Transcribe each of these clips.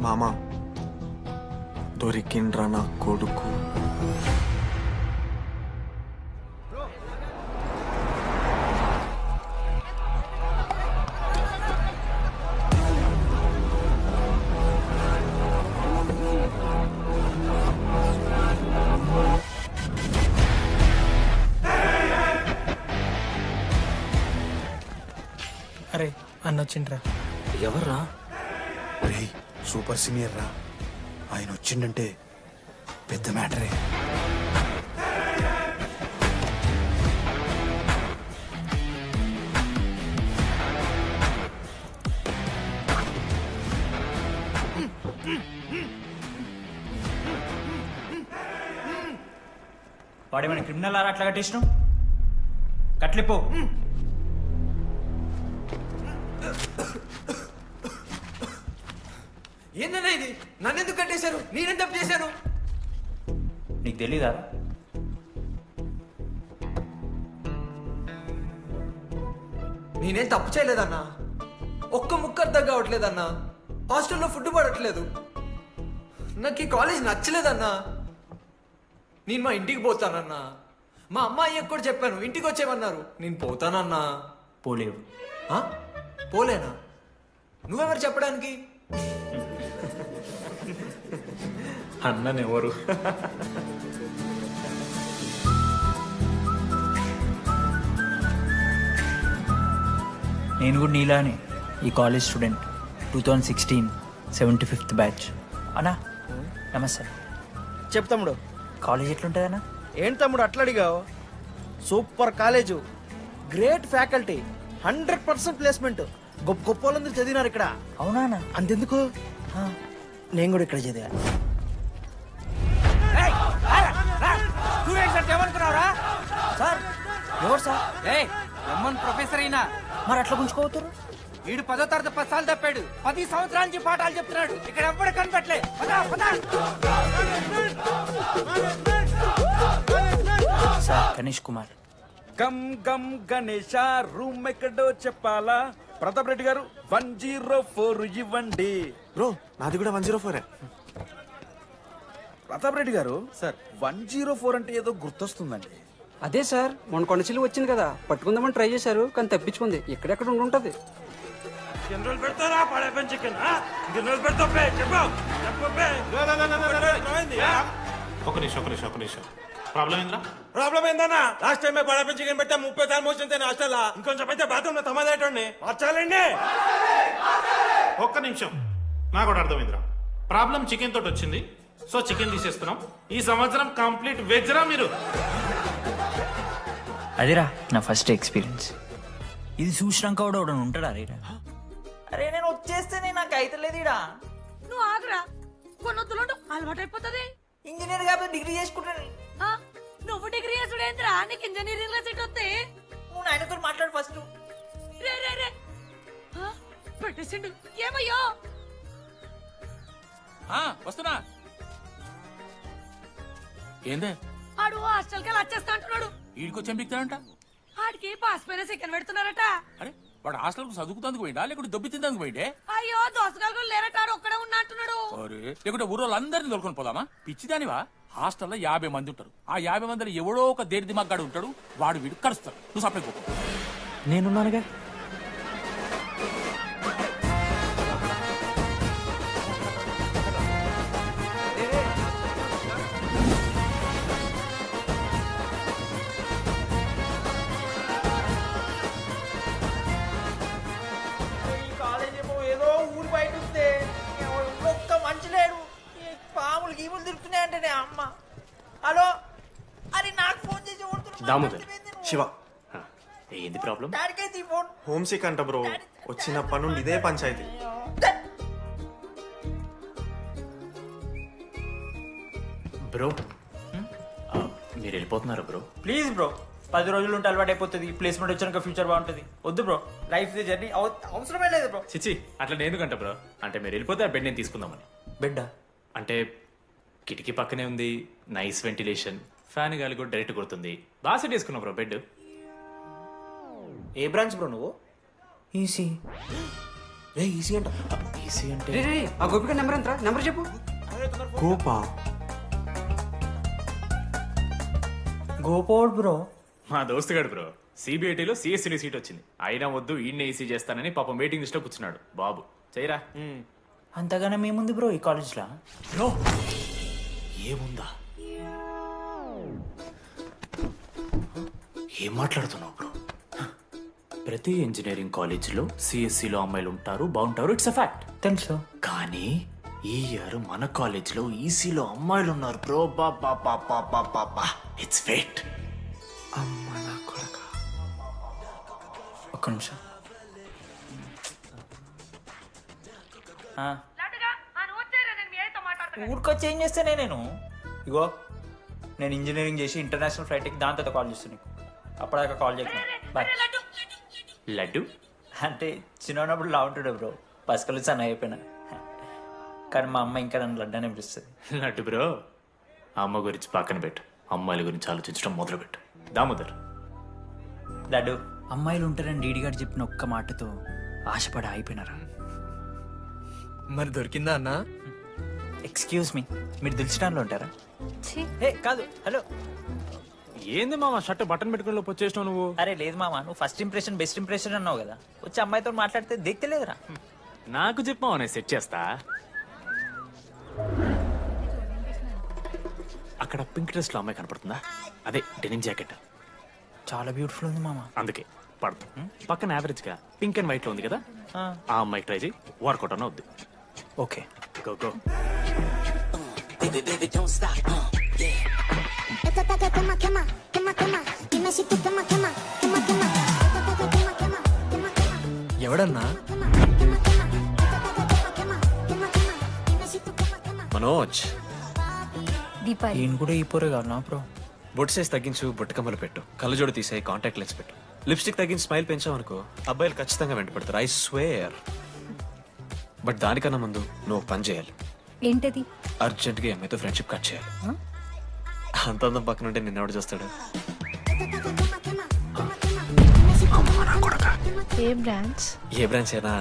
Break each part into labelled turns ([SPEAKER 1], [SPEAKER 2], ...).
[SPEAKER 1] మామా దొరికిండ్రా నా కొడుకు.
[SPEAKER 2] అరే అన్న వచ్చిండ్రా.
[SPEAKER 3] ఎవర్రా?
[SPEAKER 4] రే సూపర్ సీనియర్ రా, ఆయన వచ్చిండంటే పెద్ద మ్యాటరే.
[SPEAKER 5] వాడేమైనా క్రిమినల్ ఆరా అట్లా కట్టేసినావు? కట్లిపో.
[SPEAKER 3] ఏందన్నా ఇది? నన్ను ఎందుకు కట్టేశారు? నేనేం తప్పు చేశాను?
[SPEAKER 5] నీకు తెలీదా?
[SPEAKER 3] నేనేం తప్పు చేయలేదన్నా. ఒక్క ముక్క అర్థం కావట్లేదన్నా. హాస్టల్లో ఫుడ్ పడట్లేదు. నాకు ఈ కాలేజ్ నచ్చలేదన్నా. నేను మా ఇంటికి పోతానన్నా. మా అమ్మాయి కూడా చెప్పాను, ఇంటికి వచ్చేవన్నారు. నేను పోతానన్నా.
[SPEAKER 5] పోలేవు.
[SPEAKER 3] ఆ? పోలేనా? నువ్వెవరు చెప్పడానికి?
[SPEAKER 5] అన్ననెవరు? నేను కూడా నీలానే ఈ కాలేజ్ స్టూడెంట్, 2016 75th బ్యాచ్. అన్నా నమస్తే.
[SPEAKER 6] చెప్పు తమ్ముడు.
[SPEAKER 5] కాలేజ్ ఎట్లుంటుంది అన్న?
[SPEAKER 6] ఏంటి తమ్ముడు అట్లా అడిగావు? Super college, great faculty, 100% placement. గొప్ప గొప్ప వాళ్ళందరూ చదివినారు ఇక్కడ.
[SPEAKER 5] అవునా అన్న?
[SPEAKER 6] అంతెందుకు, నేను కూడా ఇక్కడ చదివా.
[SPEAKER 5] సార్ ఎవరు సార్?
[SPEAKER 3] ప్రొఫెసర్ అయినా
[SPEAKER 5] మరి అట్లా గుంజుకోవతారు?
[SPEAKER 3] వీడు 10వ తరగతి 10 సార్లు తప్పాడు. 10 సంవత్సరాల నుంచి పాఠాలు చెప్తున్నాడు. ఇక్కడ ఎవ్వడు కనిపెట్టలే.
[SPEAKER 5] సార్ గణేష్ కుమార్.
[SPEAKER 7] గమ్ గమ్ గణేష రూమ్ ఎక్కడో చెప్పాలా? ప్రతాప్ రెడ్డి గారు 104 ఇవ్వండి.
[SPEAKER 1] బ్రో నాది కూడా 104.
[SPEAKER 7] ప్రతాప్ రెడ్డి గారు సార్ 104 అంటే ఏదో గుర్తొస్తుందండి.
[SPEAKER 8] అదే సార్, మొన్న కొండచిల్లి వచ్చింది కదా, పట్టుకుందామని ట్రై చేశారు కానీ తప్పించుకుంది. ఎక్కడెక్కడ ఉండుంటది.
[SPEAKER 9] ఒక నిమిషం ప్రాబ్లం ఏంద్రా?
[SPEAKER 7] ప్రాబ్లం ఏందన్నా? లాస్ట్ టైం పడపం చికెన్ పెట్టా 30 సార్లు మోషన్ హాస్టల్లా. ఇంకొంచెం అయితే బాత్రూమ్ లో తమాదేటండి మార్చాలండి.
[SPEAKER 9] ఒక్క నిమిషం, నాకు కూడా అర్థమైందిరా. ప్రాబ్లం చికెన్ తోటి వచ్చింది, సో చికెన్ తీసేస్తున్నాం. ఈ సంవత్సరం కంప్లీట్ వెజ్ రా మీరు.
[SPEAKER 5] అదేరా నా ఫస్ట్ ఎక్స్పీరియన్స్. ఇది చూసినాక కూడా ఒకడు ఉంటాడా రేరా? అరే నేను వచ్చేస్తేనే నాకు అయితలేదు ఇడా.
[SPEAKER 10] నువ్వు ఆగరా, కొన్నొద్దులు అలవాటు అయిపోతుంది.
[SPEAKER 5] ఇంజనీర్ కాబట్టి డిగ్రీ చేసుకుంటాను.
[SPEAKER 10] నువ్వు డిగ్రీ చేసుడేంద్రా, నీకు ఇంజనీరింగ్ లో సీట్ వస్తే.
[SPEAKER 5] నువ్వు నాయనతో మాట్లాడు ఫస్ట్.
[SPEAKER 10] రే రే రే పెట్టేసిండు. ఏమయ్యో
[SPEAKER 7] వస్తున్నా. ఏందే
[SPEAKER 10] ఆడు హాస్టల్ కి వచ్చేస్తా అంటున్నాడు.
[SPEAKER 7] ఈడికొచ్చి ఎంపిక్తాడంట.
[SPEAKER 10] ఆడికి పాస్ పైన సెకండ్ పెడుతున్నారట.
[SPEAKER 7] అరే వాడు హాస్టల్ కు చదువుకుతానికి పోయిండా లేకుంటే దొబ్బి తిందానికి పోయిండే?
[SPEAKER 10] అయ్యో దోసగాలు లేరట, ఆడు ఒక్కడే ఉన్నా అంటున్నాడు.
[SPEAKER 7] అరే లేకుంటే ఊరోళ్ళందరినీ దొరుకుని పోదామా? పిచ్చిదానివా? హాస్టల్లో 50 మంది ఉంటారు. ఆ 50 మందిలో ఎవడో ఒక దేడి దిమాగ్గాడు ఉంటాడు. వాడు వీడు కలుస్తాడు. నువ్వు సప్లై పో.
[SPEAKER 5] నేనున్నానుగా.
[SPEAKER 3] ఈ కాలేజ్ ఏమో ఏదో ఊరు బయట ఉంటే ఒక్క మంచి లేడు. పాములు గీములు తిరుగుతున్నాయి అంటే అమ్మ. హలో, అరే నాకు ఫోన్ చేసి
[SPEAKER 1] దామోదర్, శివ
[SPEAKER 9] ఏంది ప్రాబ్లం?
[SPEAKER 3] డాడీకైతే ఈ ఫోన్.
[SPEAKER 1] హోమ్ సిక్ అంట బ్రో. వచ్చినప్పటి నుండి ఇదే పంచాయతీ.
[SPEAKER 9] బ్రో మీరు వెళ్ళిపోతున్నారా బ్రో?
[SPEAKER 5] ప్లీజ్ బ్రో, 10 రోజులు ఉంటే అలవాటు అయిపోతుంది. ప్లేస్మెంట్ వచ్చాక ఫ్యూచర్ బాగుంటుంది. వద్దు బ్రో, లైఫ్ జర్నీ అవసరమే లేదు బ్రో.
[SPEAKER 9] చిచి అట్లా నేను ఎందుకంట బ్రో? అంటే మీరు వెళ్ళిపోతే ఆ బెడ్ నేను తీసుకుందామని.
[SPEAKER 5] బిడ్డ
[SPEAKER 9] అంటే కిటికీ పక్కనే ఉంది, నైస్ వెంటిలేషన్, ఫ్యాన్ గాలి కూడా డైరెక్ట్ కొడుతుంది. బాగా సెట్ చేసుకున్నా బ్రో బెడ్.
[SPEAKER 3] ఏ బ్రాంచ్ బ్రో నువ్వు?
[SPEAKER 5] ఈసీ.
[SPEAKER 3] ఈసీ అంట.
[SPEAKER 1] ఈసీ అంటే
[SPEAKER 8] రే ఆ గోపిక నెంబర్ ఎంతరా? నెంబర్ చెప్పు.
[SPEAKER 1] గోపా
[SPEAKER 2] గోపోడ్ బ్రో.
[SPEAKER 11] మా దోస్తుగాడు బ్రో సిబిఐటీలో సిఎస్సీలో సీట్ వచ్చింది. అయినా వద్దు ఈయన్నే ఈసీ చేస్తానని పాపం వెయిటింగ్ లిస్ట్ లో కూర్చున్నాడు. బాబు చేయరా.
[SPEAKER 5] అంతగానే మేముంది బ్రో ఈ కాలేజ్లో.
[SPEAKER 11] బ్రో ఏముందా? ఏం మాట్లాడుతున్నావు బ్రో? ప్రతి ఇంజనీరింగ్ కాలేజీలో సిఎస్సిలో అమ్మాయిలు ఉంటారు, బాగుంటారు. It's a fact.
[SPEAKER 5] తెలుసు.
[SPEAKER 11] కానీ ఈ ఇయర్ మన కాలేజీలో ఈసీలో అమ్మాయిలు ఉన్నారు bro. Baba Baba Baba it's fate.
[SPEAKER 1] అమ్మ నా కొడక.
[SPEAKER 5] ఒక్క నిమిషం. ఊరికొచ్చి ఏం చేస్తానే నేను? ఇగో నేను ఇంజనీరింగ్ చేసి ఇంటర్నేషనల్ ఫ్లైట్కి దాని తర్వాత కాల్ చేస్తాను నీకు. అప్పటిదాకా కాల్ చేస్తాను. బాయ్.
[SPEAKER 11] లడ్డు
[SPEAKER 5] అంటే చిన్నప్పుడు లా ఉంటాడు బ్రో, పసుకలు సన్న అయిపోయినా. కానీ మా అమ్మ ఇంకా నన్ను లడ్డు అని పిలుస్తుంది.
[SPEAKER 11] లడ్డు బ్రో అమ్మ గురించి పక్కన పెట్టు, అమ్మాయిల గురించి ఆలోచించడం మొదలుపెట్టు. దామోదర్
[SPEAKER 5] లడ్డు, అమ్మాయిలు ఉంటారని డీడీ గారు చెప్పిన ఒక్క మాటతో ఆశపడి అయిపోయినారా?
[SPEAKER 3] మరి దొరికిందా అన్నా?
[SPEAKER 5] ఎక్స్క్యూజ్ మీ, మీరు దిల్చడంలో ఉంటారా? ఏ కాదు, హలో.
[SPEAKER 11] ఏంది మామ షర్ట్ బటన్ పెట్టుకుని లోపు వచ్చేసినావు నువ్వు?
[SPEAKER 5] అరే లేదు మామ, నువ్వు ఫస్ట్ ఇంప్రెషన్ బెస్ట్ ఇంప్రెషన్ అన్నావు కదా, వచ్చి అమ్మాయితో మాట్లాడితే దిక్కలేదురా.
[SPEAKER 11] నాకు చెప్పావు నేను సెట్ చేస్తా. అక్కడ పింక్ డ్రెస్ లో అమ్మాయి కనపడుతుందా? అదే డెనిమ్ జాకెట్.
[SPEAKER 5] చాలా బ్యూటిఫుల్ ఉంది మామ.
[SPEAKER 11] అందుకే పడదు. పక్కన యావరేజ్ గా పింక్ అండ్ వైట్ లో ఉంది కదా, ఆ అమ్మాయి ట్రై చేయి. వర్కౌట్ అన్న వద్దు.
[SPEAKER 5] Okay
[SPEAKER 11] go go.
[SPEAKER 3] ఎవడన్నా?
[SPEAKER 1] మనోజ్,
[SPEAKER 5] ఈయన కూడా ఈ పోరే కాదు నా బ్రో.
[SPEAKER 1] బొట్టు సైజ్ తగ్గించు, బొట్టు కమ్మలు పెట్టు, కళ్ళజోడు తీసేయి, కాంటాక్ట్ లెన్స్ పెట్టు, లిప్స్టిక్ తగ్గించి స్మైల్ పెంచావనుకో అబ్బాయిలు ఖచ్చితంగా వెంటపడతారు. I swear. బట్ దానికన్నా ముందు నువ్వు ఒక పని చేయాలి.
[SPEAKER 10] ఏంటది?
[SPEAKER 1] అర్జెంట్గా ఈ అమ్మాయితో ఫ్రెండ్షిప్ కట్ చేయాలి. అంత అందం పక్కన ఉంటే నిన్నెవడు చూస్తాడు?
[SPEAKER 10] ఏ బ్రాంచ్?
[SPEAKER 1] ఏ బ్రాంచ్ అయినా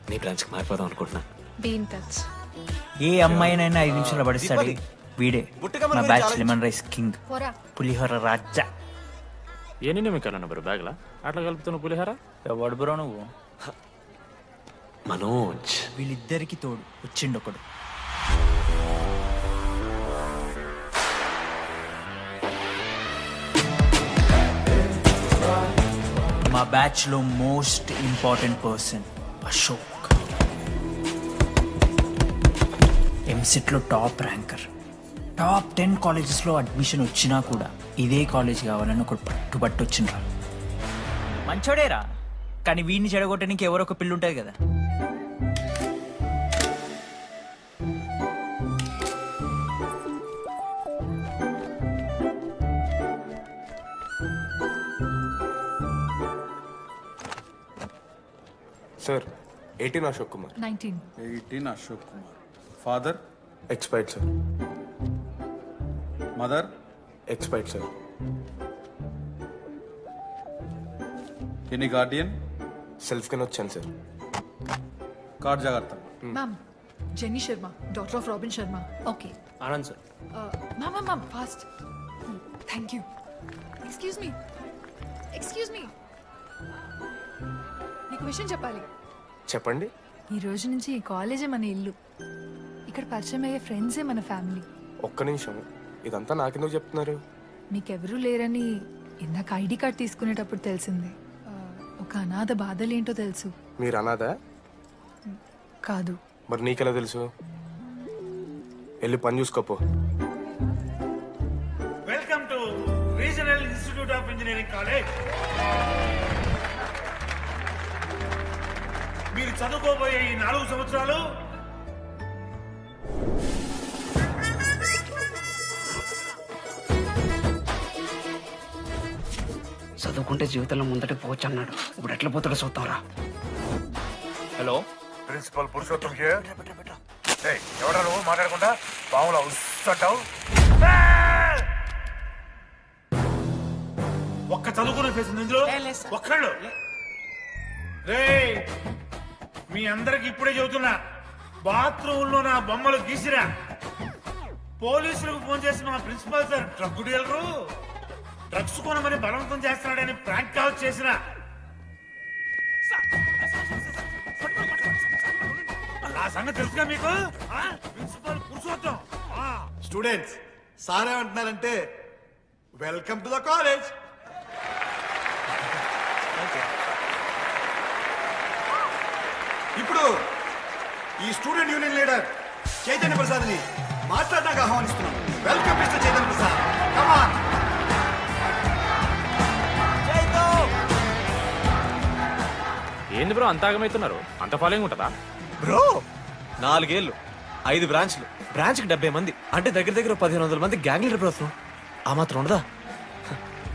[SPEAKER 1] నీ బ్రాంచ్కి మారిపోదాం అనుకుంటున్నా.
[SPEAKER 10] Be in touch.
[SPEAKER 5] ఏ అమ్మాయినైనా 5 నిమిషాలు పడిస్తాడు వీడే. మా బ్యాచ్ లెమన్ రైస్ కింగ్,
[SPEAKER 10] పోరా.
[SPEAKER 5] పులిహోర రాజా.
[SPEAKER 11] ఎన్ని నిమిషాలు బ్రో బ్యాగ్ లా అట్లా కలుపుతున్న పులిహార?
[SPEAKER 5] ఎవడు బ్రో నువ్వు?
[SPEAKER 1] మనోజ్,
[SPEAKER 5] వీళ్ళిద్దరికి తోడు వచ్చిండు ఒకడు. మా బ్యాచ్ లో most important person Ashok. EAMCET లో టాప్ ర్యాంకర్. టాప్ 10 కాలేజెస్ లో అడ్మిషన్ వచ్చినా కూడా ఇదే కాలేజ్ కావాలని ఒకటి పట్టుబట్టు వచ్చిండ్రా. మంచోడేరా, కానీ వీడిని చెడగొట్టడానికి ఎవరో ఒక పిల్లు ఉంటుంది కదా.
[SPEAKER 1] Sir 18 Ashok Kumar.
[SPEAKER 10] 19.
[SPEAKER 4] 18 Ashok Kumar. Father?
[SPEAKER 1] Expired sir.
[SPEAKER 4] Mother?
[SPEAKER 1] Expired sir.
[SPEAKER 4] Any Guardian?
[SPEAKER 1] Self కింద వచ్చాను సార్.
[SPEAKER 4] కార్డ్ జాగ్రత్త.
[SPEAKER 10] Ma'am, Jenny Sharma, daughter of Robin Sharma. Okay.
[SPEAKER 2] Anand sir.
[SPEAKER 10] Ma'am, fast. Thank you. Excuse me. నీకు విషయం చెప్పాలి.
[SPEAKER 1] చెప్పండి.
[SPEAKER 10] ఈ రోజు నుంచి ఈ కాలేజే మన ఇల్లు. ఇక్కడ పరిచయం అయ్యే ఫ్రెండ్సే మన ఫ్యామిలీ.
[SPEAKER 1] ఒక్క నిమిషం, ఇదంతా నాకెందుకు చెప్తున్నారు?
[SPEAKER 10] మీకెవరూ లేరని ఇందాక ఐడి కార్డ్ తీసుకునేటప్పుడు తెలిసింది. ఒక అనాథ బాధలేంటో తెలుసు.
[SPEAKER 1] మీరు అనాదా?
[SPEAKER 10] కాదు.
[SPEAKER 1] మరి నీకెలా తెలుసు? వెళ్ళి పని చూసుకోపో.
[SPEAKER 9] Welcome to regional institute of engineering college. మీరు చదువుకోబోయే ఈ 4 సంవత్సరాలు
[SPEAKER 8] చదువుకుంటే జీవితంలో ముందటి పోవచ్చు అన్నాడు. ఇప్పుడు ఎట్లా పోతాడో చూద్దాంరా.
[SPEAKER 5] Hello,
[SPEAKER 9] principal Purushottam here. ఎవడా నువ్వు మాట్లాడకుండా పాములా ఉస్సంటావు? ఒక్క చదువుకునే ఫేస్ ఇందులో ఒక్కళ్ళు. రే మీ అందరికి ఇప్పుడే చెబుతున్నా, బాత్రూమ్ లో నా బొమ్మలు గీసిరా. పోలీసులకు ఫోన్ చేసి మా principal sir drug dealer drugs కొనమని బలవంతం చేస్తున్నాడని ప్రాంక్ కాల్ చేసిన. ఆ సంగతి తెలుసుగా మీకు? ప్రిన్సిపల్ పురుషోత్తం.
[SPEAKER 12] స్టూడెంట్స్, సార్ ఏమంటున్నారంటే వెల్కమ్ టు ద కాలేజ్. ఇప్పుడు ఈ స్టూడెంట్ యూనియన్ లీడర్ చైతన్య ప్రసాద్ని మాట్లాడడానికి ఆహ్వానిస్తున్నాం. Welcome mister Chaitanya Prasad, come on.
[SPEAKER 7] ఏంది బ్రో అంత ఆగమవుతున్నారు? అంత ఫాలోయింగ్ ఉంటుందా
[SPEAKER 1] బ్రో? 4 ఏళ్ళు, 5 బ్రాంచ్లు, బ్రాంచ్కి 70 మంది, అంటే దగ్గర దగ్గర 1500 మంది గ్యాంగ్ లీడర్ బ్రో. ఆ మాత్రం ఉండదా?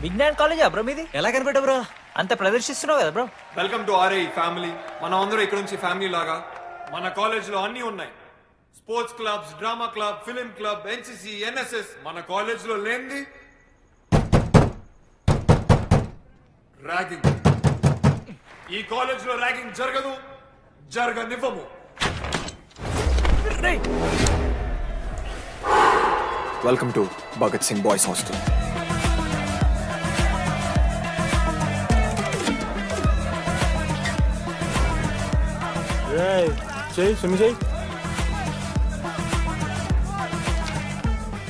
[SPEAKER 5] విజ్ఞాన్ కాలేజా బ్రో మీది?
[SPEAKER 1] ఎలా కనిపెట్టా బ్రో?
[SPEAKER 5] అంత ప్రదర్శిస్తున్నావు కదా bro.
[SPEAKER 3] Welcome to R I family. మనం అందరూ ఇక్కడ నుంచి ఫ్యామిలీ లాగా. మన కాలేజ్ లో అన్ని ఉన్నాయి. Sports clubs, drama club, film club, NCC, NSS. మన కాలేజ్ లో లేనిది ర్యాగింగ్. ఈ కాలేజ్ లో ర్యాగింగ్ జరగదు, జరగనివ్వము.
[SPEAKER 13] Welcome to Bhagat Singh boys hostel.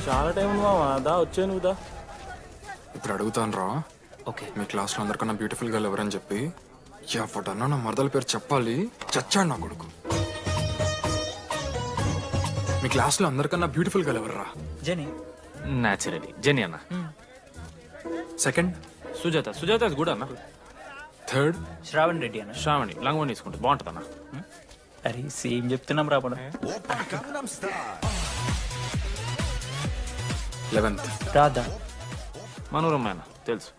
[SPEAKER 6] చాలా టైం ఉంది మామా, దా వచ్చే నువ్వు దా.
[SPEAKER 13] ఇప్పుడు అడుగుతాను రా.
[SPEAKER 5] ఓకే.
[SPEAKER 13] మీ క్లాస్లో అందరికన్నా బ్యూటిఫుల్ గర్ల్ ఎవరని చెప్పి ఎవడన్నా నా మరదల పేరు చెప్పాలి. చచ్చాడు నా కొడుకు. మీ క్లాస్లో అందరికన్నా బ్యూటిఫుల్ గర్ల్ ఎవర్రా?
[SPEAKER 5] జని.
[SPEAKER 7] న్యాచురలీ జెనీ అన్న.
[SPEAKER 13] సెకండ్
[SPEAKER 7] సుజాత. సుజాత కూడా అన్న.
[SPEAKER 13] థర్డ్
[SPEAKER 5] శ్రావణ్ రెడ్డి అన్న.
[SPEAKER 7] శ్రావణి లంగోని తీసుకుంటుంది, బాగుంటుంది అన్న.
[SPEAKER 5] అరే సేమ్ చెప్తున్నాం రాపడం.
[SPEAKER 13] 11th
[SPEAKER 5] రాధా.
[SPEAKER 7] మనోరమ్మాయన తెలుసు.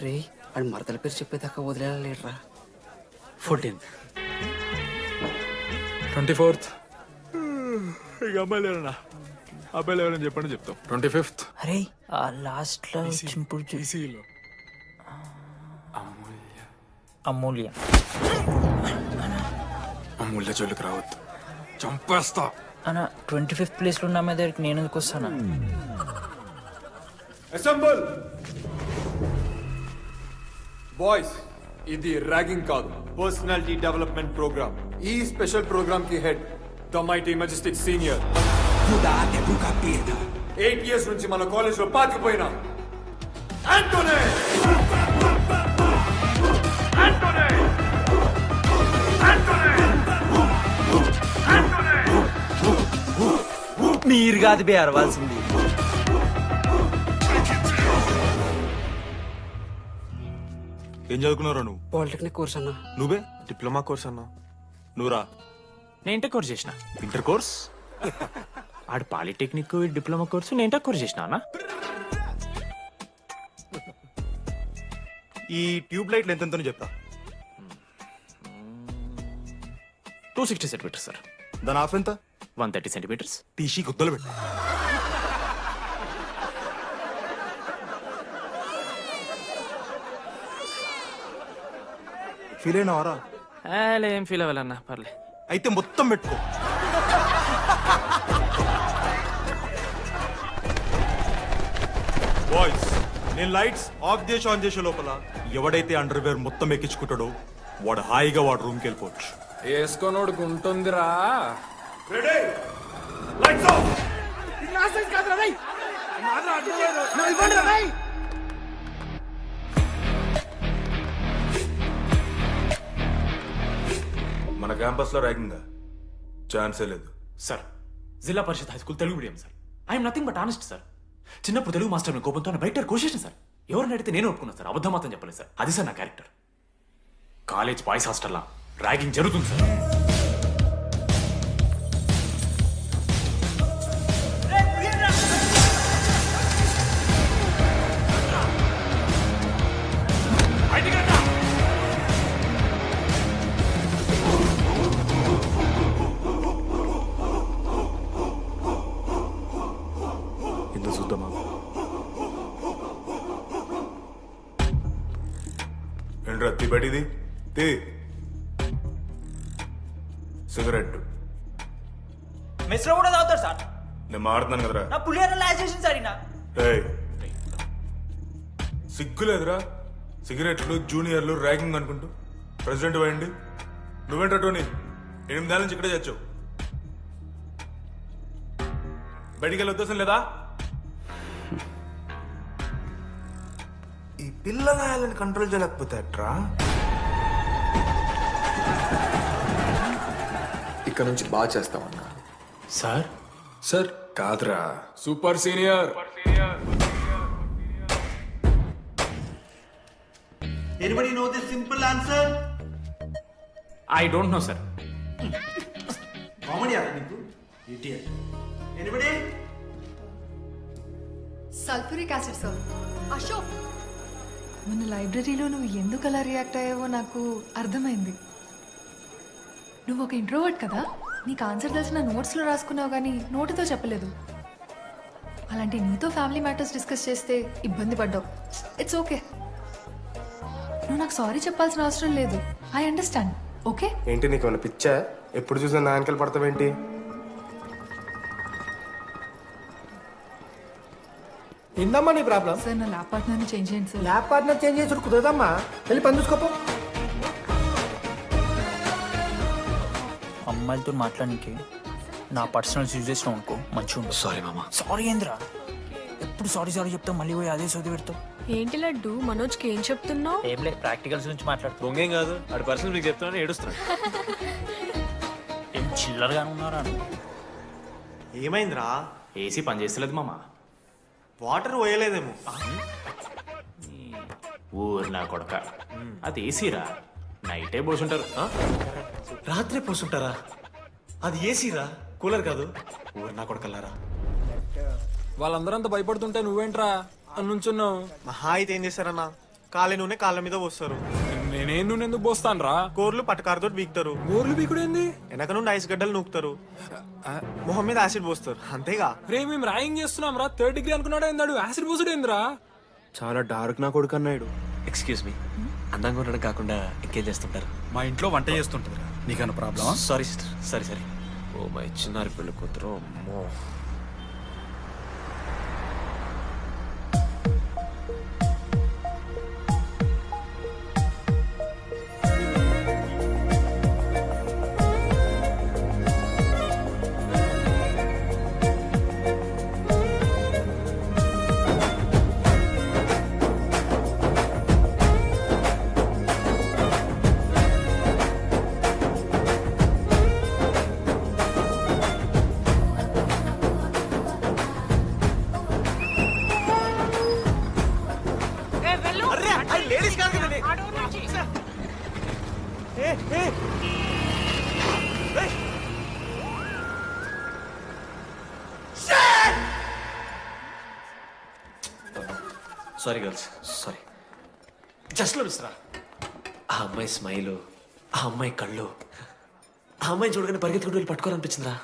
[SPEAKER 8] రే అని మరదల పేరు చెప్పేదాకా వదిలేరా.
[SPEAKER 5] 14th
[SPEAKER 13] 24th
[SPEAKER 7] ఇక అమ్మాయిలు ఎవరన్నా, అబ్బాయిలు ఎవరని చెప్పండి చెప్తాం.
[SPEAKER 13] 25th
[SPEAKER 5] అరే ఆ లాస్ట్ లో చింపుడు అమూల్య.
[SPEAKER 13] అమూల్య జోలికి రావద్దు, చంపేస్తా.
[SPEAKER 5] అన్న 25th ప్లేస్ లో ఉన్న అమ్మాయి దగ్గరికి నేను ఎందుకు వస్తానా?
[SPEAKER 3] అసెంబుల్ బాయ్స్, ఇది ర్యాగింగ్ కాదు, పర్సనాలిటీ డెవలప్మెంట్ ప్రోగ్రామ్. ఈ స్పెషల్ ప్రోగ్రామ్ కి head the mighty Majestic senior. 8 years నుంచి మన కాలేజ్ లో పాతిపోయినా ఆంటోనీ.
[SPEAKER 6] మీరు కాదు బే అరవాల్సింది.
[SPEAKER 4] ఏం చదువుకున్నారా నువ్వు?
[SPEAKER 8] పాలిటెక్నిక్ కోర్స్ అన్న.
[SPEAKER 4] నువ్వే?
[SPEAKER 1] డిప్లొమా కోర్స్ అన్నా.
[SPEAKER 4] నువ్వురా?
[SPEAKER 7] నేను ఇంటర్ కోర్స్ చేసిన.
[SPEAKER 4] Inter course?
[SPEAKER 7] ఆడు పాలిటెక్నిక్ డిప్లొమా కోర్సు, నేను ఇంటర్ కోర్స్ చేసిన అన్న.
[SPEAKER 4] ఈ ట్యూబ్ లైట్లు ఎంతెంతనో చెప్తా.
[SPEAKER 7] 260 సెంటీమీటర్స్ సార్.
[SPEAKER 4] దాని ఆఫ్ ఎంత?
[SPEAKER 7] 130 సెంటీమీటర్స్.
[SPEAKER 4] తీసి గుద్దలు పెట్టు. ఫీల్ అయినావారా?
[SPEAKER 7] ఏం ఫీల్ అవ్వాలన్నా, పర్లే.
[SPEAKER 4] అయితే మొత్తం పెట్టుకో. బాయ్స్, నేను లైట్స్ ఆఫ్ చేసి ఆన్ చేసే లోపల ఎవడైతే అండర్వేర్ మొత్తం ఎక్కించుకుంటాడో వాడు హాయిగా వాడు రూమ్కి వెళ్ళిపోవచ్చు.
[SPEAKER 3] వేసుకోనోడుకు ఉంటుందిరా. Ready, lights off.
[SPEAKER 4] మన క్యాంపస్ లో ర్యాగింగ్ ఛాన్సే లేదు
[SPEAKER 1] sir. Zilla Parishad high school Telugu medium sir. I'm nothing but honest sir. చిన్నప్పుడు తెలుగు మాస్టర్ కోపంతో బయట కోసేసిన సార్. ఎవరిని అడిగితే నేను ఒప్పుకున్నాను సార్. అబద్ధం మాత్రం చెప్పలేదు సార్. అది సార్ నా క్యారెక్టర్. కాలేజ్ బాయ్స్ హాస్టల్లా ర్యాగింగ్ జరుగుతుంది సార్.
[SPEAKER 13] ఎందుకు చూద్దామా?
[SPEAKER 4] ఏంట్రా తిబడిది? సిగరెట్
[SPEAKER 5] మెస్లో కూడా తాగుతారు సార్.
[SPEAKER 4] నేను మాడుతున్నాను కదరా.
[SPEAKER 5] నా పులిహోర లాస్ట్ చేసింది సార్ ఈయన.
[SPEAKER 4] ఏయ్, సిగ్గులేదురా సిగరెట్లు జూనియర్లు ర్యాగింగ్ అనుకుంటూ ప్రెసిడెంట్ పోయండి. నువ్వేంట్రా టోనీ 8 నెలల నుంచి ఇక్కడే చచ్చావు. బయటికి వెళ్ళే ఉద్దేశం లేదా? ఈ పిల్లలని కంట్రోల్ చేయలేకపోతే ఎట్రా?
[SPEAKER 13] ఇక్కడ నుంచి బాగా చేస్తామన్నా.
[SPEAKER 1] సార్
[SPEAKER 13] సార్ కాదురా, super senior.
[SPEAKER 12] Anybody know the simple answer?
[SPEAKER 1] I don't know sir.
[SPEAKER 12] Comedy నీకు idiot. Anybody?
[SPEAKER 10] Sulphuric acid sir. Ashok, మొన్న లైబ్రరీలో నువ్వు ఎందుకు అలా రియాక్ట్ అయ్యావో నాకు అర్థమైంది. నువ్వు ఒక ఇంట్రోవర్ట్ కదా, నీకు ఆన్సర్ తెలిసిన నోట్స్లో రాసుకున్నావు కానీ నోటితో చెప్పలేదు. అలాంటి నీతో ఫ్యామిలీ మ్యాటర్స్ డిస్కస్ చేస్తే ఇబ్బంది పడ్డావు. ఇట్స్ ఓకే, నువ్వు నాకు సారీ చెప్పాల్సిన అవసరం లేదు. I understand. ఓకే?
[SPEAKER 14] ఏంటి నీకు ఏమైనా పిచ్చా? ఎప్పుడు చూసినా నా వెనకాల పడతావేంటి?
[SPEAKER 6] ఏందమ్మా నీ ప్రాబ్లం?
[SPEAKER 10] సార్ నా ల్యాబ్ పార్ట్నర్ని చేంజ్ చేయండి సార్.
[SPEAKER 6] ల్యాబ్ పార్ట్నర్ చేంజ్ చేసుడు కుదరదమ్మా. వెళ్ళి పని చూసుకోపో.
[SPEAKER 5] అమ్మాయిలతో మాట్లాడడానికి నా పర్సనల్స్ యూజ్ చేసినావు అనుకో మంచిగా ఉండదు.
[SPEAKER 1] సారీ మామా.
[SPEAKER 5] సారీ ఏంద్రా, ఎప్పుడు సారీ సారీ చెప్తావు, మళ్ళీ పోయి అదే సోది పెడతావు.
[SPEAKER 15] ఏంటి లడ్డు, మనోజ్కి ఏం చెప్తున్నావు?
[SPEAKER 5] ఏం లేదు, ప్రాక్టికల్స్ గురించి మాట్లాడుతావు.
[SPEAKER 1] దొంగేం కాదు, వాడి పర్సనల్ మీకు చెప్తానని ఏడుస్తున్నాడు.
[SPEAKER 5] ఏం చిల్లరగా ఉన్నారా?
[SPEAKER 12] ఏమైందిరా?
[SPEAKER 1] ఏసీ పని చేస్తలేదు మామా.
[SPEAKER 12] వాటర్ పోయలేదేమో.
[SPEAKER 1] ఊరు నా కొడక, అది ఏసీరా, నైటే పోసుంటారు.
[SPEAKER 12] రాత్రి పోసుంటారా? అది ఏసీరా, కూలర్ కాదు. ఊరు నా కొడకల్లారా.
[SPEAKER 13] వాళ్ళందరూ అంత భయపడుతుంటే నువ్వేంట్రా అని నుంచున్నావు?
[SPEAKER 12] మహా అయితే ఏం చేస్తారన్నా, కాళ్ళ నూనె కాళ్ళ మీద పోస్తారు.
[SPEAKER 13] నేనేం నువ్వు ఎందుకు పోస్తాను రా?
[SPEAKER 12] కోర్లు పట్టకారుతో బీకుతారు.
[SPEAKER 13] గోర్లు బీకుడేంది?
[SPEAKER 12] వెనక నుండి ఐస్ గడ్డలు నూకుతారు. మొహం మీద యాసిడ్ పోస్తారు, అంతేగా.
[SPEAKER 13] రే మేము ర్యాగింగ్ చేస్తున్నాం రా, 3rd డిగ్రీ అనుకున్నాడు ఏందాడు, యాసిడ్ పోసుడేంద్రా?
[SPEAKER 14] చాలా డార్క్ నా కొడుకు అన్నాడు.
[SPEAKER 16] ఎక్స్క్యూజ్ మీ, అందంగా ఉండడం కాకుండా ఇంకేం చేస్తుంటారు?
[SPEAKER 9] మా ఇంట్లో వంట చేస్తుంటారు. నీకన్నా ప్రాబ్లమా?
[SPEAKER 16] సారీ సిస్టర్, సరే సరే. ఓ మై చిన్నారి పెళ్ళి కూతురు, అమ్మో. Sorry girls, sorry. జస్ట్ లో మిస్రా, ఆ అమ్మాయి స్మైలు, ఆ అమ్మాయి కళ్ళు, ఆ అమ్మాయి చూడగానే పరిగెత్తుకుంటూ వెళ్ళి పట్టుకోవాలనిపించిందిరా.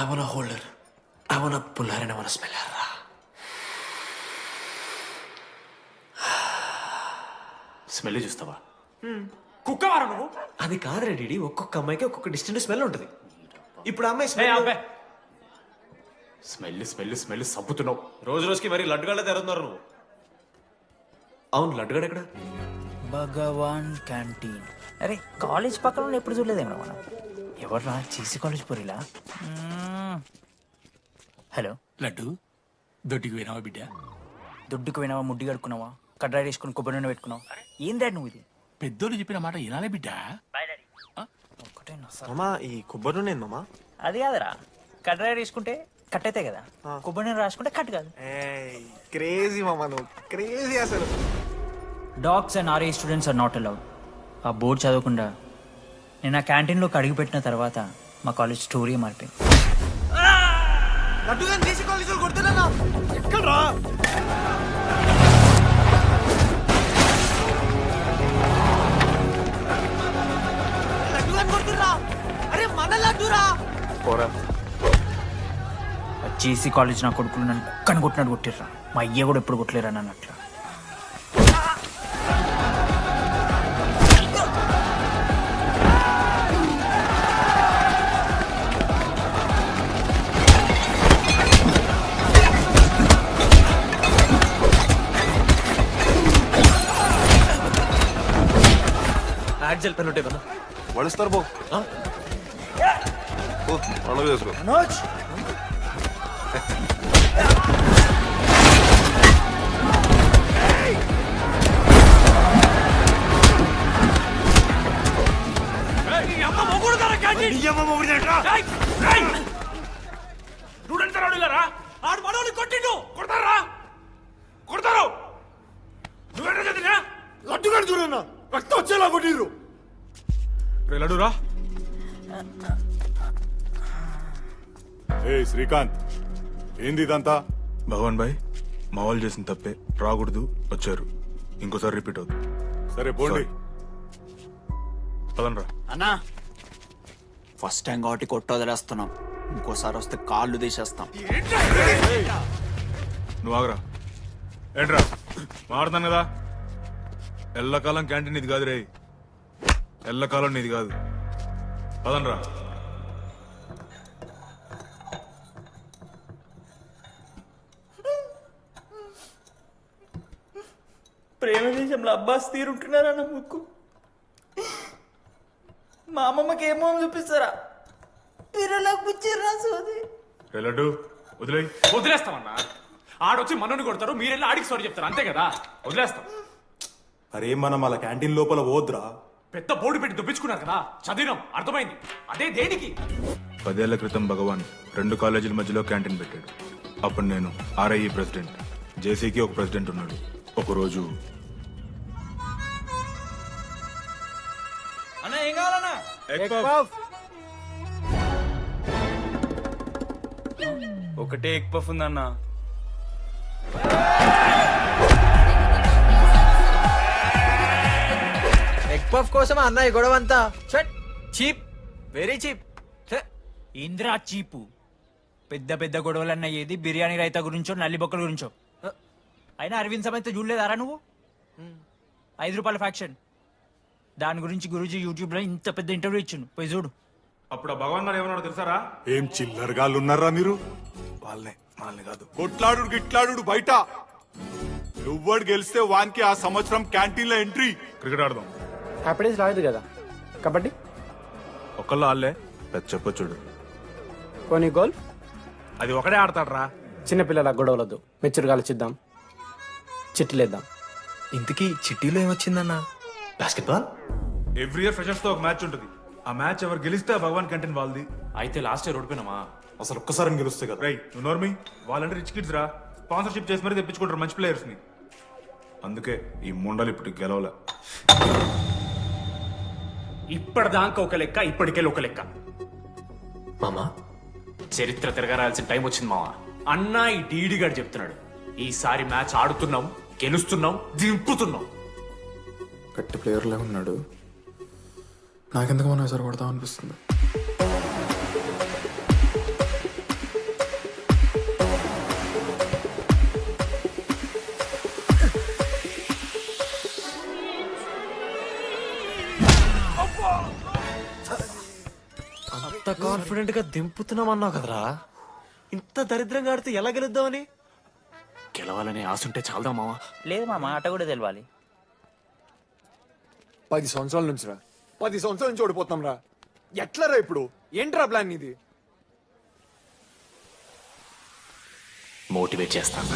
[SPEAKER 16] I want holder, I want puller and I want smell రా.
[SPEAKER 1] స్మెల్ చూస్తావా? కుక్కవారా నువ్వు?
[SPEAKER 16] అది కాదురా డీడీ, ఒక్కొక్క అమ్మాయికి ఒక్కొక్క డిస్టెంట్ స్మెల్ ఉంటుంది. ఇప్పుడు ఆ అమ్మాయి స్మెల్
[SPEAKER 1] స్మెల్ స్మెల్ స్మెల్ సబ్బుతున్నావు.
[SPEAKER 16] రోజు రోజుకి మరి లడ్డుగాళ్ళ తెరుతున్నారు నువ్వు. అవును, లడ్డుగాడు ఎక్కడ?
[SPEAKER 5] భగవాన్ క్యాంటీన్. అరే కాలేజ్ పక్కన ఎప్పుడు చూడలేదేమో మనం. ఎవర్రా చేసి కాలేజ్ పోరిలా? హలో
[SPEAKER 7] లడ్డు, దొడ్డికి పోయినావా బిడ్డ?
[SPEAKER 5] దొడ్డుకు పోయినావా, ముడ్డి కడుక్కున్నావా, కడ్రాయి వేసుకుని కొబ్బరి నూనె పెట్టుకున్నావు? ఏం డాడ్ నువ్వు ఇది?
[SPEAKER 7] పెద్దోళ్ళు చెప్పిన మాట వినాలే బిడ్డ.
[SPEAKER 12] మామా, ఈ కొబ్బరి నూనె మామా?
[SPEAKER 5] అది కాదురా, కడ్రాయి వేసుకుంటే కట్ అవుతాయి కదా, కొబ్బరి నూనె రాసుకుంటే కట్ కాదు.
[SPEAKER 12] క్రేజీ మామా, నువ్వు క్రేజీ అసలు.
[SPEAKER 5] Dogs and R A students are not allowed. ఆ బోర్డు చదవకుండా నేను ఆ క్యాంటీన్లోకి అడుగుపెట్టిన తర్వాత మా కాలేజ్ స్టోరీ మారిపోయింది.
[SPEAKER 12] లడ్డుగాని తీసి కాలేజీలో కొడుతున్నా. ఎక్కడ్రా? లడ్డుగాని కొడుతున్నా. అరే మన లడ్డురా.
[SPEAKER 5] పోరా, జేసీ కాలేజ్ నా కొడుకులు నన్ను కుక్కని కొట్టినట్టు కొట్టిర్రా. మా అయ్య కూడా ఎప్పుడు కొట్టలేరా నన్ను అట్లా.
[SPEAKER 16] బ్లాక్ జెల్ పెన్ ఉంటే కదా
[SPEAKER 12] వడిస్తారు బో పండుగ చేసుకో
[SPEAKER 6] మనోజ్
[SPEAKER 7] ఆడు మనోని కొట్టిండు కొడతారా కొడతారు నువ్వేంటో చదివినా
[SPEAKER 12] లడ్డుగాని చూడన్నా రక్తం వచ్చేలా కొట్టిర్రు
[SPEAKER 4] లడ్డురా
[SPEAKER 12] ఏ శ్రీకాంత్ ఏంది ఇదంతా
[SPEAKER 4] భగవాన్ భాయ్ మా వాళ్ళు చేసిన తప్పే రాకూడదు వచ్చారు ఇంకోసారి రిపీట్ అవుతుంది
[SPEAKER 12] సరే పోండి
[SPEAKER 4] పదనరా
[SPEAKER 5] అన్నా ఫస్ట్ టైం కాబట్టి కొట్టు వదిలేస్తున్నాం ఇంకోసారి వస్తే కాళ్ళు తీసేస్తాం
[SPEAKER 4] నువ్వు ఆగరా ఏంట్రా మారుతాను కదా ఎల్లకాలం క్యాంటీన్ ఇది కాదు రే ఎల్లకాలం నీది కాదు పదనరా
[SPEAKER 5] ప్రేమ దేశంలో అబ్బాస్ తీరుంటున్నారా నా ముక్కు మా అమ్మమ్మకి ఏమో చూపిస్తారా పిల్లలకు పిచ్చిర్రా సోది
[SPEAKER 4] రే లడ్డు వదిలే
[SPEAKER 1] వదిలేస్తామన్నా ఆడొచ్చి మనోని కొడతారు మీరెళ్ళి ఆడికి సారీ చెప్తారు అంతే కదా వదిలేస్తాం
[SPEAKER 12] అరే మనం అలా క్యాంటీన్ లోపల పోద్రా
[SPEAKER 1] పెద్ద బోర్డు పెట్టి దుబ్బించుకున్నారు కదా చదివినాం అర్థమైంది అదే దేనికి
[SPEAKER 4] 10 ఏళ్ల క్రితం భగవాన్ 2 కాలేజీల మధ్యలో క్యాంటీన్ పెట్టాడు అప్పుడు నేను ఆర్ఐఈ ప్రెసిడెంట్ జేసీకి ఒక ప్రెసిడెంట్ ఉన్నాడు ఒకరోజు
[SPEAKER 5] అన్న ఏం కావాలన్నా
[SPEAKER 14] ఒకటే ఎగ్ పఫ్ ఉందన్నా
[SPEAKER 3] ఎగ్ పఫ్ కోసం అన్న ఈ గొడవ అంతా చీప్ వెరీ చీప్
[SPEAKER 5] ఇంద్రా చీపు పెద్ద పెద్ద గొడవలన్న ఏది బిర్యానీ రైతా గురించో నల్లి బొక్కల గురించో అయినా అరవింద్ సమేత చూడలేదారా నువ్వు 5 రూపాయల ఫ్యాక్షన్ దాని గురించి గురూజీ యూట్యూబ్ లో ఇంత పెద్ద ఇంటర్వ్యూ ఇచ్చిండు పోయి చూడు
[SPEAKER 4] అప్పుడు ఆ భగవాన్ గారు ఏమన్నాడు తెలుసారా
[SPEAKER 12] ఏం చిల్లరగాళ్ళు ఉన్నారా మీరు
[SPEAKER 4] వాళ్ళని కాదు
[SPEAKER 12] కొట్లాడు గిట్లాడు బయట ఎవ్వడు గెలిస్తే వానికి ఆ సంవత్సరం క్యాంటీన్ లో ఎంట్రీ
[SPEAKER 4] క్రికెట్ ఆడదాం
[SPEAKER 14] హ్యాపీడేస్ రాలేదు కదా కబడ్డీ
[SPEAKER 4] ఒకళ్ళు ఆడలే పెద్ద చెప్పొచ్చుడు
[SPEAKER 14] కొన్ని గోల్
[SPEAKER 4] అది ఒకడే ఆడతాడు రా
[SPEAKER 14] చిన్నపిల్లల గొడవలొద్దు మెచ్యూర్గా ఆలోచిద్దాం చిట్లేద్దాం
[SPEAKER 3] ఇంతకీ చిట్టీలో ఏమొచ్చిందన్నా
[SPEAKER 16] బాస్కెట్బాల్
[SPEAKER 4] ఎవ్రీ ఇయర్ ఫ్రెషర్స్ తో ఒక మ్యాచ్ ఉంటుంది ఆ మ్యాచ్ ఎవరు గెలిస్తే ఆ భగవాన్ క్యాంటీన్ వాళ్ళది
[SPEAKER 1] అయితే లాస్ట్ ఇయర్ ఓడిపోయినామా
[SPEAKER 12] అసలు ఒక్కసారి గెలుస్తే కదా
[SPEAKER 4] రై నువ్వు నోర్మి వాళ్ళంటే రిచ్ కిడ్స్ రా స్పాన్సర్షిప్ చేసి మరీ తెప్పించుకుంటారు మంచి ప్లేయర్స్ ని అందుకే ఈ ముండలు ఇప్పుడు గెలవలే
[SPEAKER 1] ఇప్పటిదాకా ఒక లెక్క ఇప్పటికెళ్ళి ఒక లెక్క
[SPEAKER 16] మామా
[SPEAKER 1] చరిత్ర తిరగరాల్సిన టైం వచ్చింది మావా అన్నా ఈ డీడీ గారు చెప్తున్నాడు ఈసారి మ్యాచ్ ఆడుతున్నాం గెలుస్తున్నాం దింపుతున్నాం
[SPEAKER 13] గట్టి ప్లేయర్లే ఉన్నాడు నాకెందుకు మనం ఎసరు కొడతాం అనిపిస్తుంది
[SPEAKER 16] అంత కాన్ఫిడెంట్ గా దింపుతున్నాం అన్నావు కదరా ఇంత దరిద్రంగా ఆడితే ఎలా గెలుద్దామని
[SPEAKER 1] గెలవాలనే ఆశ ఉంటే చాలదా మావా
[SPEAKER 5] లేదు మా మాట కూడా తెలవాలి
[SPEAKER 14] 10 సంవత్సరాల నుంచి రా 10 సంవత్సరాల నుంచి ఓడిపోతాం రా ఎట్లా రా ఇప్పుడు ఏంట్రా ప్లాన్ ఇది
[SPEAKER 1] మోటివేట్ చేస్తాను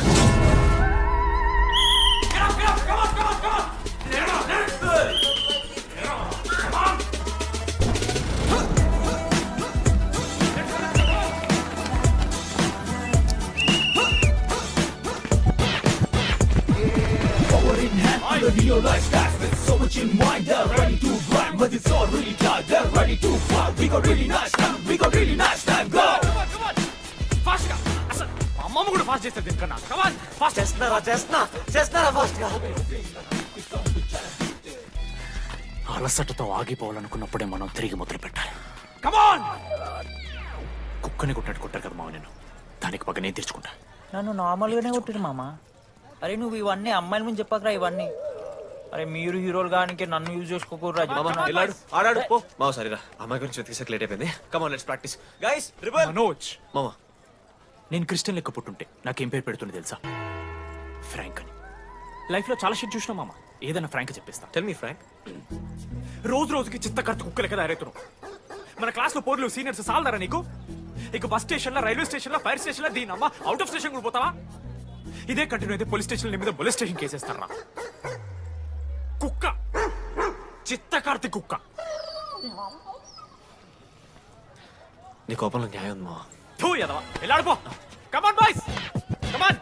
[SPEAKER 1] అమ్మమ్మ కూడా ఫాస్ట్ చేస్తారు దీనికన్నా ఫాస్ట్
[SPEAKER 16] చేస్తున్నారా ఫాస్ట్ గా
[SPEAKER 1] అలసటతో ఆగిపోవాలనుకున్నప్పుడే మనం తిరిగి మొదలు పెట్టాలి కమాన్ కుక్కని కొట్టాడు కొట్టారు కదా మావ నేను దానికి పక్క నేను తెచ్చుకుంటా
[SPEAKER 5] నన్ను నార్మల్గానే కొట్టిరు మామ అరే నువ్వు ఇవన్నీ అమ్మాయిల ముందు చెప్పకరా ఇవన్నీ అరే మీరు హీరోలు కానీ నన్ను యూజ్ చేసుకోకూడరా
[SPEAKER 16] ఆడాడు పో మావ సరిరా అమ్మాయి గురించి వెతికేసాక లేట్ అయిపోయింది come on let's practice guys ribbon
[SPEAKER 1] Manoj
[SPEAKER 16] మామ
[SPEAKER 1] నేను క్రిస్టియన్ లెక్క పుట్టుంటే నాకేం పేరు పెడుతుండే తెలుసా ఫ్రాంక్ అని లైఫ్ లో చాలా షిట్ చూసినా మామ ఏదైనా ఫ్రాంక్ చెప్పేస్తా
[SPEAKER 16] టెల్ మీ ఫ్రాంక్
[SPEAKER 1] రోజు రోజుకి చిత్తకర్త కుక్కలు కదా ఎరేతున్నావు. మన క్లాస్ లో పోర్లు సీనియర్స్ సాలదారా నీకు? ఇక బస్ స్టేషన్ లో, రైల్వే స్టేషన్ లో, ఫైర్ స్టేషన్ లో దీని అమ్మ అవుట్ ఆఫ్ స్టేషన్ కూడా పోతావా? ఇదే కంటిన్యూ అయితే పోలీస్ స్టేషన్ మీద పోలీస్ స్టేషన్ కేసేస్తారా? కుక్క, చిత్తకార్తి కుక్క.
[SPEAKER 16] నీ కోపంలో న్యాయం ఉంది మావా.
[SPEAKER 1] థూ ఎదవా, వెళ్ళాడిపో. Come on boys, come on.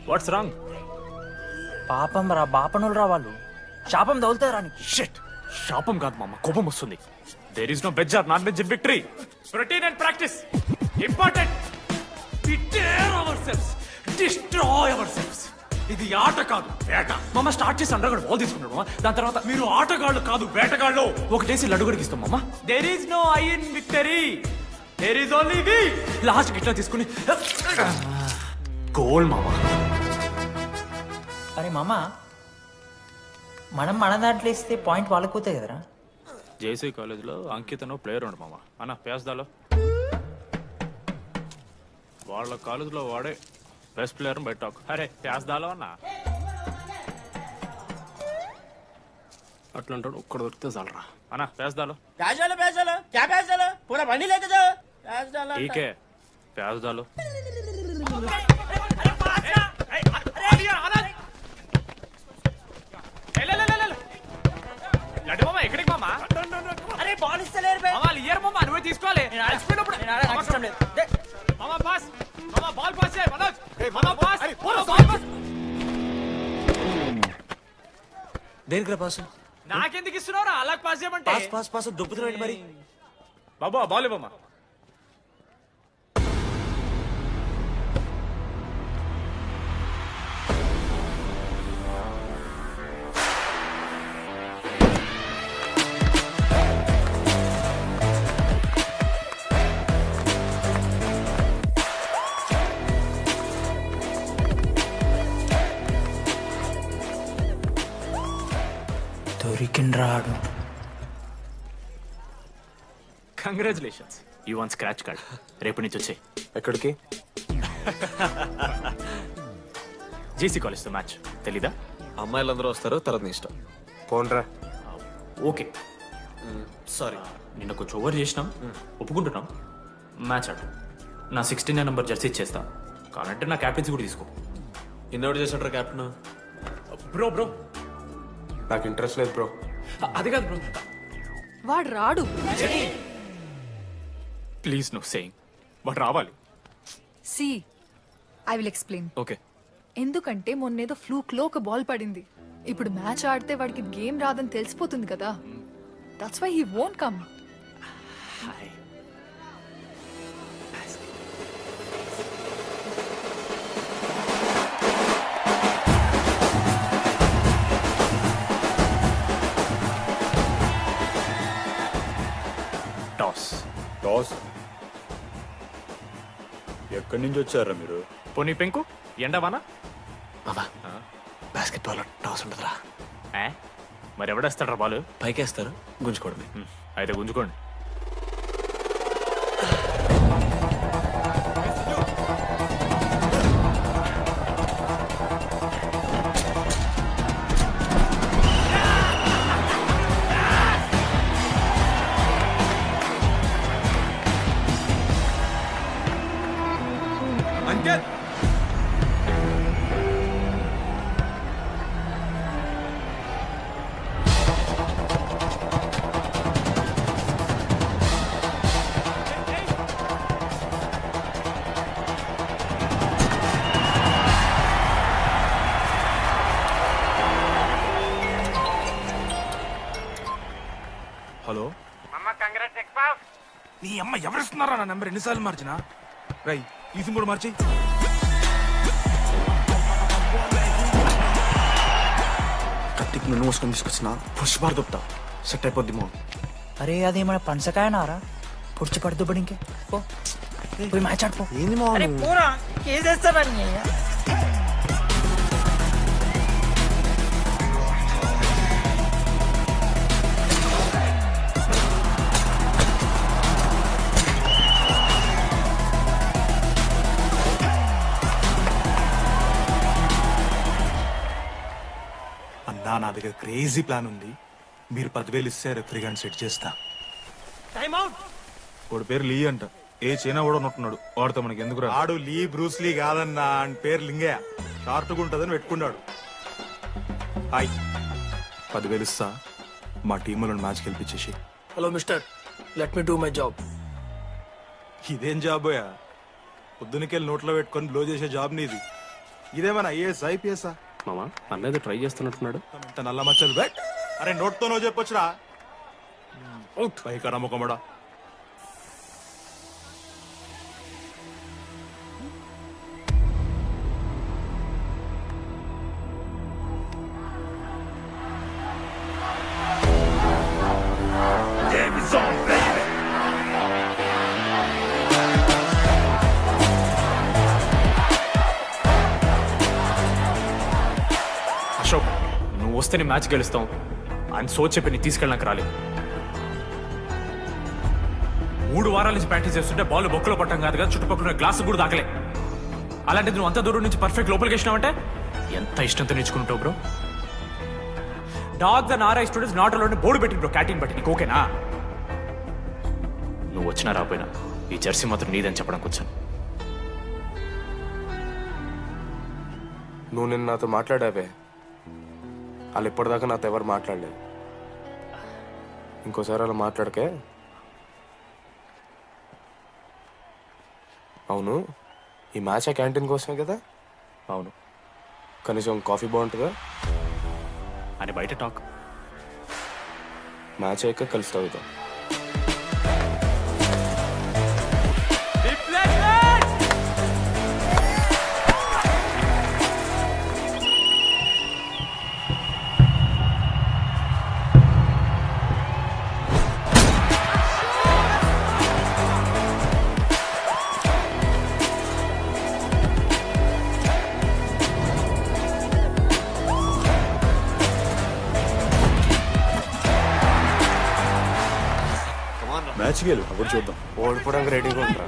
[SPEAKER 1] What's wrong?
[SPEAKER 5] పాపం రా, బాపనులు రా వాళ్ళు. శాపం తగులుతారా నీకు?
[SPEAKER 1] షిట్, శాపం కాదు మామ, కోపం వస్తుంది. There is no veg or non veg in victory. Routine and practice important. We dare ourselves, destroy ourselves. ఇది ఆట కాదు, వేట. మామ స్టార్ట్ చేసి అండర్గాడు బాల్ తీసుకున్నాడు మామ. దాని తర్వాత మీరు ఆటగాళ్ళు కాదు, వేటగాళ్ళు. ఒకటేసి లడ్డుగడికి ఇస్తాం మామ. There is no I in victory, there is only we. Last గిట్లా తీసుకుని గోల్ మామ.
[SPEAKER 5] అరే మామ, మనం మన దాంట్లో ఇస్తే పాయింట్ వాళ్ళకి పోతాయి కదరా.
[SPEAKER 1] జేసీ కాలేజ్లో అంకితను ప్లేయర్ ఉండు మామ. అన్న ప్యాస్దాలో వాళ్ళ కాలేజ్లో వాడే బెస్ట్ ప్లేయర్ బయట. అరే ప్యాస్దాలో అన్న అట్లా అంటాడు. ఒక్కడ దొరికితే చాలరా అన్న. ప్యాస్దాలో ఠీకే ప్యాస్దాలో. లడ్డు మామ ఎక్కడికి మామ?
[SPEAKER 5] అరే బాల్ ఇస్తలేరు
[SPEAKER 1] వాళ్ళు ఇయర్ మామ, నువ్వే తీసుకోవాలి. మామ పాస్, మామ బాల్ పాస్ చేయి మనోజ్. మామ పాస్, బాల్ పాస్.
[SPEAKER 16] దేనికి పాస్?
[SPEAKER 1] నాకెందుకు ఇస్తున్నావురా? అలా పాస్ చేయమంటే.
[SPEAKER 16] పాస్ పాస్ పాస్ దుబ్బుతున్నాడు మరి.
[SPEAKER 1] బాబు ఆ బాల్ ఇవ్వమ్మా.
[SPEAKER 5] దొరికిండ్రాడు.
[SPEAKER 1] Congratulations, you won scratch card. రేపు నుంచి వచ్చే.
[SPEAKER 14] ఎక్కడికి?
[SPEAKER 1] జేసీ కాలేజ్తో మ్యాచ్ తెలీదా?
[SPEAKER 16] అమ్మాయిలందరూ వస్తారు, తర్వాత నీ ఇష్టం.
[SPEAKER 14] పోన్రా.
[SPEAKER 1] ఓకే
[SPEAKER 16] సారీ,
[SPEAKER 1] నిన్న కొంచెం ఓవర్ చేసినాం, ఒప్పుకుంటున్నాం. మ్యాచ్ ఆడు. నా 69 నెంబర్ జెర్సీ ఇచ్చేస్తా. కానంటే నా క్యాప్టెన్సీ కూడా తీసుకో.
[SPEAKER 16] ఇన్నోటి చేసినట్టు కెప్టెన్.
[SPEAKER 1] బ్రో బ్రో
[SPEAKER 14] నాకు ఇంట్రెస్ట్ లేదు బ్రో.
[SPEAKER 1] అది కాదు బ్రో.
[SPEAKER 10] వాడు రాడు.
[SPEAKER 1] ప్లీజ్ నో సేయింగ్, బట్ రావాలి.
[SPEAKER 10] See I will explain.
[SPEAKER 1] Okay.
[SPEAKER 10] ఎందుకంటే మొన్నేదో ఫ్లూక్ లో ఒక బాల్ పడింది. ఇప్పుడు మ్యాచ్ ఆడితే వాడికి గేమ్ రాదని తెలిసిపోతుంది కదా. That's why he won't come.
[SPEAKER 1] Toss.
[SPEAKER 4] Toss? ఎక్కడి నుంచి వచ్చారా మీరు?
[SPEAKER 1] పోనీ పెంకు ఎండవానా?
[SPEAKER 16] మామా బాస్కెట్ బాల్ టాస్ ఉంటుందిరా.
[SPEAKER 1] మరి ఎవడేస్తాడ్రా బాల్?
[SPEAKER 16] పైకేస్తారు, గుంజుకోవడమే.
[SPEAKER 1] అయితే గుంజుకోండి.
[SPEAKER 14] అంకిత్,
[SPEAKER 4] హలో నీ అమ్మ ఎవరిస్తున్నారా నా నెంబర్? ఎన్నిసార్లు మార్చినా? రై ఈ సిమ్ కూడా మార్చి.
[SPEAKER 14] కత్తికి నన్ను మోసుకొని తీసుకొచ్చిన పుష్పార్ దొప్తా సెట్ అయిపోద్ది మో.
[SPEAKER 5] అరే అదేమైనా పనసకాయ నారా? పుడిచి పడుతూ పడి ఇంకే పో, పోయి మ్యాచ్ ఆడిపో.
[SPEAKER 14] ఏంది మా?
[SPEAKER 5] అరే పోరా, కేసేస్తారని.
[SPEAKER 4] నా దగ్గర క్రేజీ ప్లాన్ ఉంది. మీరు 10,000 ఇస్తే రెఫరీ గారిని సెట్ చేస్తా.
[SPEAKER 6] Time out.
[SPEAKER 4] వాడి పేరు లీ అంట. ఏ చైనా కూడా ఉన్నట్టున్నాడు. వాడితో మనకి ఎందుకు రా? ఆడు లీ బ్రూస్ లీ కాదన్నా, అని పేరు లింగయ్య. షార్ట్గా ఉంటుందని పెట్టుకున్నాడు. హాయ్, 10,000 ఇస్తా. మా టీంలో మ్యాచ్ గెలిపించేసి.
[SPEAKER 2] Hello mister, let me do my job.
[SPEAKER 4] ఇదేం జాబోయా? పొద్దునకెళ్ళి నోట్లో పెట్టుకొని బ్లో చేసే జాబ్ నీది. ఇదేమన్నా ఐఏఎస్ ఐపీఎస్?
[SPEAKER 16] మామా అన్నది ట్రై చేస్తున్నట్టున్నాడు.
[SPEAKER 4] నల్ల మచ్చలు బెట్. అరే నోట్తో నువ్వు చెప్పొచ్చురా. పైకరా ముఖమడా.
[SPEAKER 1] అశోక్, నువ్వు వస్తే నీ మ్యాచ్ గెలుస్తాం అని సోచ్ చెప్పి నీ తీసుకెళ్ళడానికి రాలేదు. 3 వారాల నుంచి ప్రాక్టీస్ చేస్తుంటే బాల్ బొక్కలో పట్టం కాదు కదా, చుట్టుపక్కల గ్లాస్ కూడా దాకలే. అలాంటిది నువ్వు అంత దూరం నుంచి పర్ఫెక్ట్ లోపలికి వేసినావంటే ఎంత ఇష్టంతో నేర్చుకుంటావు bro. Dogs and RI students not allowed board పెట్టి బ్రో, క్యాటింగ్ బట్టి. నీకు ఓకేనా? నువ్వు వచ్చినా రాపోయినా ఈ జెర్సీ మాత్రం నీదని చెప్పడానికి వచ్చాను.
[SPEAKER 17] నువ్వు నిన్న నాతో మాట్లాడావే, వాళ్ళు ఇప్పటిదాకా నాతో ఎవరు మాట్లాడలేదు. ఇంకోసారి అలా మాట్లాడకే. అవును, ఈ మ్యాచ్ ఆ క్యాంటీన్ కోసమే కదా?
[SPEAKER 1] అవును.
[SPEAKER 17] కనీసం కాఫీ బాగుంటుందా
[SPEAKER 1] అని బయట టాక్.
[SPEAKER 17] మ్యాచ్ అయ్యాక కలిసి తాగుతాం.
[SPEAKER 4] మ్యాచ్ గెలు, అప్పుడు చూద్దాం.
[SPEAKER 17] ఓడిపోవడానికి రెడీగా ఉంటారా?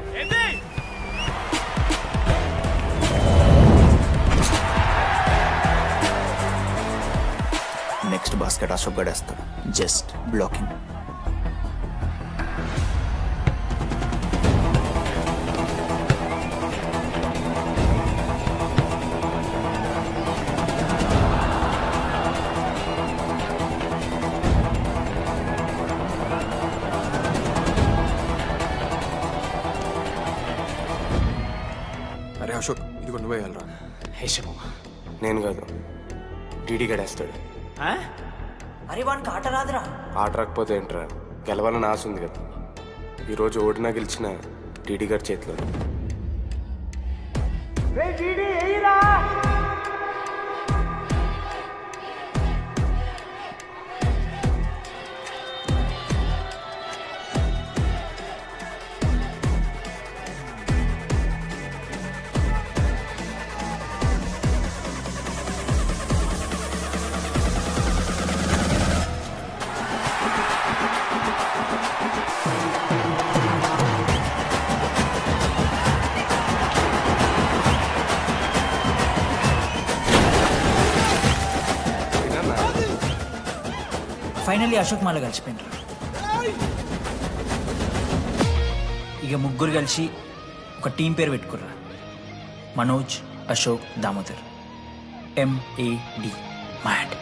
[SPEAKER 5] నెక్స్ట్ బాస్కెట్ అశోక్ గడేస్తాడు. Just blocking.
[SPEAKER 13] అరే అశోక్, ఇదిగో నువ్వే వెళ్ళరా.
[SPEAKER 17] నేను కాదు, డీడీ గడేస్తాడు.
[SPEAKER 5] అరే వాడికి ఆట రాదురా.
[SPEAKER 17] ఆట రాకపోతే ఏంట్రా, గెలవాలని ఆశ ఉంది కదా. ఈరోజు ఓడినా గెలిచిన డీడీ గారి చేతిలో.
[SPEAKER 5] ఫైనల్లీ అశోక్ మాల కలిసిపోయినారు. ఇక ముగ్గురు కలిసి ఒక టీం పేరు పెట్టుకుర్రా. మనోజ్, అశోక్, దామోదర్. MAD. మ్యాడ్.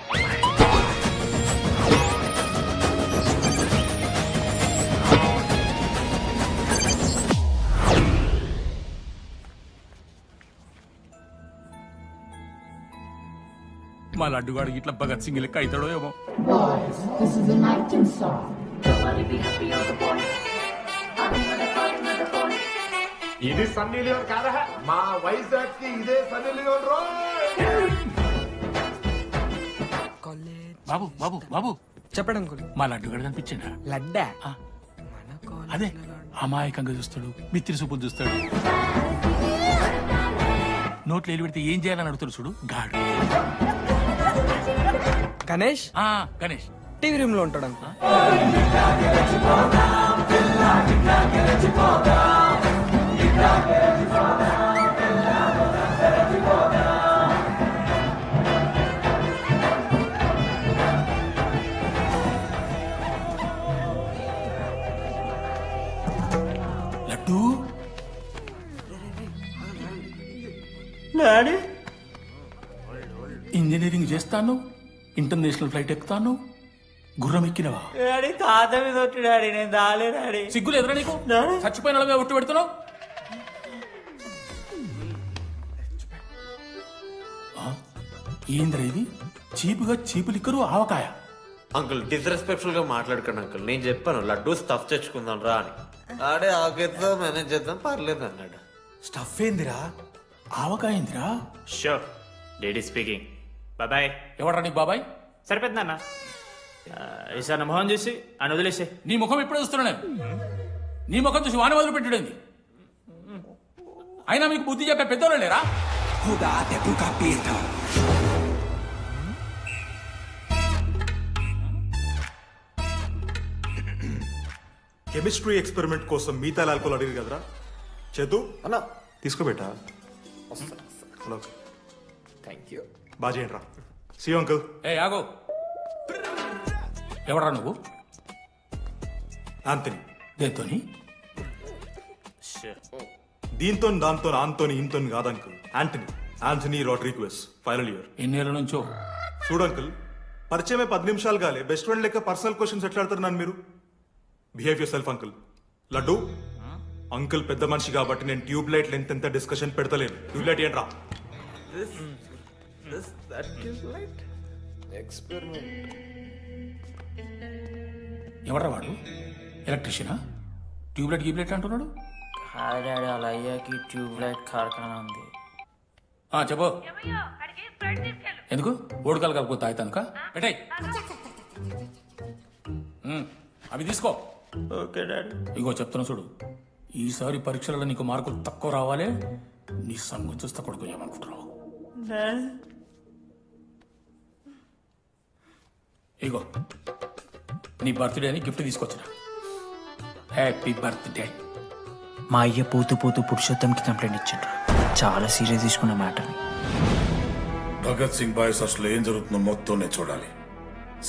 [SPEAKER 7] మా లడ్డుగాడు ఇట్లా భగత్ సింగ్ లెక్క అవుతాడో ఏమో.
[SPEAKER 9] ఇది సన్నీ లియోన్ కాదా? మా వైజాగ్ కి ఇదే సన్నీ లియోన్ రో.
[SPEAKER 7] బాబు బాబు బాబు
[SPEAKER 2] చెప్పండి అంకుల్.
[SPEAKER 7] మా లడ్డుగాడు కనిపించిందా?
[SPEAKER 2] లడ్డా?
[SPEAKER 7] అదే అమాయకంగా చూస్తాడు, మిత్రి చూపులు చూస్తాడు, నోట్లు ఎల్లు పెడితే ఏం చేయాలని అడుగుతాడు చూడు గాడు.
[SPEAKER 2] గణేష్?
[SPEAKER 7] గణేష్
[SPEAKER 2] టీవీ రూమ్ లో ఉంటాడు అంకుల్.
[SPEAKER 7] లడ్డు
[SPEAKER 5] డాడీ
[SPEAKER 7] ఇంజనీరింగ్ చేస్తాను, ఇంటర్నేషనల్ ఫ్లైట్ ఎక్కుతాను, గుర్రం ఎక్కినవా?
[SPEAKER 5] డాడీ తాత మీద ఒట్టు డాడీ, నేను దాలే డాడీ.
[SPEAKER 7] సిగ్గులు ఎదురా నీకు? చచ్చిపోయిన వాళ్ళ మీద ఒట్టు పెడుతున్నావు. ఏంద్రా ఇది? చీపుగా చీపు లిక్కరు ఆవకాయ.
[SPEAKER 16] అంకుల్ డిస్రెస్పెక్ట్ఫుల్ గా మాట్లాడకండి అంకుల్. నేను చెప్పాను లడ్డూ స్టఫ్ తెచ్చుకుందాం రా అని. ఆడే ఆకేతో మేనేజ్ చేద్దాం పర్లేదు అన్నాడు.
[SPEAKER 7] స్టఫ్ ఏందిరా? ఆవకాయ ఏందిరా?
[SPEAKER 1] Sure daddy speaking. బాబాయ్.
[SPEAKER 7] ఎవడ్రా నీకు బాబాయ్?
[SPEAKER 1] సరిపోతుంది అన్న. ఈసారి నా మొహం చూసి అని వదిలేసే.
[SPEAKER 7] నీ ముఖం ఎప్పుడు చూస్తున్నా నేను? నీ ముఖం చూసి వాని వదిలి పెట్టడండి. అయినా మీకు బుద్ధి చెప్పే పెద్దోళ్ళు లేరా?
[SPEAKER 4] కెమిస్ట్రీ ఎక్స్పెరిమెంట్ కోసం మీథైల్ ఆల్కహాల్ అడిగారు కదరా చేతు అన్న తీసుకోబెట్టా. Hello
[SPEAKER 3] thank you.
[SPEAKER 4] బాగా చేయండి రా. See uncle.
[SPEAKER 7] ఏ ఆగో, ఎవడరా నువ్వు?
[SPEAKER 4] ఆంథనీ.
[SPEAKER 7] దేంతోని?
[SPEAKER 4] దీంతో దాంతో ఆంతోని ఇంతో కాదు uncle. Anthony Rodrigues, final year.
[SPEAKER 7] ఎన్నేళ్ళ నుంచో?
[SPEAKER 4] చూడు అంకుల్, పరిచయమే 10 నిమిషాలు కాలే బెస్ట్ ఫ్రెండ్ లెక్క పర్సనల్ క్వశ్చన్స్ ఎట్లా ఆడతారు నన్ను మీరు? Behave yourself uncle. Laddu uncle పెద్ద మనిషి కాబట్టి నేను ట్యూబ్ లైట్ లెంత్ ఎంత డిస్కషన్ పెడతలేను. ట్యూబ్ లైట్ ఏంట్రా?
[SPEAKER 7] ఎవడ్రా వాడు? ఎలక్ట్రీషియనా? ట్యూబ్లైట్ గీబ్లైట్ అంటున్నాడు.
[SPEAKER 5] డాడీ అలా అయ్యాకి ట్యూబ్ లైట్ కార్ఖానా ఉంది.
[SPEAKER 7] చెప్పు. ఎందుకు ఓడికాలు కలుపుకో తాగుతానుక పెట్టాయి. అవి తీసుకో.
[SPEAKER 5] Okay daddy.
[SPEAKER 7] ఇగో చెప్తున్నా చూడు, ఈసారి పరీక్షలలో నీకు మార్కులు తక్కువ రావాలి. నీ సంగతి చూస్తే కొడుకు ఏమనుకుంటున్నావు? ఇగో నీ బర్త్డే అని గిఫ్ట్ తీసుకొచ్చిన. Happy birthday.
[SPEAKER 5] మా అయ్య పోతూ పోతూ పురుషోత్తంకి కంప్లైంట్ ఇచ్చిండ్రు. చాలా సీరియస్ తీసుకున్న మ్యాటర్ని.
[SPEAKER 18] భగత్ సింగ్ బాయ్స్ అసలు ఏం జరుగుతుందో మొత్తం నేను చూడాలి.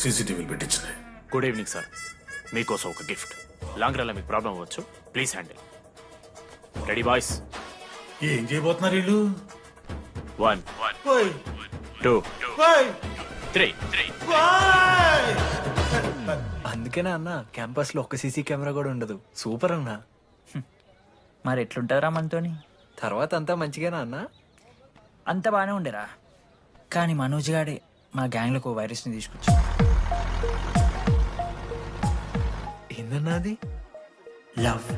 [SPEAKER 18] సీసీటీవీలు పెట్టించినాయి.
[SPEAKER 1] Good evening sir. మీకోసం ఒక గిఫ్ట్. లాంగ్ రన్లో మీకు ప్రాబ్లం అవ్వచ్చు, ప్లీజ్ హ్యాండిల్. Ready boys?
[SPEAKER 18] ఏం చేయబోతున్నారు వీళ్ళు?
[SPEAKER 1] 1 2 3.
[SPEAKER 3] అందుకేనా అన్న క్యాంపస్ లో ఒక సీసీ కెమెరా కూడా ఉండదు. సూపర్ అన్న.
[SPEAKER 5] మరి ఎట్లుంటారా మనతోని?
[SPEAKER 3] తర్వాత అంతా మంచిగానా అన్న?
[SPEAKER 5] అంత బాగానే ఉండేరా, కానీ మనోజ్ గాడే మా గ్యాంగ్లోకి ఓ వైరస్ని తీసుకొచ్చి.
[SPEAKER 3] ఏందన్నా అది?
[SPEAKER 5] లవ్.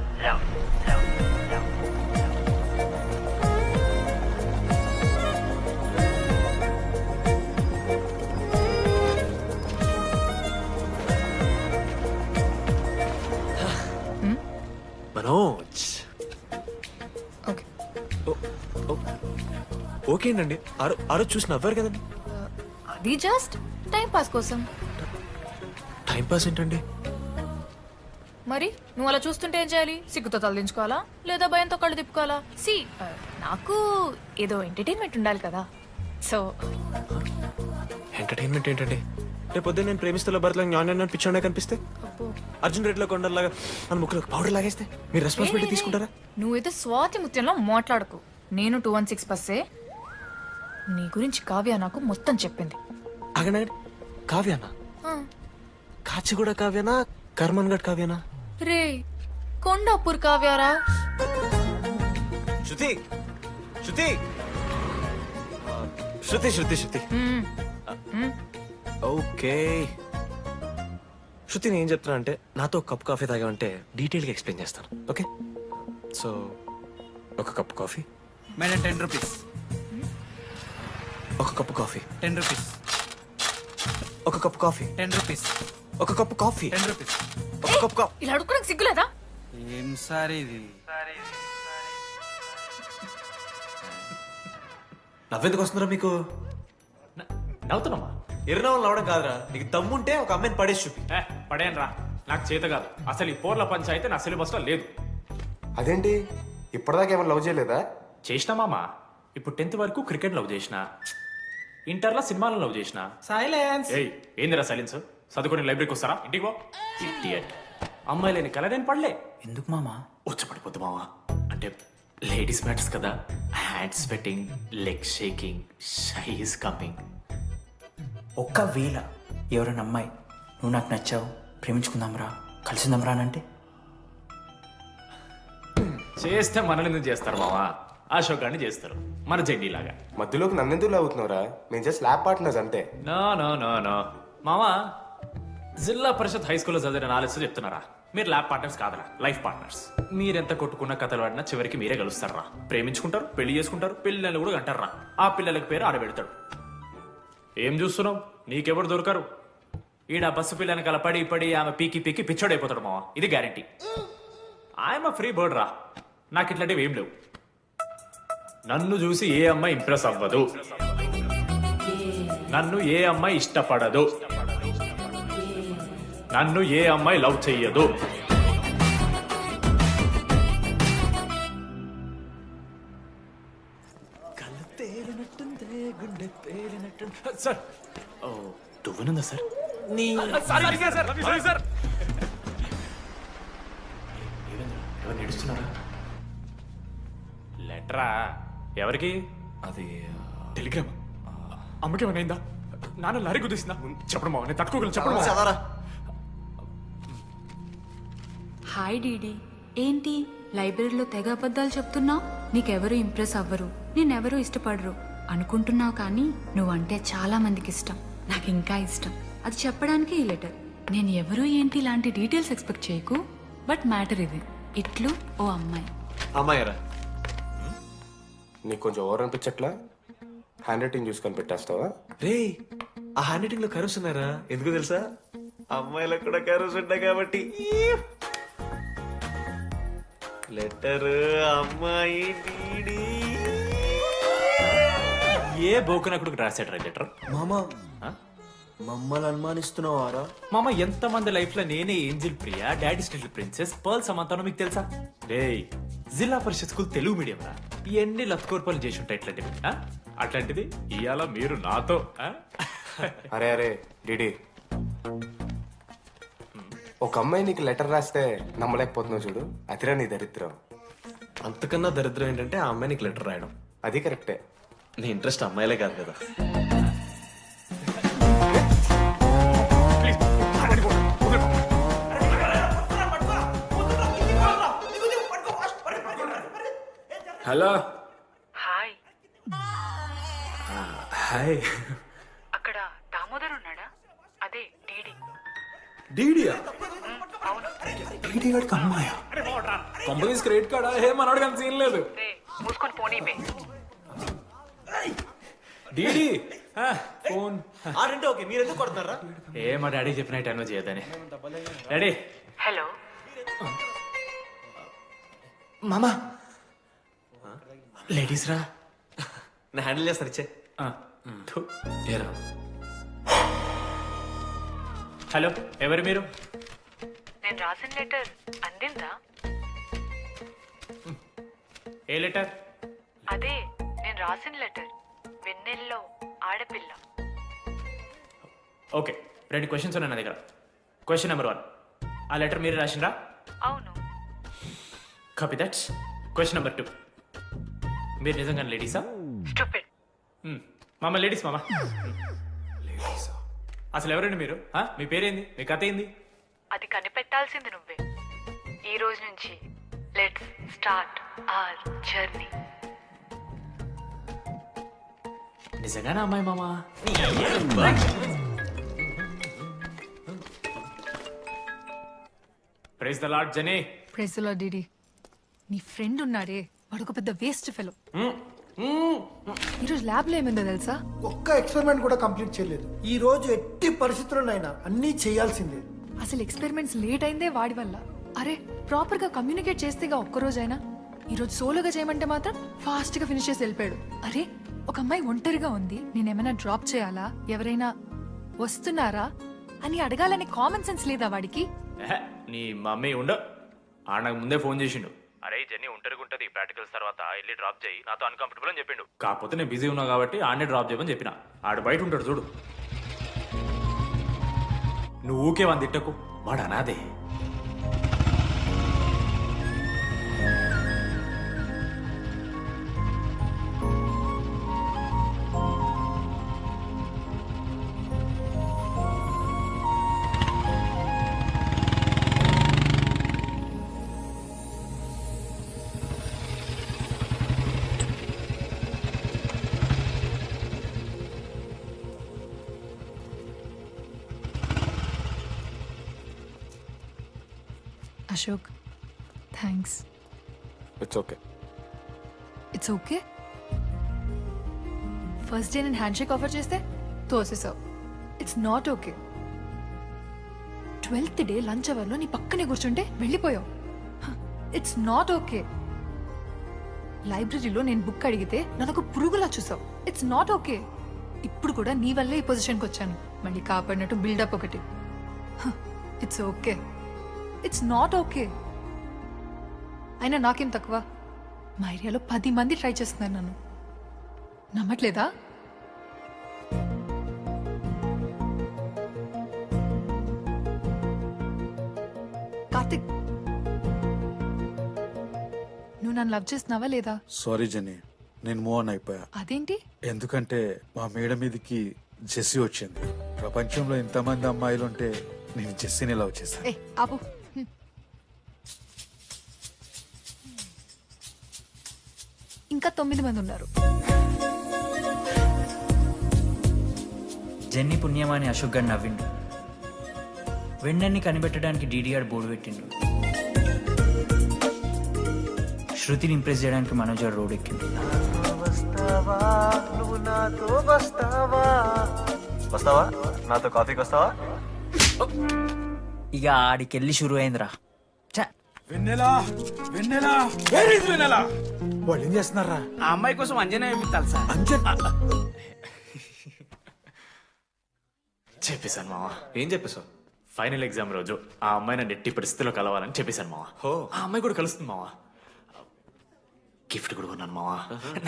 [SPEAKER 3] మనోజ్. ఓకేనండి. ఆరో చూసి నవ్వారు కదండి.
[SPEAKER 15] అది జస్ట్ టైం పాస్ కోసం.
[SPEAKER 3] టైం పాస్ ఏంటండి?
[SPEAKER 15] మరి నువ్వు అలా చూస్తుంటే ఏం చేయాలి? సిగ్గుతో తలదించుకోవాలా లేదా భయంతో కళ్ళు తిప్పుకోవాలా? నాకు ఏదో ఎంటర్టైన్మెంట్ ఉండాలి కదా. సో
[SPEAKER 3] ఎంటర్టైన్మెంట్ ఏంటండి? రేపొద్దు నేను ప్రేమిస్తున్న భర్తలో జ్ఞానం పిచ్చోనే కనిపిస్తే, అర్జున్ రెడ్డిలో కొండలాగా మన ముక్కలో పౌడర్ లాగేస్తే మీరు రెస్పాన్సిబిలిటీ తీసుకుంటారా?
[SPEAKER 15] నువ్వైతే స్వాతి ముత్యంలో మాట్లాడకు. నేను 216 బస్సే. నీ గురించి కావ్య నాకు మొత్తం చెప్పింది.
[SPEAKER 3] అగనండి. కావ్యానా?
[SPEAKER 15] ఆ,
[SPEAKER 3] కాచిగూడ కావ్యానా? కర్మన్ గడ్ కావ్యానా?
[SPEAKER 15] రే కొండాపూర్ కావ్యారా?
[SPEAKER 3] శృతి శృతి శృతి శృతి శృతి ఓకే. శృతి నేను చెప్తున్నా అంటే నాతో కప్ కాఫీ తాగామంటే డీటెయిల్గా ఎక్స్ప్లెయిన్ చేస్తాను. ఓకే? సో ఒక కప్ కాఫీ.
[SPEAKER 5] Madam 10 rupees.
[SPEAKER 3] ఒక కప్పు కాఫీ.
[SPEAKER 5] 10 రూపీస్.
[SPEAKER 3] ఒక కప్పు కాఫీ.
[SPEAKER 5] 10 రూపీస్.
[SPEAKER 3] ఒక కప్పు కాఫీ.
[SPEAKER 5] 10 రూపీస్.
[SPEAKER 3] ఒక కప్పు కాఫీ.
[SPEAKER 15] ఇలా అడుక్కోడానికి సిగ్గులేదా?
[SPEAKER 5] ఏం సార్ ఇది?
[SPEAKER 3] నవ్వెందుకు వస్తున్నారా మీకు?
[SPEAKER 1] నవ్వుతున్నామా?
[SPEAKER 3] ఎర్రనవ్వులు నవ్వడం కాదురా. నీకు దమ్ముంటే ఒక అమ్మాయిని పడేసి చూపి.
[SPEAKER 1] పడేయను రా, నాకు చేత కాదు. అసలు ఈ పోర్ల పంచాయితీ నా సిలబస్ లో లేదు.
[SPEAKER 17] అదేంటి ఇప్పటిదాకా ఏమైనా లవ్ చేయలేదా?
[SPEAKER 1] చేసినా మామా. ఇప్పుడు 10th వరకు క్రికెట్ లవ్ చేసిన, ఇంటర్లో సినిమాలో లవ్ చేసిన.
[SPEAKER 5] సైలెన్స్.
[SPEAKER 1] ఏయ్ ఏందిరా సైలెన్స్? చదువుకొని లైబ్రరీకి వస్తారా? ఇంటికి పో. ఇడియట్. అమ్మాయి లేని కల నేను పడలే.
[SPEAKER 5] ఎందుకు మామా?
[SPEAKER 1] పడిపోద్దు మావా. అంటే లేడీస్ మ్యాటర్స్ కదా, hand sweating, leg shaking, shy is coming.
[SPEAKER 5] ఒక్కవేళ ఎవరైనా అమ్మాయి నువ్వు నాకు నచ్చావు, ప్రేమించుకుందాంరా, కలిసిందాంరా అని అంటే
[SPEAKER 1] చేస్తే మనల్ని ఎందుకు చేస్తారు మావా? అశోక్ గారిని చేస్తారు, మన జెండీ లాగా.
[SPEAKER 17] మధ్యలోకి నన్నెందుకు లాగుతున్నావురా? మేము జస్ట్ ల్యాబ్ పార్ట్నర్స్ అంతే.
[SPEAKER 1] నో నో నో నో మావా, జిల్లా పరిషత్ హై స్కూల్లో చదివిన నాలెడ్జ్ చెప్తున్నారా? మీరు ల్యాబ్ పార్ట్నర్స్ కాదరా, లైఫ్ పార్ట్నర్స్. మీరెంత కొట్టుకున్న కథలు ఆడినా చివరికి మీరే కలుస్తారా, ప్రేమించుకుంటారు, పెళ్లి చేసుకుంటారు, పిల్లలు కూడా అంటారా. ఆ పిల్లలకి పేరు ఆడబెడతాడు. ఏం చూస్తున్నావు? నీకెవరు దొరకరు. ఈడ బస్సు పిల్లని కల పడి పడి ఆమె పీకి పీకి పిచ్చోడైపోతాడు మావా, ఇది గ్యారంటీ. ఆయమ ఫ్రీ బర్డ్ రా, నాకు ఇట్లాంటివి ఏం లేవు. నన్ను చూసి ఏ అమ్మాయి ఇంప్రెస్ అవ్వదు, నన్ను ఏ అమ్మాయి ఇష్టపడదు, నన్ను ఏ అమ్మాయి లవ్ చెయ్యదు. సార్ దువ్వనుందా సార్? ఎవరు నడుస్తున్నారా? లెటరా ఎవరికి? అది టెలిగ్రామ్. అమ్మకి ఏమైనా నాన్న లారీ కుదిసిందా? చెప్పడం మావ, నేను తట్టుకోగలను. చెప్పడం.
[SPEAKER 19] హాయ్ డీడీ, ఏంటి లైబ్రరీలో తెగ అబద్ధాలు చెప్తున్నావు? నీకెవరు ఇంప్రెస్ అవ్వరు, నేనెవరూ ఇష్టపడరు అనుకుంటున్నావు, కానీ నువ్వంటే చాలా మందికి ఇష్టం, నాకు ఇంకా ఇష్టం. అది చెప్పడానికి ఈ లెటర్. నేను ఎవరు ఏంటి ఇలాంటి డీటెయిల్స్ ఎక్స్పెక్ట్ చేయకు, బట్ మ్యాటర్ ఇది. ఇట్లు ఓ అమ్మాయి.
[SPEAKER 17] అమ్మాయిరా, నీకు కొంచెం ఓవర్ అనిపించట్లా? హ్యాండ్ రైటింగ్ చూసి కనిపెట్టేస్తావా?
[SPEAKER 16] రే, ఆ హ్యాండ్ రైటింగ్ లో కర్వ్స్ ఉన్నారా? ఎందుకు తెలుసా? అమ్మాయిలకు కూడా కర్వ్స్ ఉంటాయి కాబట్టి. లెటర్ అమ్మాయి డీడీ.
[SPEAKER 1] ఏ బోకనకుడికి రాశాడు రా లెటర్?
[SPEAKER 6] మామా మమ్మల్ని అనుమానిస్తున్నావారా?
[SPEAKER 1] మామ, ఎంతమంది లైఫ్ లో నేనే angel Priya, daddy still princess, pearl సమంతానో మీకు తెలుసా? రే, జిల్లా పరిషత్ స్కూల్ తెలుగు మీడియం రా, ఎన్ని లత్కోర్పాలు చేసి ఉంటాయి ఇట్లాంటివి. అట్లాంటిది ఇవాళ మీరు నాతో.
[SPEAKER 17] అరే అరే డిడి, ఒక అమ్మాయి నీకు లెటర్ రాస్తే నమ్మలేకపోతున్నావు చూడు, అతిరా నీ దరిద్రం.
[SPEAKER 16] అంతకన్నా దరిద్రం ఏంటంటే ఆ అమ్మాయి నీకు లెటర్ రాయడం.
[SPEAKER 17] అది కరెక్టే.
[SPEAKER 16] నీ ఇంట్రెస్ట్ అమ్మాయిలే కాదు కదా.
[SPEAKER 13] హలో.
[SPEAKER 19] హాయ్.
[SPEAKER 16] హాయ్.
[SPEAKER 19] అక్కడ దామోదర్ ఉన్నాడా? అదే డీడీ.
[SPEAKER 13] డీడీయా?
[SPEAKER 19] అవును.
[SPEAKER 13] డీడీ గడికి అమ్మాయా? Companies credit కార్డా? ఏ మనోడు కానీ సీన్ లేదు.
[SPEAKER 19] మూసుకొని పోనీ బే.
[SPEAKER 13] DD phone.
[SPEAKER 16] ఆడంటే ఓకే, మీరు ఎందుకు కొడుతున్నారా?
[SPEAKER 1] ఏ మా డాడీ చెప్పిన టైం చేయదని. డాడీ.
[SPEAKER 19] హలో
[SPEAKER 1] మామా, లేడీస్ రా.
[SPEAKER 16] నా హ్యాండిల్ చేస్తాను, ఇచ్చే. ఏరా.
[SPEAKER 1] హలో, ఎవరు మీరు?
[SPEAKER 19] నేను రాసిన లెటర్ అందిందా?
[SPEAKER 1] ఏ లెటర్?
[SPEAKER 19] అదే నేను రాసిన లెటర్, వెన్నెల్లో ఆడపిల్ల.
[SPEAKER 1] ఓకే, 2 క్వశ్చన్స్ ఉన్నాయి నా దగ్గర. క్వశ్చన్ నెంబర్ 1, ఆ లెటర్ మీరు రాసిండ్రా?
[SPEAKER 19] అవును.
[SPEAKER 1] Copy that. క్వశ్చన్ నెంబర్ 2, మీరు నిజంగా లేడీసా?
[SPEAKER 19] స్టూపిడ్.
[SPEAKER 1] మామ లేడీస్ మామ. అసలు ఎవరండి మీరు? మీ పేరేంది? మీ కథ ఏంది?
[SPEAKER 19] అది కనిపెట్టాల్సింది నువ్వే. ఈ రోజు నుంచి లెట్స్ స్టార్ట్ అవర్ జర్నీ.
[SPEAKER 1] నిజంగానే అమ్మాయి మామా? Praise the lord Johnny.
[SPEAKER 10] Praise the lord DD. నీ ఫ్రెండ్ ఉన్నాడే, వాడు ఒక పెద్ద వేస్ట్ ఫెలో. ఈరోజు ల్యాబ్ లో ఏమైందో తెలుసా?
[SPEAKER 20] ఒక్క ఎక్స్పెరిమెంట్ కూడా కంప్లీట్ చేయలేదు. ఈ రోజు ఎట్టి పరిస్థితుల్లోనైనా అన్నీ చేయాల్సిందే.
[SPEAKER 10] అసలు ఎక్స్పెరిమెంట్స్ లేట్ అయిందే వాడి వల్ల. అరే, ప్రాపర్ గా కమ్యూనికేట్ చేస్తేగా ఒక్కరోజైనా. ఈరోజు సోలోగా చేయమంటే మాత్రం ఫాస్ట్ గా ఫినిష్ చేసి వెళ్ళిపోయాడు. అరే, ఒక అమ్మాయి ఒంటరిగా ఉంది, నేనేమైనా డ్రాప్ చేయాలా, ఎవరైనా వస్తున్నారా అని అడగాలనే కామన్ సెన్స్ లేదా వాడికి?
[SPEAKER 1] నీ మమ్మీ ఉండ నాకు ముందే ఫోన్ చేసిండు. అరే జర్నీ ఒంటరిగా ఉంటుంది, ప్రాక్టికల్స్ తర్వాత వెళ్ళి డ్రాప్ చేయి, నాతో అన్కంఫర్టబుల్ అని చెప్పిండు. కాకపోతే నేను బిజీ ఉన్నా కాబట్టి ఆడనే డ్రాప్ చేయమని చెప్పిన. ఆడు బయట ఉంటాడు చూడు. నువ్వు ఊకే వాని తిట్టకు, వాడు అనాదే.
[SPEAKER 10] Ashok thanks.
[SPEAKER 13] It's okay.
[SPEAKER 10] It's okay. First day నేను హ్యాండ్ షేక్ ఆఫర్ చేస్తే తోసేసావు. It's not okay. 12th day lunch అవర్లో నీ పక్కనే కూర్చుంటే వెళ్ళిపోయావు. It's not okay. లైబ్రరీలో నేను బుక్ అడిగితే నన్ను పురుగులా చూసావు. It's not okay. ఇప్పుడు కూడా నీ వల్లే ఈ పొజిషన్కి వచ్చాను. మళ్ళీ కాపాడినట్టు బిల్డప్ ఒకటి. It's okay. It's not okay. అయినా నాకేం తక్కువ? మా ఏరియాలో 10 మంది ట్రై చేస్తున్నారు నన్ను. నమ్మట్లేదా? కార్తిక్, నువ్వు నన్ను లవ్ చేస్తున్నావా లేదా?
[SPEAKER 4] సారీ జెన్నీ, నేను మూవ్ ఆన్ అయిపోయా.
[SPEAKER 10] అదేంటి?
[SPEAKER 4] ఎందుకంటే మా మేడ మీదకి జెస్సీ వచ్చింది. ప్రపంచంలో ఇంతమంది అమ్మాయిలు ఉంటే నేను జెస్సీని లవ్ చేశాను.
[SPEAKER 10] ఏ ఆపు. ఇంకా 9 మంది ఉన్నారు.
[SPEAKER 5] జెన్నీ పుణ్యమాని అశోక్ గారు నవ్విండు. వెన్నెన్ని కనిపెట్టడానికి డీడీఆర్ బోర్డు పెట్టిండు. శృతిని ఇంప్రెస్ చేయడానికి మనోజ్ గారు రోడ్ ఎక్కిండు.
[SPEAKER 6] వస్తావా నాతో కాఫీకి వస్తావా?
[SPEAKER 5] ఇక ఆడికెళ్ళి షురు అయిందిరా.
[SPEAKER 14] వెన్నెలా వెన్నెలా వెన్నెలా వాళ్ళు ఏం చేస్తున్నారా?
[SPEAKER 11] ఆ అమ్మాయి కోసం అంజనా ఏమిట్టాలి సార్?
[SPEAKER 1] చెప్పేశాను మావా.
[SPEAKER 16] ఏం చెప్పేశావు?
[SPEAKER 1] ఫైనల్ ఎగ్జామ్ రోజు ఆ అమ్మాయి నన్ను ఎట్టి పరిస్థితిలో కలవాలని చెప్పేశాను మావా. ఆ అమ్మాయి కూడా కలుస్తుంది మావా. గిఫ్ట్ కూడా కొన్నాను మావా.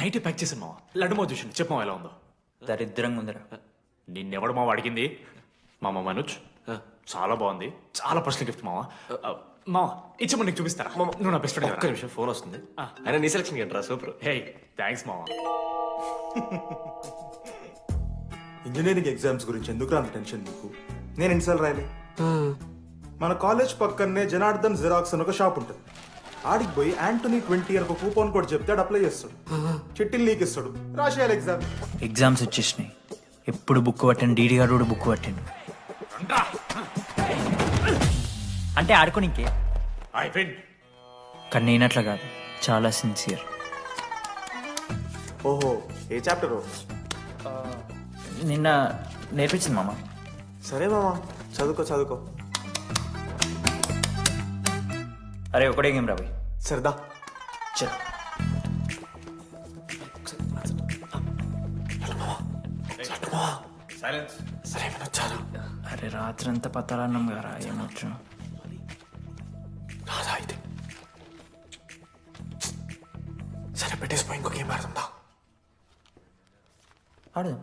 [SPEAKER 1] నైట్ ప్యాక్ చేశాను మావా. లడ్డు మావ చూసిండు. చెప్పు మావా ఎలా ఉందో.
[SPEAKER 5] దరిద్రంగా ఉందిరా.
[SPEAKER 1] నిన్నెవడు మావ అడిగింది? మామ మనోజ్. చాలా బాగుంది. చాలా పర్సనల్ గిఫ్ట్ మావా. మావా ఇచ్చమ్మ నీకు చూపిస్తారా? నువ్వు నా బెస్ట్ ఫ్రెండ్.
[SPEAKER 16] ఒక్క నిమిషం, ఫోన్ వస్తుంది. అయినా నీ సెలక్షన్ ఏంట్రా? సూపర్.
[SPEAKER 1] హే థ్యాంక్స్ మావా.
[SPEAKER 4] ఇంజనీరింగ్ ఎగ్జామ్స్ గురించి ఎందుకు అంత టెన్షన్ నీకు? నేను ఎన్నిసార్లు రాయలే. మన కాలేజ్ పక్కనే జనార్దన్ జిరాక్స్ అని ఒక షాప్ ఉంటుంది. ఆడికి పోయి యాంటోనీ 20 అని ఒక కూపన్ కోడ్ చెప్తే అప్లై చేస్తాడు. చిట్టిల్ నీకు ఇస్తాడు. రాసేయాలి ఎగ్జామ్.
[SPEAKER 5] ఎగ్జామ్స్ వచ్చేసినాయి. ఎప్పుడు బుక్ పట్టాను డీడీఆర్ కూడా బుక్ పట్టాను. అంటే ఆడుకోనికే. కానీ నేనట్లా కాదు, చాలా సిన్సియర్.
[SPEAKER 4] ఓహో, ఏ చాప్టర్?
[SPEAKER 5] నిన్న నేర్పించింది మామ.
[SPEAKER 4] సరే మామ, చదువుకో చదువుకో.
[SPEAKER 5] అరే ఒకటే గేమ్ రాబోయ్.
[SPEAKER 4] సరదా
[SPEAKER 5] చల్. అరే రాత్రంతా పత్తాలన్నం గారా ఏమొచ్చు.
[SPEAKER 4] సరే పెట్టేసిపో, ఇంకో గేమ్ ఆడుతుందా?
[SPEAKER 5] ఆడదాం.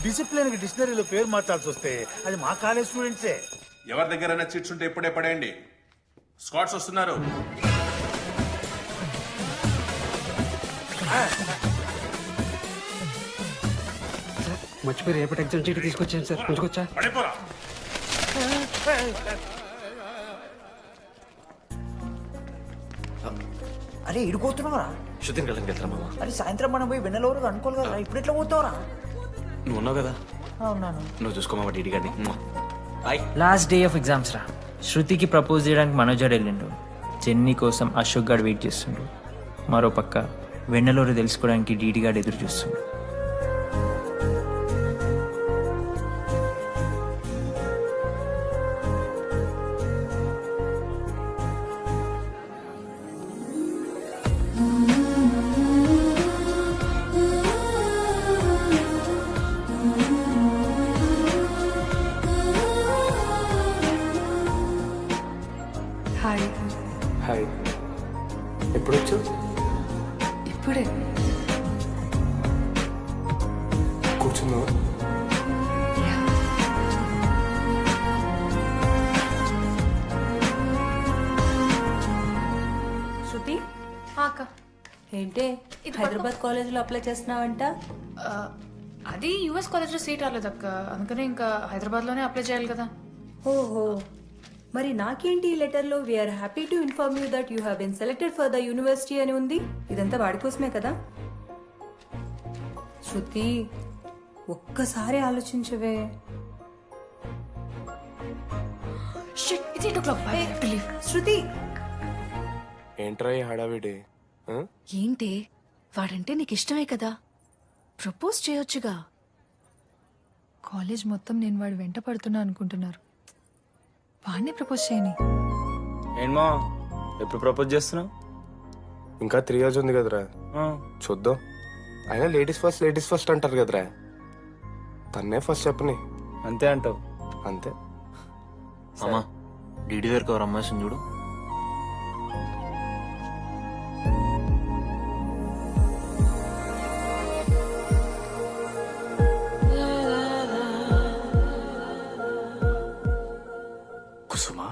[SPEAKER 9] డిసిప్లిన్ కి డిక్షనరీలో పేరు మార్చాల్సి వస్తే అది మా కాలేజ్ స్టూడెంట్సే.
[SPEAKER 18] ఎవరి దగ్గరైనా చిట్స్ ఉంటే ఇప్పుడే పడేయండి. స్క్వాడ్స్ వస్తున్నారు.
[SPEAKER 8] మర్చిపోయి రేపటి ఎగ్జామ్ చీటి తీసుకొచ్చాను సార్. కొంచెం
[SPEAKER 18] పడిపోరా.
[SPEAKER 5] అరే ఇడిపోతున్నావురా?
[SPEAKER 16] శృతిని కళ్ళకి వెళ్తారా మామ?
[SPEAKER 5] అరే సాయంత్రం మనం పోయి వెన్నెలవరకు అనుకోవాలి కదా. ఇప్పుడు ఎట్లా పోతావురా?
[SPEAKER 16] నువ్వు ఉన్నావు కదా,
[SPEAKER 5] అవునాను.
[SPEAKER 16] నువ్వు చూసుకోమా డీడీ గారిని.
[SPEAKER 5] లాస్ట్ డే ఆఫ్ ఎగ్జామ్స్ రా. శృతికి ప్రపోజ్ చేయడానికి మనోజ్ గారు వెళ్ళిండు. జెన్నీ కోసం అశోక్ గారు వెయిట్ చేస్తుండు. మరో పక్క వెన్నెలూరు తెలుసుకోవడానికి డీడీ గారు ఎదురు చూస్తుండు.
[SPEAKER 10] హాయ్.
[SPEAKER 17] హాయ్. ఎప్పుడు వచ్చావు?
[SPEAKER 10] ఇప్పుడే.
[SPEAKER 17] కూర్చున్నావు?
[SPEAKER 21] శృతి
[SPEAKER 15] అక్క
[SPEAKER 21] ఏంటే హైదరాబాద్ కాలేజీలో అప్లై చేస్తున్నావంట?
[SPEAKER 15] అది యుఎస్ కాలేజ్లో సీట్ రాలేదు అక్క. అందుకనే ఇంకా హైదరాబాద్లోనే అప్లై చేయాలి కదా.
[SPEAKER 21] ఓహో, మరి నాకేంటి ఈ లెటర్లో we're happy to inform you that you have been selected for the university అని ఉంది. ఇదంతా వాడి కోసమే కదా? శృతి ఒక్కసారి ఆలోచించవే.
[SPEAKER 15] Shit it's 8 o'clock. I have to leave.
[SPEAKER 21] Shruti
[SPEAKER 17] ఏంట్రా ఈ హడావిడి ఆ?
[SPEAKER 15] ఏంటి వాడంటే నీకు ఇష్టమే కదా, ప్రపోజ్ చేయొచ్చుగా.
[SPEAKER 10] కాలేజ్ మొత్తం నేను వాడు వెంట పడుతున్నా అనుకుంటున్నారు. వాడిని ప్రపోజ్ చేయని.
[SPEAKER 6] ఏంటమ్మా ఎప్పుడు ప్రపోజ్ చేస్తున్నావు?
[SPEAKER 17] ఇంకా 3 years ఉంది కదరా, చూద్దాం. అయినా లేడీస్ ఫస్ట్ అంటారు కదరా, తన్నే ఫస్ట్ చెప్పని.
[SPEAKER 6] అంతే అంటావు?
[SPEAKER 17] అంతే.
[SPEAKER 11] అమ్మా డీడీ దగ్గరికి ఎవరు అమ్మాయిస్తుంది చూడు.
[SPEAKER 1] కుసుమా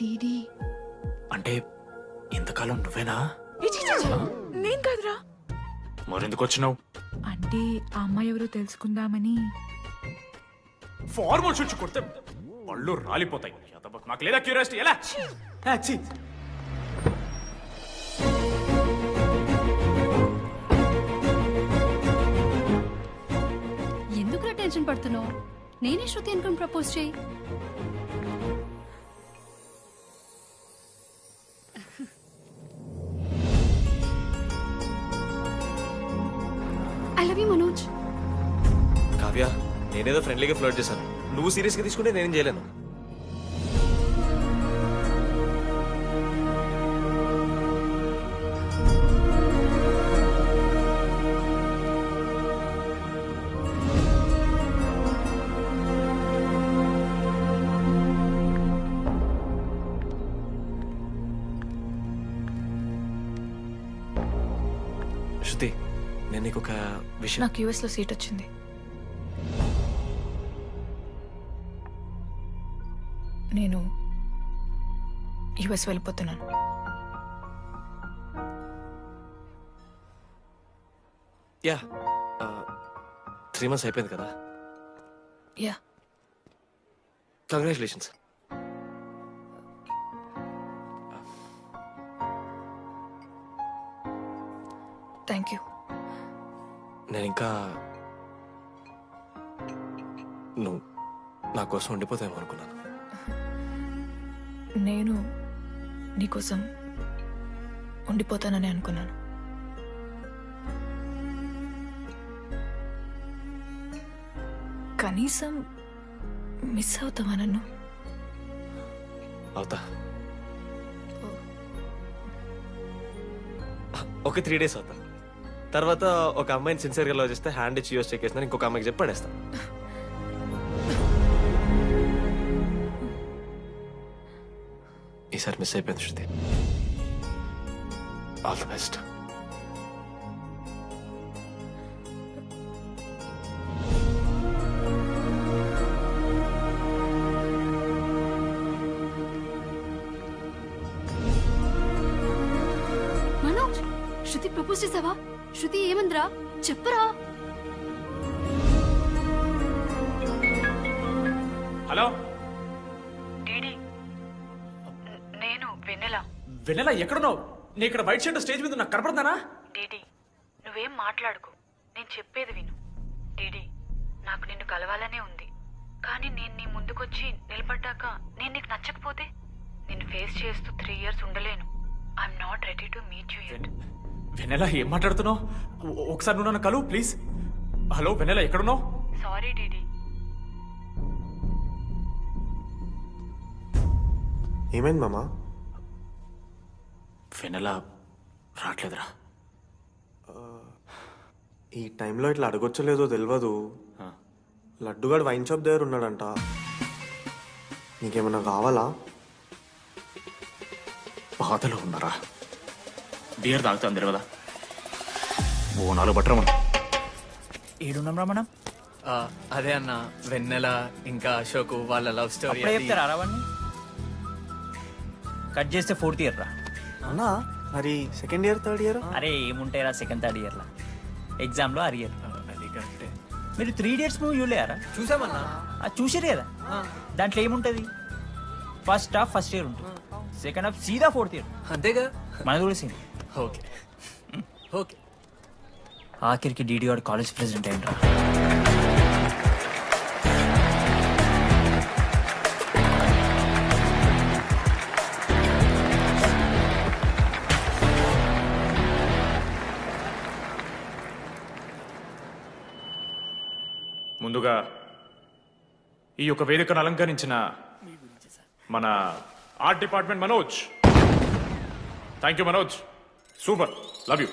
[SPEAKER 15] డీడీ
[SPEAKER 1] అంటే ఇంతకాలం నువ్వేనా?
[SPEAKER 15] నేను కాదురా.
[SPEAKER 1] మరెందుకు వచ్చినావు?
[SPEAKER 19] అంటే ఆ అమ్మాయి ఎవరో తెలుసుకుందామని.
[SPEAKER 1] ఫార్మల్ షూట్స్ కొడితే పళ్ళు రాలిపోతాయి. మాకు లేదా క్యూరియాసిటీ? ఎలా
[SPEAKER 12] ఎందుకురా టెన్షన్ పడుతున్నావు? నేనే శృతి అనుకుని ప్రపోజ్ చేయి. I love you Manoj.
[SPEAKER 16] Kavya, నేనేదో ఫ్రెండ్లీగా ఫ్లర్ట్ చేశాను, నువ్వు సీరియస్గా తీసుకుంటే నేనేం చేయలేను. శృతి, నేను నీకు ఒక విషయం.
[SPEAKER 15] నాకు యూఎస్ లో సీట్ వచ్చింది. నేను యుఎస్ వెళ్ళిపోతున్నాను.
[SPEAKER 16] యా 3 months అయిపోయింది కదా.
[SPEAKER 15] Yeah
[SPEAKER 16] congratulations.
[SPEAKER 15] Thank you.
[SPEAKER 16] నేను ఇంకా నువ్వు నా కోసం ఉండిపోతాయేమో అనుకున్నాను.
[SPEAKER 15] నేను నీకోసం ఉండిపోతానని అనుకున్నాను. కనీసం మిస్ అవుతావా నన్ను?
[SPEAKER 16] అవుతా. ఒక 3 days అవుతా. తర్వాత ఒక అమ్మాయిని సిన్సియర్గా లవ్ చేస్తే హ్యాండ్ ఇచ్చి యూస్ చెక్ చేసిన ఇంకొక అమ్మాయికి చెప్పి పడేస్తా. ఈసారి మిస్ అయిపోయింది Shruti. All the best.
[SPEAKER 12] Manoj, Shruti propose చేసావా? శృతి ఏమందిరా చెప్పరా?
[SPEAKER 1] హలో
[SPEAKER 19] డీడీ, నేను వెన్నెల.
[SPEAKER 1] వెన్నెల ఎక్కడున్నావు? నీ ఇక్కడ వైట్ షర్ట్ స్టేజ్ మీద నాకు కనపడుతున్నానా?
[SPEAKER 19] డీడీ, నువ్వేం మాట్లాడుకో, నేను చెప్పేది విను. డీడీ, నాకు నిన్ను కలవాలనే ఉంది, కానీ నేను నీ ముందుకొచ్చి నిలబడ్డాక నేను నీకు నచ్చకపోతే నిన్ను ఫేస్ చేస్తూ 3 years ఉండలేను. I'm not ready to meet you yet.
[SPEAKER 1] Vennela ఏం మాట్లాడుతున్నావు? ఒకసారి నువ్వు నన్ను కలువు ప్లీజ్. హలో వెన్నెల ఎక్కడున్నావు?
[SPEAKER 19] Sorry DD.
[SPEAKER 17] ఏమైంది మామా?
[SPEAKER 1] వెన్నెల రావట్లేదురా.
[SPEAKER 17] ఈ టైంలో ఇట్లా అడగొచ్చో లేదో తెలియదు. లడ్డుగాడు వైన్ షాప్ దగ్గర ఉన్నాడంట. నీకేమన్నా కావాలా?
[SPEAKER 1] బాధలో ఉన్నారా? బియర్ తాగుతాం తెలియదా? ఓ 4 బట్టరమణ.
[SPEAKER 3] ఏడున్నాం రమణ? అదే అన్న, వెన్నెల ఇంకా అశోక్ వాళ్ళ లవ్ స్టోరీ.
[SPEAKER 5] చెప్తారా రావణ్ణి? కట్ చేస్తే 4th year రా.
[SPEAKER 17] అన్నా మరి 2nd year 3rd year?
[SPEAKER 5] అరే ఏముంటాయిరా 2nd 3rd year లా, ఎగ్జామ్ లో అరియర్. మీరు 3 days మూవీ చూడలేరా?
[SPEAKER 3] చూసామన్నా.
[SPEAKER 5] చూసారు కదా, దాంట్లో ఏముంటది? ఫస్ట్ హాఫ్ ఫస్ట్ ఇయర్ ఉంటుంది, సెకండ్ హాఫ్ సీదా 4th year.
[SPEAKER 3] అంతేగా
[SPEAKER 5] మనది కూడా సేమ్.
[SPEAKER 3] Okay okay.
[SPEAKER 5] ఆఖరికి డీడీ వాడు కాలేజ్ ప్రెసిడెంట్ అయిండ్రా.
[SPEAKER 1] ముందుగా ఈ యొక్క వేదికను అలంకరించిన మన art department Manoj, thank you Manoj, super, love you.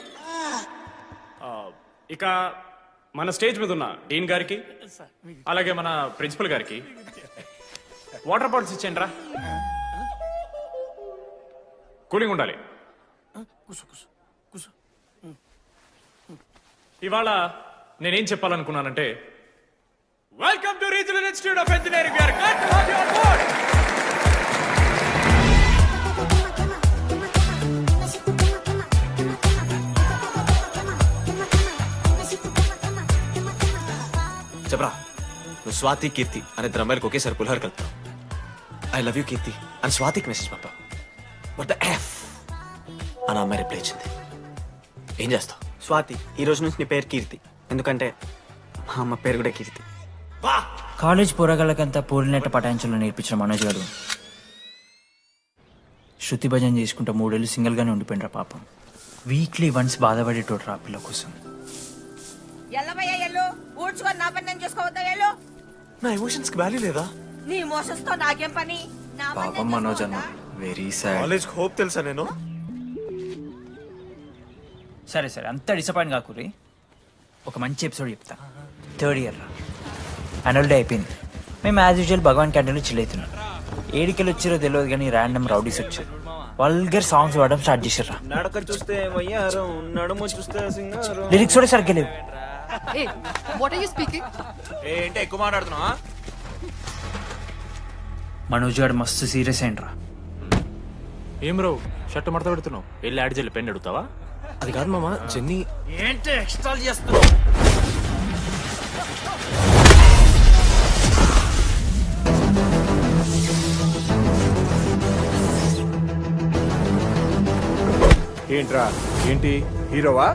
[SPEAKER 1] ఇక మన స్టేజ్ మీద ఉన్న డీన్ గారికి అలాగే మన ప్రిన్సిపల్ గారికి వాటర్ బాటిల్స్ ఇచ్చేయండి రా, కూలింగ్ ఉండాలి. ఇవాళ నేనేం చెప్పాలనుకున్నానంటే welcome to regional institute of engineering. We are glad to have you on board.
[SPEAKER 16] చెప్పరా, నువ్వు స్వాతి కీర్తి అనే ఇద్దరు అమ్మాయిలకు ఒకేసారి పులిహోర కలుపుతావు. ఐ లవ్ యూ కీర్తి అని స్వాతికి మెసేజ్ పంపావు. బట్ ద ఎఫ్ అని అమ్మాయి రిప్లై ఇచ్చింది. ఏం చేస్తావు?
[SPEAKER 6] స్వాతి, ఈ రోజు నుంచి నీ పేరు కీర్తి, ఎందుకంటే మా అమ్మ పేరు కూడా కీర్తి.
[SPEAKER 5] కాలేజ్ పోరగాళ్ళకంతా పూరినట్ట పటాయించలో నేర్పించిన మనోజ్ గారు శృతి భజన చేసుకుంటూ 3 ఏళ్ళు సింగిల్గానే ఉండిపోయినరా పాపం. వీక్లీ వన్స్ బాధపడేటోడు రా పిల్ల కోసం.
[SPEAKER 16] నా ఎమోషన్స్ కి వాల్యూ లేదా?
[SPEAKER 21] నీ ఎమోషన్స్ తో నాకేం పని?
[SPEAKER 16] పాపం మనోజ్ అన్న, వెరీ సాడ్. కాలేజ్ హోప్ తెలుసా నేను?
[SPEAKER 5] సరే సరే, అంత డిసప్పాయింట్ కాకూరి. ఒక మంచి ఎపిసోడ్ చెప్తా. 3rd ఇయర్ రా, యాన్యువల్ డే అయిపోయింది. మేము యాజ్ యూజువల్ భగవాన్ క్యాంటీన్లో చిల్ అవుతున్నాం. ఏడికెళ్ళి వచ్చారో తెలియదు కానీ ర్యాండమ్ రౌడీస్ వచ్చారు. వల్గర్ సాంగ్స్ పాడడం స్టార్ట్ చేశారు.
[SPEAKER 6] నడక చూస్తే వయ్యారం, నడుము చూస్తే సింగారం.
[SPEAKER 5] లిరిక్స్ కూడా సరిగ్గా లేవు.
[SPEAKER 6] ఏంటి ఎక్కువ మాట్లాడుతున్నావా?
[SPEAKER 5] మనోజ్ గారు మస్తు సీరియస్ అయిండ్రా.
[SPEAKER 1] ఏం రావు, షర్ట్ మడత పెడుతున్నావు, వెళ్ళి యాడ్ చేయాలి, పెన్ అడుగుతావా?
[SPEAKER 16] అది కాదు మామ, జెన్నీ.
[SPEAKER 6] ఏంటి ఎక్స్ట్రా చేస్తున్నావు?
[SPEAKER 14] ఏంట్రా, ఏంటి హీరోవా?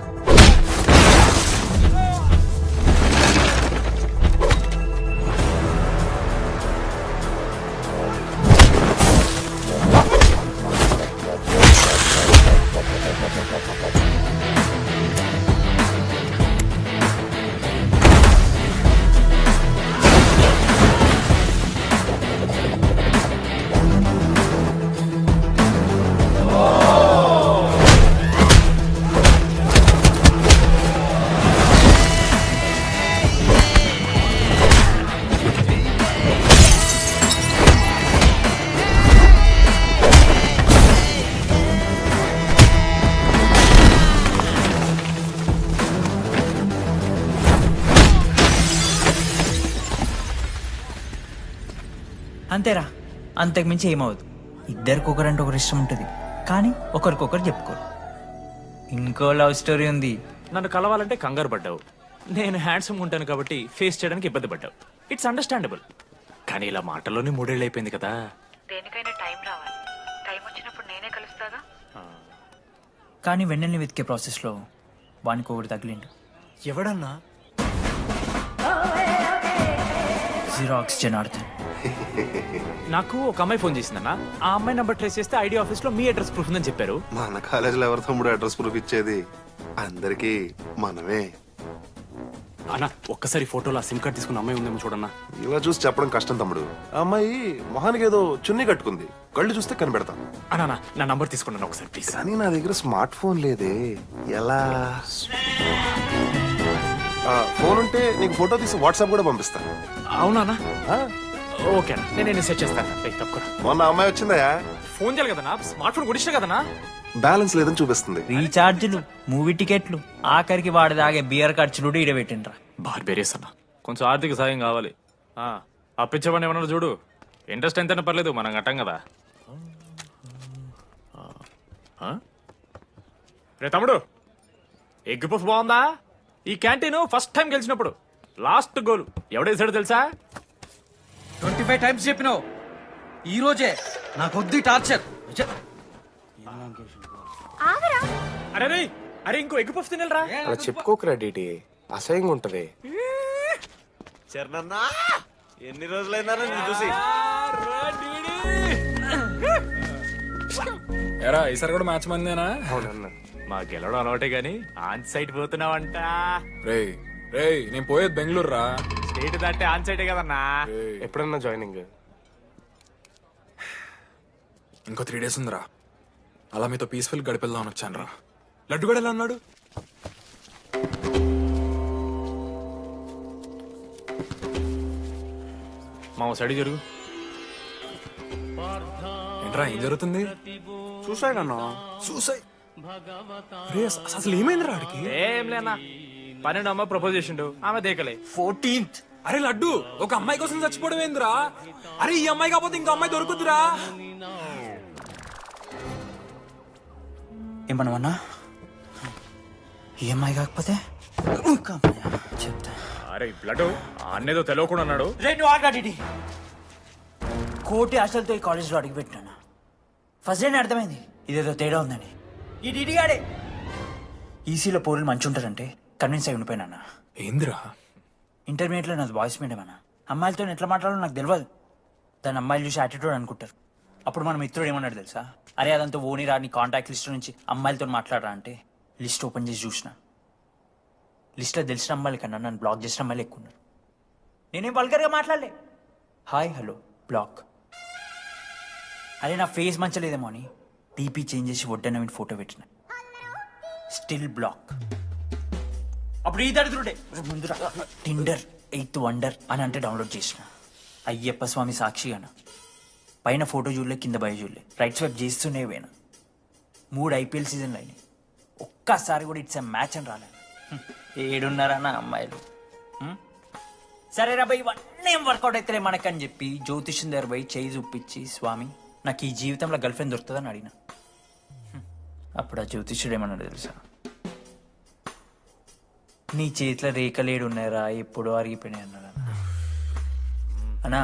[SPEAKER 5] అంతేరా, అంతకు మించి ఏమవుదు. ఇద్దరికి ఒకరంటే ఒకరు ఇష్టం ఉంటుంది, కానీ ఒకరికొకరు చెప్పుకోరు. ఇంకో లవ్ స్టోరీ ఉంది.
[SPEAKER 1] నన్ను కలవాలంటే కంగారు పడ్డావు, నేను హ్యాండ్సమ్ ఉంటాను కాబట్టి ఫేస్ చేయడానికి ఇబ్బంది పడ్డావు. It's understandable. కానీ ఇలా మాటల్లోనే 3 ఏళ్ళు అయిపోయింది కదా.
[SPEAKER 19] దేనికైనా టైం రావాలి. టైం వచ్చినప్పుడు నేనే కలుస్తాగా.
[SPEAKER 5] కానీ వెన్నెల్ని వెతికే ప్రాసెస్లో వానికి ఒకటి తగిలిండు.
[SPEAKER 16] ఎవడన్నా?
[SPEAKER 5] జిరాక్స్ జనార్దన్.
[SPEAKER 1] నాకు ఒక అమ్మాయి ఫోన్ చేసిందన్న. ఆ అమ్మాయి నంబర్ ట్రేస్ చేస్తే ఐడి ఆఫీస్ లో మీ అడ్రస్ ప్రూఫ్ ఉందని చెప్పారు.
[SPEAKER 2] మన కాలేజీలో ఎవరి తమ్ముడు అడ్రస్ ప్రూఫ్ ఇచ్చేది? అందరికి మనమే.
[SPEAKER 1] అన్న ఒక్కసారి ఫోటోలో సిమ్ కార్డ్ తీసుకున్న అమ్మాయి ఉందేమో చూడన్నా.
[SPEAKER 2] ఇలా చూసి చెప్పడం కష్టం తమ్ముడు. ఆ అమ్మాయి మొహానికి ఏదో చున్నీ కట్టుకుంది, కళ్ళు చూస్తే కనిపెడతాం.
[SPEAKER 1] అన్నా నా నంబర్ తీసుకున్నాను ఒకసారి ప్లీజ్.
[SPEAKER 2] కానీ నా దగ్గర స్మార్ట్ ఫోన్ లేదే, ఎలా? ఫోన్ ఉంటే నీకు ఫోటో తీసి వాట్సాప్ కూడా పంపిస్తాను.
[SPEAKER 1] అవునా? ఓకే నేను సెట్ చేస్తాను. తప్పకుండా.
[SPEAKER 2] మొన్న అమ్మాయి వచ్చిందా?
[SPEAKER 1] ఫోన్ చేయాలి కదన్నా, స్మార్ట్ ఫోన్ కొనిష్టం కదన్నా.
[SPEAKER 2] బ్యాలెన్స్ లేదని చూపిస్తుంది.
[SPEAKER 5] రీఛార్జ్లు, మూవీ టికెట్లు, ఆఖరికి వాడి దాగే బియర్ ఖర్చులు ఈడబెట్టిండ్రా.
[SPEAKER 1] బార్బేరియస్ అన్న, కొంచెం ఆర్థిక సాయం కావాలి. అప్పించమని ఏమన్నా చూడు, ఇంట్రెస్ట్ ఎంతైనా పర్లేదు, మనం కట్టాం కదా. రే తమ్ముడు, ఎగ్ పఫ్ బాగుందా? ఈ క్యాంటీన్ ఫస్ట్ టైం గెలిచినప్పుడు లాస్ట్ గోల్ ఎవడేసాడు తెలుసా?
[SPEAKER 6] 25 టైమ్స్ చెప్పినావు. ఈ రోజే నాకు వద్దు టార్చర్.
[SPEAKER 1] అరే అరే ఇంకో ఎగ్ పఫ్ తినరా.
[SPEAKER 17] అలా చెప్పుకోకరా డీటీ, అసహ్యంగా ఉంటది.
[SPEAKER 16] చరణన్నా, ఎన్ని రోజులైనా నేను చూసి.
[SPEAKER 13] ఎరా ఈసారి కూడా మ్యాచ్ మందేనా?
[SPEAKER 17] అవునన్నా.
[SPEAKER 1] మా గెలవడం అలవాటే గానీ ఆన్ సైడ్ పోతున్నావంట.
[SPEAKER 13] రే రేయ్ నేను పోయేది బెంగళూరు రా.
[SPEAKER 1] స్టేట్ దాటే ఆన్ సైడే కదన్నా.
[SPEAKER 17] ఎప్పుడన్నా జాయినింగ్?
[SPEAKER 13] ఇంకో 3 days ఉందిరా. అలా మీతో పీస్ఫుల్ గడిపెళ్దామని వచ్చాను రా. లడ్డు కూడా ఎలా అన్నాడు?
[SPEAKER 1] మామ సైడ్ జరుగు.
[SPEAKER 13] ఏంట్రా ఏం జరుగుతుంది?
[SPEAKER 14] సూసైడ్ అన్నా.
[SPEAKER 13] సూసైడ్? అసలు ఏమైందిరా ఆడికి?
[SPEAKER 1] ఏం లేనా, 12 అమ్మ ప్రపోజ్ చేసిండు, ఆమె దేకలే.
[SPEAKER 13] 14th. అరే లడ్డు, ఒక అమ్మాయి కోసం చచ్చిపోవడం ఏందిరా? అరే ఈ అమ్మాయి కాకపోతే ఇంకో అమ్మాయి దొరుకుతురా?
[SPEAKER 5] ఏమన్నా ఈఎంఐ కాకపోతే చెప్తా.
[SPEAKER 1] అరే బ్లడ్ అన్నేదో తెలియకుండా అన్నాడు.
[SPEAKER 5] రెండు ఆగాడి కోటి ఆశలతో ఈ కాలేజ్లో అడుగుపెట్టినాను. ఫస్ట్ డే అర్థమైంది ఇదేదో తేడా ఉందని. ఈ డిడిగాడే ఈసీలో పౌరులు మంచి ఉంటారంటే కన్విన్స్ అయి ఉండిపోయినా.
[SPEAKER 13] ఏందిరా?
[SPEAKER 5] ఇంటర్మీడియట్లో నాది బాయ్స్ మీడియం అన్న. అమ్మాయిలతో ఎట్లా మాట్లాడాలో నాకు తెలియదు. దాని అమ్మాయిలు చూసి యాటిట్యూడ్ అనుకుంటారు. అప్పుడు మన మిత్రుడు ఏమన్నాడు తెలుసా? అరే అదంతా ఓని రా, నీ కాంటాక్ట్ లిస్ట్ నుంచి అమ్మాయిలతో మాట్లాడరా అంటే లిస్ట్ ఓపెన్ చేసి చూసిన. లిస్ట్లో తెలిసిన అమ్మాయిల కన్నా నన్ను బ్లాక్ చేసిన అమ్మాయిలు ఎక్కువ ఉన్నారు. నేనేం వల్గర్గా మాట్లాడలే. Hi hello block. అరే నా ఫేస్ మంచలేదేమో అని డీపీ చేంజ్ చేసి వడ్డన మీ ఫోటో పెట్టిన. Still block. అప్పుడు ఈ దరిద్రుడే ముందురా టిండర్ 8th వండర్ అని అంటే డౌన్లోడ్ చేసిన. అయ్యప్ప స్వామి సాక్షి అన్న. పైన ఫోటో చూడలే, కింద బయ చూడలే, రైట్ స్వైప్ చేస్తూనే పోయినా. 3 IPL సీజన్లు అయినాయి, ఒక్కసారి కూడా ఇట్స్ మ్యాచ్ అని రాలేదు. 7 అమ్మాయిలు. సరే రా భయ్, ఇవన్నీ ఏం వర్కౌట్ అవుతాయి మనకని చెప్పి జ్యోతిష్యం దగ్గర పోయి చేయి చూపించి, స్వామి నాకు ఈ జీవితంలో గర్ల్ ఫ్రెండ్ దొరుకుతుందని అడిగిన. అప్పుడు ఆ జ్యోతిష్యుడు ఏమన్నాడు తెలుసా? నీ చేతిలో రేఖలేడు ఉన్నాయరా, ఎప్పుడో అరిగిపోయినాయి అన్నాడు. అన్నా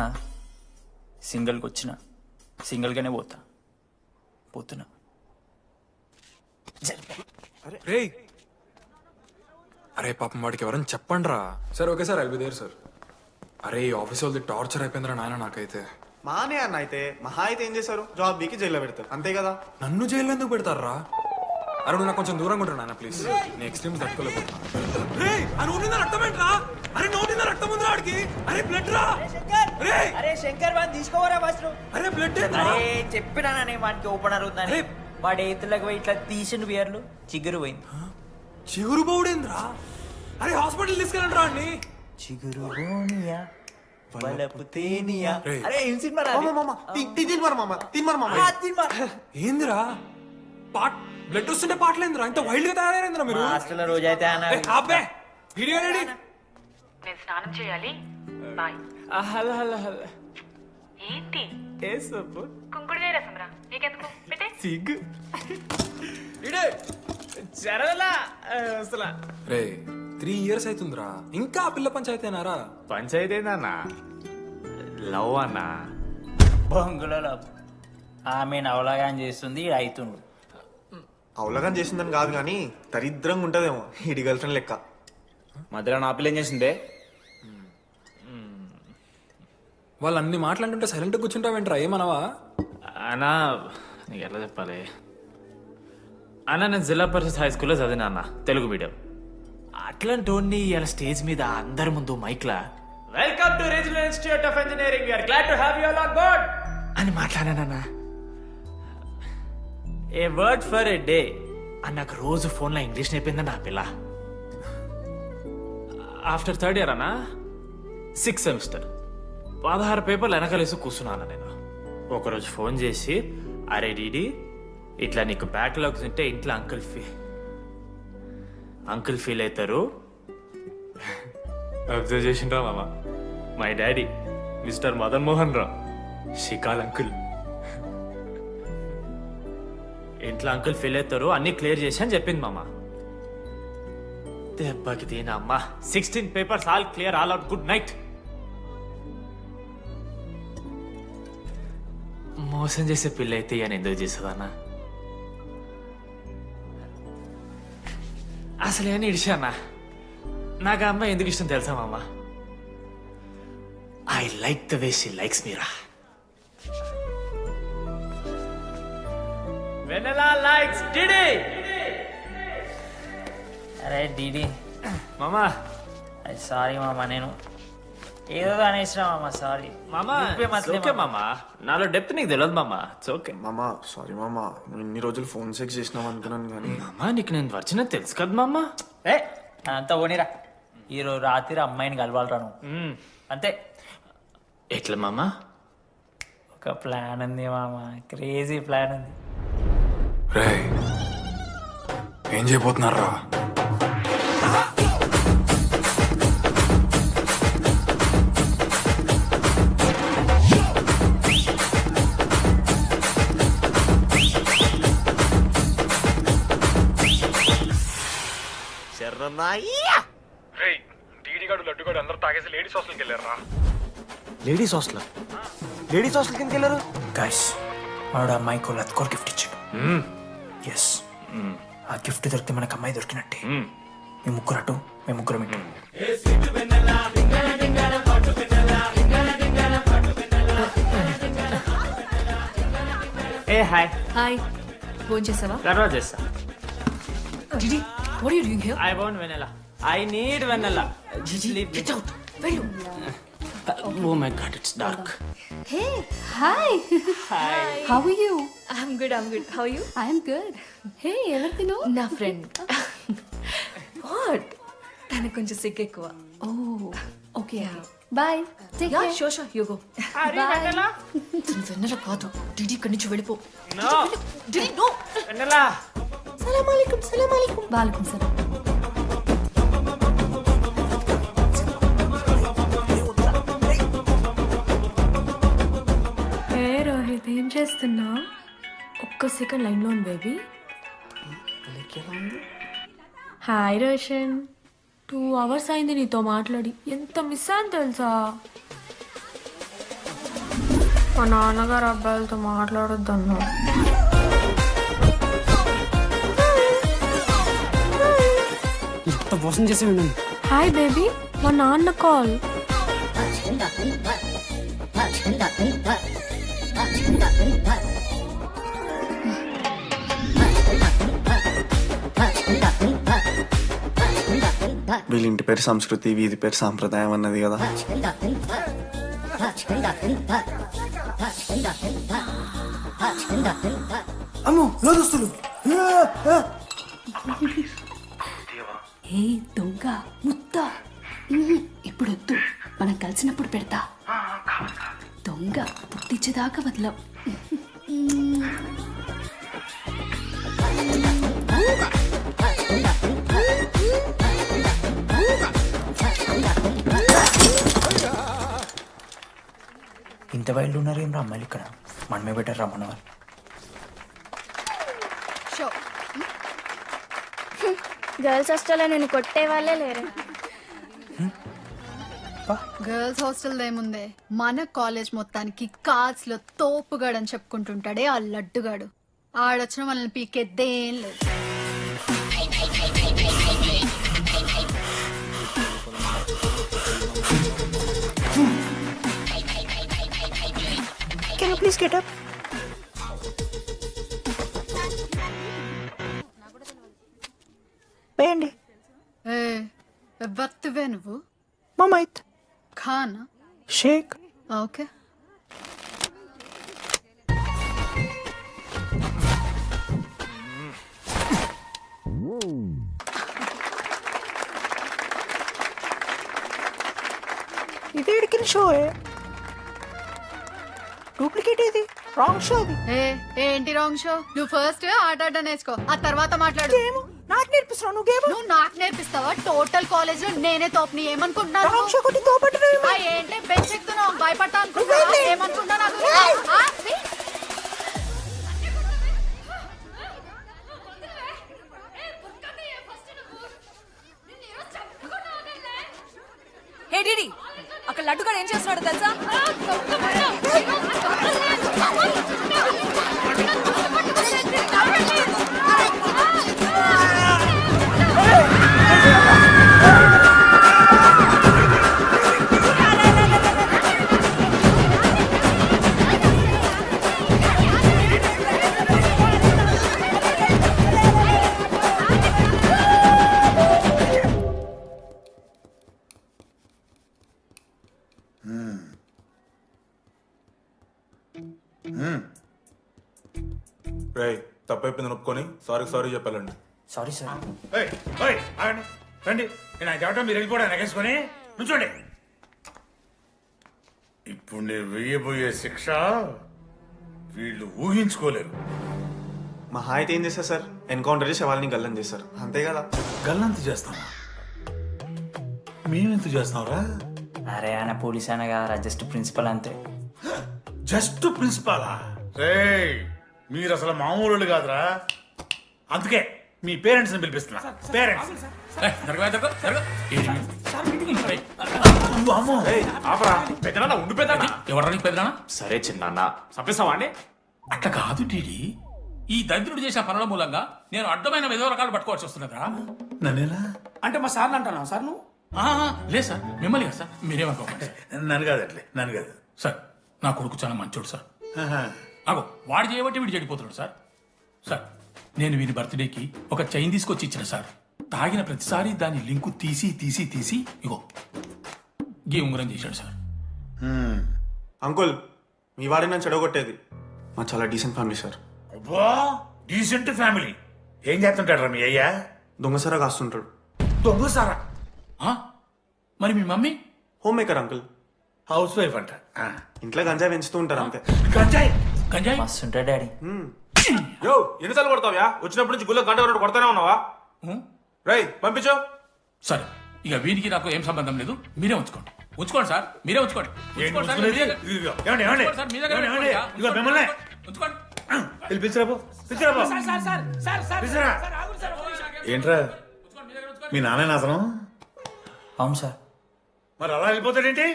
[SPEAKER 5] సింగిల్కి వచ్చిన సింగిల్గానే పోతున్నా.
[SPEAKER 13] రేయ్ అరే పాపం వాడికి ఎవరైనా చెప్పండి రా. Sir okay sir, I'll be there sir. అరే ఈ ఆఫీస్ వాళ్ళది టార్చర్ అయిపోయిందిరా నాయన నాకైతే.
[SPEAKER 14] మానే అన్న అయితే మహా అయితే ఏం చేశారు? జాబ్ బీకి జైల్లో పెడతారు అంతే కదా.
[SPEAKER 13] నన్ను జైల్లో ఎందుకు పెడతారా? అరే నువ్వు నాకు కొంచెం దూరంగా ఉంటాను నాన్న ప్లీజ్. నేను ఎక్స్ట్రీమ్స్ తట్టుకోలేకపోతున్నా. అరే నోటిన రక్తం ఉందిరా ఆడికి. అరే బ్లడ్ రా.
[SPEAKER 5] అరే శంకర్ వాడిని తీసుకోవరా ఫస్ట్.
[SPEAKER 13] అరే బ్లడ్.
[SPEAKER 5] అరే చెప్పినా వాడికి ఓపెనర్ ఉందని. వాడి ఎత్తులకు పోయి ఇట్లా తీసిన బియర్లు చిగురు పోయింది.
[SPEAKER 13] చిగురు బౌడేంద్రా? అరే హాస్పిటల్ తీసుకెళ్ళండి రా అండి.
[SPEAKER 5] చిగురు బోనియా బలపు తేనియా. అరే ఏం సినిమా
[SPEAKER 13] ఏందిరా బ్లడ్ వస్తుంటే పాటలేందిరా? ఇంత వైల్డ్ గా తయారైందిరా మీరు.
[SPEAKER 5] హాస్టల్ రోజైతే
[SPEAKER 13] అబ్బే వీడియో రెడీ.
[SPEAKER 19] నేను స్నానం చేయాలి, బాయ్.
[SPEAKER 1] Hello hello hello.
[SPEAKER 19] ఏంటి
[SPEAKER 1] ఏ సబ్బు?
[SPEAKER 19] కుంకుడుగాయ రసం రా, నీకెందుకు పెట్టే.
[SPEAKER 1] సిగ్గు జరగలా అసలు.
[SPEAKER 13] రే 3 years అవుతుందిరా, ఇంకా ఆ పిల్ల పంచాయతీనారా?
[SPEAKER 1] పంచాయతీ ఏందన్నా? లవ్ అన్నా.
[SPEAKER 5] బొంగులో లవ్. ఆమె అవలాగాని చేస్తుంది, అవుతుండు.
[SPEAKER 14] అవలగం చేసిందని కాదు కానీ దరిద్రంగా ఉంటదేమో ఇడి గర్ల్ ఫ్రెండ్ లెక్క.
[SPEAKER 1] మధ్యలో నా పిల్ల ఏం చేసిందే?
[SPEAKER 13] వాళ్ళు అన్ని మాట్లాడుతుంటే సైలెంట్ కూర్చుంటావేంట్రా? ఏమనవా?
[SPEAKER 1] అన్నా నీకు ఎట్లా చెప్పాలి అన్న, నేను జిల్లా పరిషత్ హై స్కూల్లో చదివినా అన్న, తెలుగు మీడియం. అట్లాంటి ఇలా స్టేజ్ మీద అందరి ముందు మైక్లా welcome to regional institute of engineering, we're glad to have you all on board అని మాట్లాడానన్నా. A word for a day అని నాకు రోజు ఫోన్లో ఇంగ్లీష్ నేర్పిందన్న నా పిల్ల. ఆఫ్టర్ 3rd year అన్నా, 6th semester 16 పేపర్లు వెనకలేసి కూర్చున్నాను నేను. ఒకరోజు ఫోన్ చేసి, అరే డీడీ ఇట్లా నీకు బ్యాక్లాగ్స్ ఉంటే ఇంట్లో అంకుల్ ఫీల్ అవుతారు. అబ్జర్వ్ చేసిండ్రా మామ, my daddy mister Madan Mohan Rao, షికాల్ అంకుల్. ఇంట్లో అంకుల్ ఫీల్ అవుతారు, అన్ని క్లియర్ చేసి అని చెప్పింది మామ. దెబ్బకి దీనమ్మా 16 papers all clear, all out, good night. మోసం చేసే పిల్ల అయితే అని ఎందుకు చేసేదన్నా? అసలు ఏమని ఇడిచానా? నాకు ఆ అమ్మాయి ఎందుకు ఇష్టం తెలుసా మామ? I like the way she likes Meera. Vennela likes DD.
[SPEAKER 5] అరే డిడి
[SPEAKER 1] మామా
[SPEAKER 5] సారీ మామ, నేను ఏదో అనేసిన మామ, సారీ
[SPEAKER 1] మామా ఓకే మామా, నాలో డెప్త్ నీకు తెలియదు మామా. ఇట్స్ ఓకే
[SPEAKER 14] మామా సారీ మామా, నువ్వు ఇన్ని రోజులు ఫోన్ సెక్స్ చేసినావు అనుకున్నాను కానీ
[SPEAKER 1] మామా నీకు నేను వచ్చిన తెలుసు కదా మామా.
[SPEAKER 5] ఏ అంతా ఓనిరా, ఈరోజు రాత్రి అమ్మాయిని కలవాలరా నువ్వు అంతే.
[SPEAKER 1] ఎట్లా మామా?
[SPEAKER 5] ఒక ప్లాన్ ఉంది మామ, క్రేజీ ప్లాన్ ఉంది.
[SPEAKER 13] రే ఏం చేయబోతున్నారా? లడ్డుగాడు అందరూ తాగేసి లేడీస్ హాస్టల్కి వెళ్ళారా?
[SPEAKER 6] Ladies hostel? లేడీస్ హాస్టల్ కిందకి వెళ్ళారు?
[SPEAKER 5] గైస్ వాడు అమ్మాయికి లత్కోర్ గిఫ్ట్ ఇచ్చాడు. ఎస్, ఆ గిఫ్ట్ దొరికితే మనకు అమ్మాయి దొరికినట్టే. మీ ముగ్గురు అటు, మేము ముగ్గురు ఇటు. ఏ హాయ్.
[SPEAKER 15] హాయ్, ఫోన్ చేసావా?
[SPEAKER 5] తర్వాత చేస్తా.
[SPEAKER 15] DD, what are you doing here?
[SPEAKER 5] I want vanilla. I need vanilla. Sleep.
[SPEAKER 15] Get out. వెళ్ళు.
[SPEAKER 1] Oh my god, it's dark.
[SPEAKER 12] Hey, hi.
[SPEAKER 5] Hi.
[SPEAKER 12] How are you?
[SPEAKER 15] I'm good. How are you?
[SPEAKER 12] I am good. Hey, ఎవరిదిను?
[SPEAKER 15] నా friend. What? తనకు కొంచెం సిగ్గు ఎక్కువ.
[SPEAKER 12] Oh, okay. Bye. Take care.
[SPEAKER 15] Sure you go.
[SPEAKER 12] Bye.
[SPEAKER 15] Vennela కాదు, DD ఇక్కడి నుంచి వెళ్ళిపో.
[SPEAKER 5] No.
[SPEAKER 15] DD no.
[SPEAKER 5] Vanilla.
[SPEAKER 15] సలాం అలైకుం.
[SPEAKER 12] వాలేకుం సలాం.
[SPEAKER 15] రోహిత్, ఏం చేస్తున్నా? ఒక్క సెకండ్ లైన్లో ఉంది బేబీ. హాయ్ రోషన్, 2 hours అయింది నీతో మాట్లాడి. ఎంత మిస్ అని తెలుసా? మా నాన్నగారు అబ్బాయిలతో మాట్లాడొద్దన్నా.
[SPEAKER 8] ఎంత మోసం చేసి ఉండండి.
[SPEAKER 15] హాయ్ బేబీ, మా నాన్న కాల్.
[SPEAKER 14] వీళ్ళ ఇంటి పేరు సంస్కృతి, వీధి పేరు సాంప్రదాయం అన్నది కదా.
[SPEAKER 20] అమ్మో లోదస్తులు.
[SPEAKER 12] ఏ దొంగ ముత్త, ఇప్పుడు వద్దు, మనం కలిసినప్పుడు పెడతా. దొంగ పుట్టించేదాకా వదలవు.
[SPEAKER 5] ఇంత వైల్డ్ ఉన్నారు ఏం రా అమ్మాయిలు ఇక్కడ? మనమే బెటర్ రా మన వాళ్ళు.
[SPEAKER 7] గర్ల్స్ హాస్టల్లో నేను కొట్టే వాళ్ళే లేరు.
[SPEAKER 10] గర్ల్స్ హాస్టల్ ఏముందే, మన కాలేజ్ మొత్తానికి కార్స్ లో తోపుగాడని చెప్పుకుంటుంటాడే ఆ లడ్డుగాడు. ఆడొచ్చిన మనల్ని పీకెద్దేం లేదు.
[SPEAKER 7] Can you please get up? వేయండి.
[SPEAKER 10] ఎవరివే నువ్వు?
[SPEAKER 7] మమైత్
[SPEAKER 10] ఖానా?
[SPEAKER 7] షేక్.
[SPEAKER 10] ఓకే.
[SPEAKER 7] ఇది ఎడికిన షో, డూప్లికేట్ ఇది, రాంగ్ షో అది.
[SPEAKER 10] ఏంటి రాంగ్ షో? నువ్వు ఫస్ట్ ఆట ఆట నేర్చుకో, ఆ తర్వాత మాట్లాడు.
[SPEAKER 7] నాకు నేర్పిస్తున్నావు నువ్వు గేమ్?
[SPEAKER 10] నువ్వు నాకు నేర్పిస్తావా? టోటల్ కాలేజ్ లో నేనే తోపని ఏమనుకుంటున్నాను?
[SPEAKER 7] రాంగ్ షో కొట్టి తోపట్టు.
[SPEAKER 10] ఏంటి బెంచ్ ఎక్కుతున్నావు? భయపడతా అనుకుంటున్నా? ఏమనుకుంటా నాకు?
[SPEAKER 15] హే డిడి, అక్కడ లడ్డుగాడు ఏం చేస్తున్నాడు తెలుసా?
[SPEAKER 18] జరిగిందని ఒప్పుకొని సారీ చెప్పాలండి.
[SPEAKER 5] Sorry sir.
[SPEAKER 9] ఏయ్, ఏయ్, ఆగండి. రండి నేను ఆయన చెప్పడం మీరు వెళ్ళిపోవడం ఎగేసుకొని నుంచోండి. ఇప్పుడు నేను వేయబోయే శిక్ష వీళ్ళు ఊహించుకోలేరు.
[SPEAKER 4] మా హాయితే ఏం చేస్తారు సార్? ఎన్కౌంటర్ చేసి వాళ్ళని గల్లం చేస్తారు, అంతే కదా?
[SPEAKER 9] గల్లంత చేస్తాం, మేమెంత చేస్తాంరా?
[SPEAKER 5] అరే ఆయన పోలీస్ అయినా కదా, జస్ట్ ప్రిన్సిపల్ అంతే.
[SPEAKER 9] జస్ట్ ప్రిన్సిపాలా? రేయ్, మీరు అసలు మామూలు కాదురా. అందుకే మీ పేరెంట్స్ ని పిలిపిస్తున్నా. పేరెంట్స్
[SPEAKER 1] సరే చిన్న చంపేస్తావా అండి?
[SPEAKER 22] అట్లా కాదు టీడీ, ఈ దరిద్రుడు చేసిన పనుల మూలంగా నేను అడ్డమైన ఏదో రకాలు పట్టుకోవాల్సి వస్తున్నదా?
[SPEAKER 9] నన్నేనా
[SPEAKER 22] అంటే మా సార్ని అంటానా సార్ నువ్వు? లేదు సార్, మిమ్మల్ని కదా సార్, మీరేమనుకోకండి.
[SPEAKER 9] నన్ను కాదు అట్లే, నన్ను కాదు
[SPEAKER 22] సార్. నా కొడుకు చాలా మంచోడు సార్. అగో వాడు చేయబట్టి వీడు చెడిపోతున్నాడు సార్. సార్ నేను వీరి బర్త్డేకి ఒక చైన్ తీసుకొచ్చి ఇచ్చిన సార్. తాగిన ప్రతిసారి దాని లింకు తీసి ఇగో గీ ఉంగరం చేశాడు సార్.
[SPEAKER 4] అంకుల్, మీ వాడిని నన్ను చెడగొట్టేది. మా చాలా డీసెంట్ ఫ్యామిలీ సార్.
[SPEAKER 9] అబ్బా, డీసెంట్ ఫ్యామిలీ. ఏం చేస్తుంటాడు మీ అయ్యా?
[SPEAKER 4] దొంగసారా కాస్తుంటాడు.
[SPEAKER 9] దొంగసారా?
[SPEAKER 22] మరి మీ mummy?
[SPEAKER 4] Homemaker uncle.
[SPEAKER 9] Housewife అంట.
[SPEAKER 4] ఇంట్లో గంజాయి పెంచుతూ ఉంటారు అంతే.
[SPEAKER 9] గంజాయి
[SPEAKER 5] మస్తు ఉంటాడు డాడీ.
[SPEAKER 17] యో ఎన్నిసార్లు కొడతావ్యా? వచ్చినప్పటి నుంచి గుళ్ళ గంట కొట్టు కొడతానే ఉన్నావా? రై పంపించు.
[SPEAKER 22] సరే ఇక వీరికి నాకు ఏం సంబంధం లేదు, మీరే ఉంచుకోండి. ఉంచుకోండి సార్, మీరే ఉంచుకోండి. ఉంచుకోండి సార్, మీ దగ్గర- ఉంచుకోండి సార్, మీ దగ్గర పెట్టుకోండి. ఉంచుకోండి.
[SPEAKER 9] ఏంట్రా మీ నాన్న అతను?
[SPEAKER 5] అవును సార్.
[SPEAKER 9] మరి అలా వెళ్ళిపోతాడేంటి?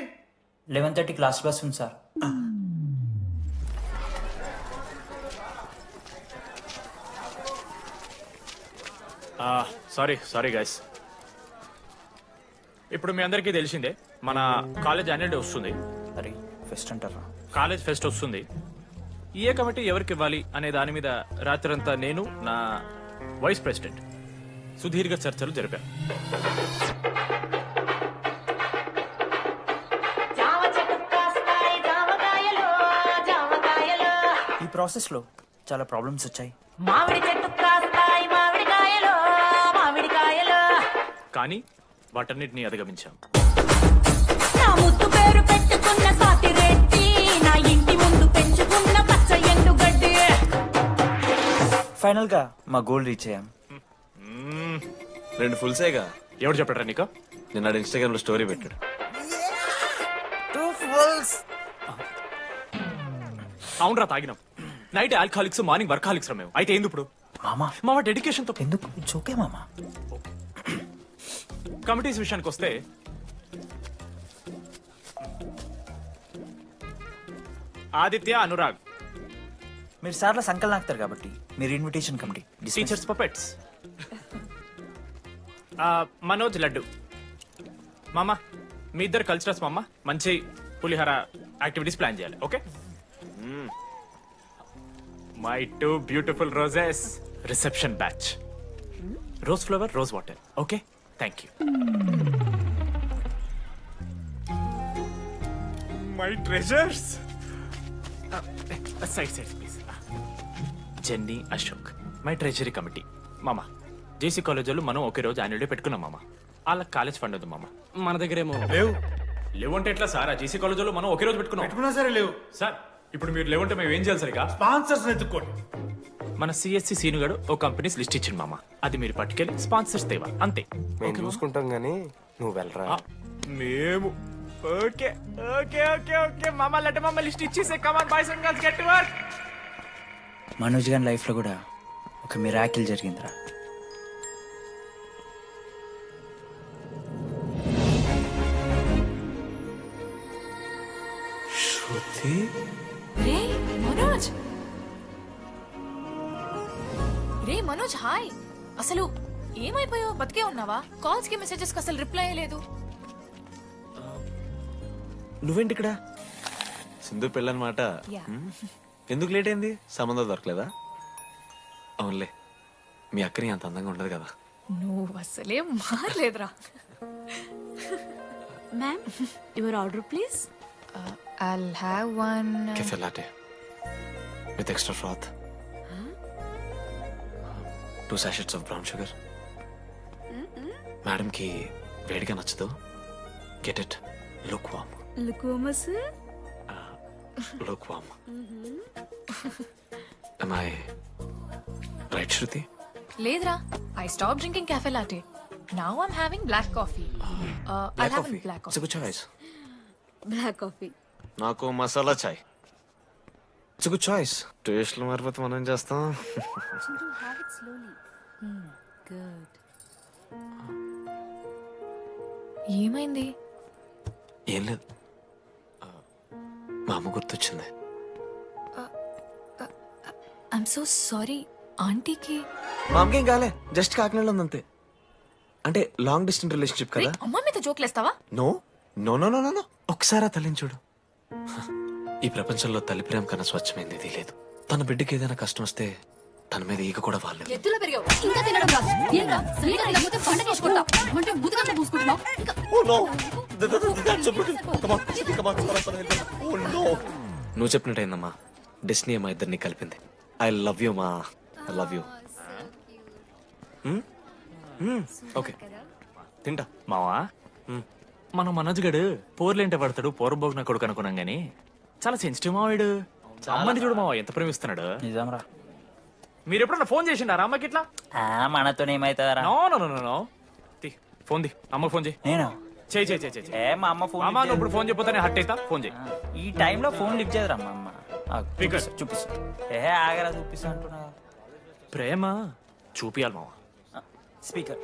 [SPEAKER 5] 11:30 క్లాస్ బస్ ఉంది సార్.
[SPEAKER 1] Sorry guys. ఇప్పుడు మీ అందరికీ తెలిసిందే మన కాలేజ్ యాన్యువల్ డే వస్తుంది.
[SPEAKER 5] అరే ఫెస్ట్ అంటారా?
[SPEAKER 1] కాలేజ్ ఫెస్ట్ వస్తుంది. ఏ కమిటీ ఎవరికి ఇవ్వాలి అనే దాని మీద రాత్రంతా నేను నా వైస్ ప్రెసిడెంట్ సుదీర్ఘ చర్చలు జరిపాను.
[SPEAKER 5] ఈ ప్రాసెస్ లో చాలా ప్రాబ్లమ్స్ వచ్చాయి.
[SPEAKER 23] మామిడి చెట్టు కాస్తాయి మామిడికాయలు మామిడికాయలు.
[SPEAKER 1] కానీ వాటన్నిటిని అధిగమించాం.
[SPEAKER 23] నా ముద్దు పేరు పెట్టుకున్న సాతిరెడ్డి, నా ఇంటి ముందు పెంచుకున్న పచ్చ ఎండుగడ్డి.
[SPEAKER 5] ఫైనల్ గా మా గోల్ రీచ్ అయ్యాం.
[SPEAKER 16] 2 ఫుల్సేగా.
[SPEAKER 1] ఎవరు చెప్పారా నీకు?
[SPEAKER 16] నిన్న ఇన్స్టాగ్రామ్ లో స్టోరీ పెట్టాడు.
[SPEAKER 5] 2 ఫుల్స్.
[SPEAKER 1] అవునరా, తాగినాం. నైట్ ఆల్కహాలిక్స్, మార్నింగ్ వర్కాలిక్స్ రా మేము. అయితే ఏంది ఇప్పుడు? మా డెడికేషన్ తో
[SPEAKER 5] ఎందుకు? ఇట్స్ ఓకే మామా.
[SPEAKER 1] కమిటీస్ విషయానికి వస్తే ఆదిత్య, అనురాగ్
[SPEAKER 5] మీరు సార్ల సంకల్ నాకుతారు కాబట్టి మీరు invitation committee.
[SPEAKER 1] Teachers puppets. Manoj, laddu. మామ మీ ఇద్దరు కల్చరల్స్ మామ. మంచి పులిహార యాక్టివిటీస్ ప్లాన్ చేయాలి. Okay? My 2 beautiful roses. Reception batch. Rose flower, rose water. Okay, thank you. My treasures. Side please. Jenny, Ashok my treasury committee. మామ జేసీ కాలేజ్ వాళ్ళు మనం ఒకే రోజు యాన్యువల్ డే పెట్టుకున్నాం మామ. వాళ్ళకి కాలేజ్ ఫండ్ ఉంది మామ. మన దగ్గర ఏమో లేవు అంటే ఎట్లా సార్? ఆ జేసీ కాలేజ్ వాళ్ళు మనం ఒకే రోజు పెట్టుకున్నా
[SPEAKER 9] సరే లేవు
[SPEAKER 1] సార్. ఇప్పుడు మీరు లేవంటే మేము ఏం చేయాలి సరిగా?
[SPEAKER 9] స్పాన్సర్స్ ఎత్తుక్కోండి.
[SPEAKER 1] మన సిఎస్సి సీనుగాడు ఓ కంపెనీస్ లిస్ట్ ఇచ్చింది మామ. అది మీరు పట్టుకెళ్ళి స్పాన్సర్స్ తేవాలి అంతే.
[SPEAKER 17] మేము చూసుకుంటాం గానీ నువ్వు వెళ్ళరా.
[SPEAKER 1] మేము ఓకే ఓకే ఓకే ఓకే మామ. లెట్ మామ లిస్ట్ ఇచ్చేసే. Come on boys and girls, get to work.
[SPEAKER 5] Manoj గారి లైఫ్ లో కూడా ఒక మిరాకిల్ జరిగిందిరా.
[SPEAKER 16] శృతి.
[SPEAKER 15] రే మనోజ్. రే మనోజ్, హాయ్. అసలు ఏమైపోయావు? బతికే ఉన్నావా? కాల్స్ కి మెసేజెస్ కి అసలు రిప్లై లేదు.
[SPEAKER 16] నువ్వేంటి ఇక్కడ? సింధు పెళ్ళనమాట. ఎందుకు లేట్ అయింది? సంబంధం దొరకలేదా? అవునులే, మీ అక్కని అంత అందంగా ఉండదు కదా.
[SPEAKER 15] నువ్వు అసలే మారలేదురా.
[SPEAKER 19] Ma'am, your order please.
[SPEAKER 15] I'll have one
[SPEAKER 16] Cafe latte with extra froth. 2 sachets of brown sugar. మేడంకి వేడిగా నచ్చదు. Get it lukewarm.
[SPEAKER 12] లుకోమస్
[SPEAKER 16] Lukewarm. Am I right, Shruti?
[SPEAKER 15] లేదురా, I stopped drinking cafe latte. Now I'm having black coffee. I'll have a black
[SPEAKER 16] It's a
[SPEAKER 15] coffee.
[SPEAKER 16] good choice.
[SPEAKER 12] Black coffee.
[SPEAKER 16] నాకు మసాలా చాయ్. It's a good choice. టేస్ట్లు మారిపోతే మనం ఏం చేస్తాం?
[SPEAKER 12] Have it slowly. Good.
[SPEAKER 15] ఏమైంది?
[SPEAKER 16] ఏం లేదు, మా అమ్మ గుర్తొచ్చింది.
[SPEAKER 15] I'm so sorry. ఆంటీకి
[SPEAKER 16] మా అమ్మకి ఏం కాలే, జస్ట్ కాకినాడలో ఉంది అంతే. అంటే లాంగ్ డిస్టెన్స్ రిలేషన్షిప్ కదా.
[SPEAKER 15] అమ్మ మీద జోక్లేస్తావా?
[SPEAKER 16] No no no no no no ఒకసారి ఆ తల్లిని చూడు. ఈ ప్రపంచంలో తల్లి ప్రేమ కన్నా స్వచ్ఛమైంది ఇది లేదు. తన బిడ్డకి ఏదైనా కష్టం వస్తే తన మీద ఈగ కూడా వాళ్ళలేదు.
[SPEAKER 12] ఎత్తులో పెరిగావు ఇంకా తినడం రాదు. ఏంట్రా స్వీట్ లేకపోతే పంట చేసుకుంటా అంటే ముదుగంలో పూసుకుంటున్నావు.
[SPEAKER 16] నువ్వు చెప్పినట్టయిందమ్మా, డెస్నీ మా ఇద్దరిని కలిపింది. ఐ లవ్ యూ మా, ఐ లవ్ యూ. ఓకే తింటా.
[SPEAKER 1] మావా, మనం మనోజ్ గడు పోర్లేంటే పడతాడు, పోరబోగిన కొడుకు అనుకున్నాం గానీ చాలా సెన్సిటివ్ మావాడు. అమ్మని చూడు మావా ఎంత ప్రేమిస్తున్నాడు.
[SPEAKER 5] నిజంరా.
[SPEAKER 1] మీరు ఎప్పుడన్నా ఫోన్ చేసిండారా అమ్మకి ఇట్లా?
[SPEAKER 5] మనతో ఏమైతుందరా?
[SPEAKER 1] No no no no no. Phone ది, అమ్మకి ఫోన్ చేయి.
[SPEAKER 5] నేను
[SPEAKER 1] చేయి చేయి చేయి చేయి.
[SPEAKER 5] ఏ మా అమ్మ ఫోన్
[SPEAKER 1] అమ్మ నువ్వు ఇప్పుడు ఫోన్ చెప్పితే హట్ అవుతా. ఫోన్ చేయి.
[SPEAKER 5] ఈ టైంలో ఫోన్ లిఫ్ట్ చేయదురా మా అమ్మ. చూపిస్తా. ఏ ఆగరా చూపిస్తా అంటున్నా.
[SPEAKER 1] ప్రేమ చూపియాలి మావా.
[SPEAKER 5] స్పీకర్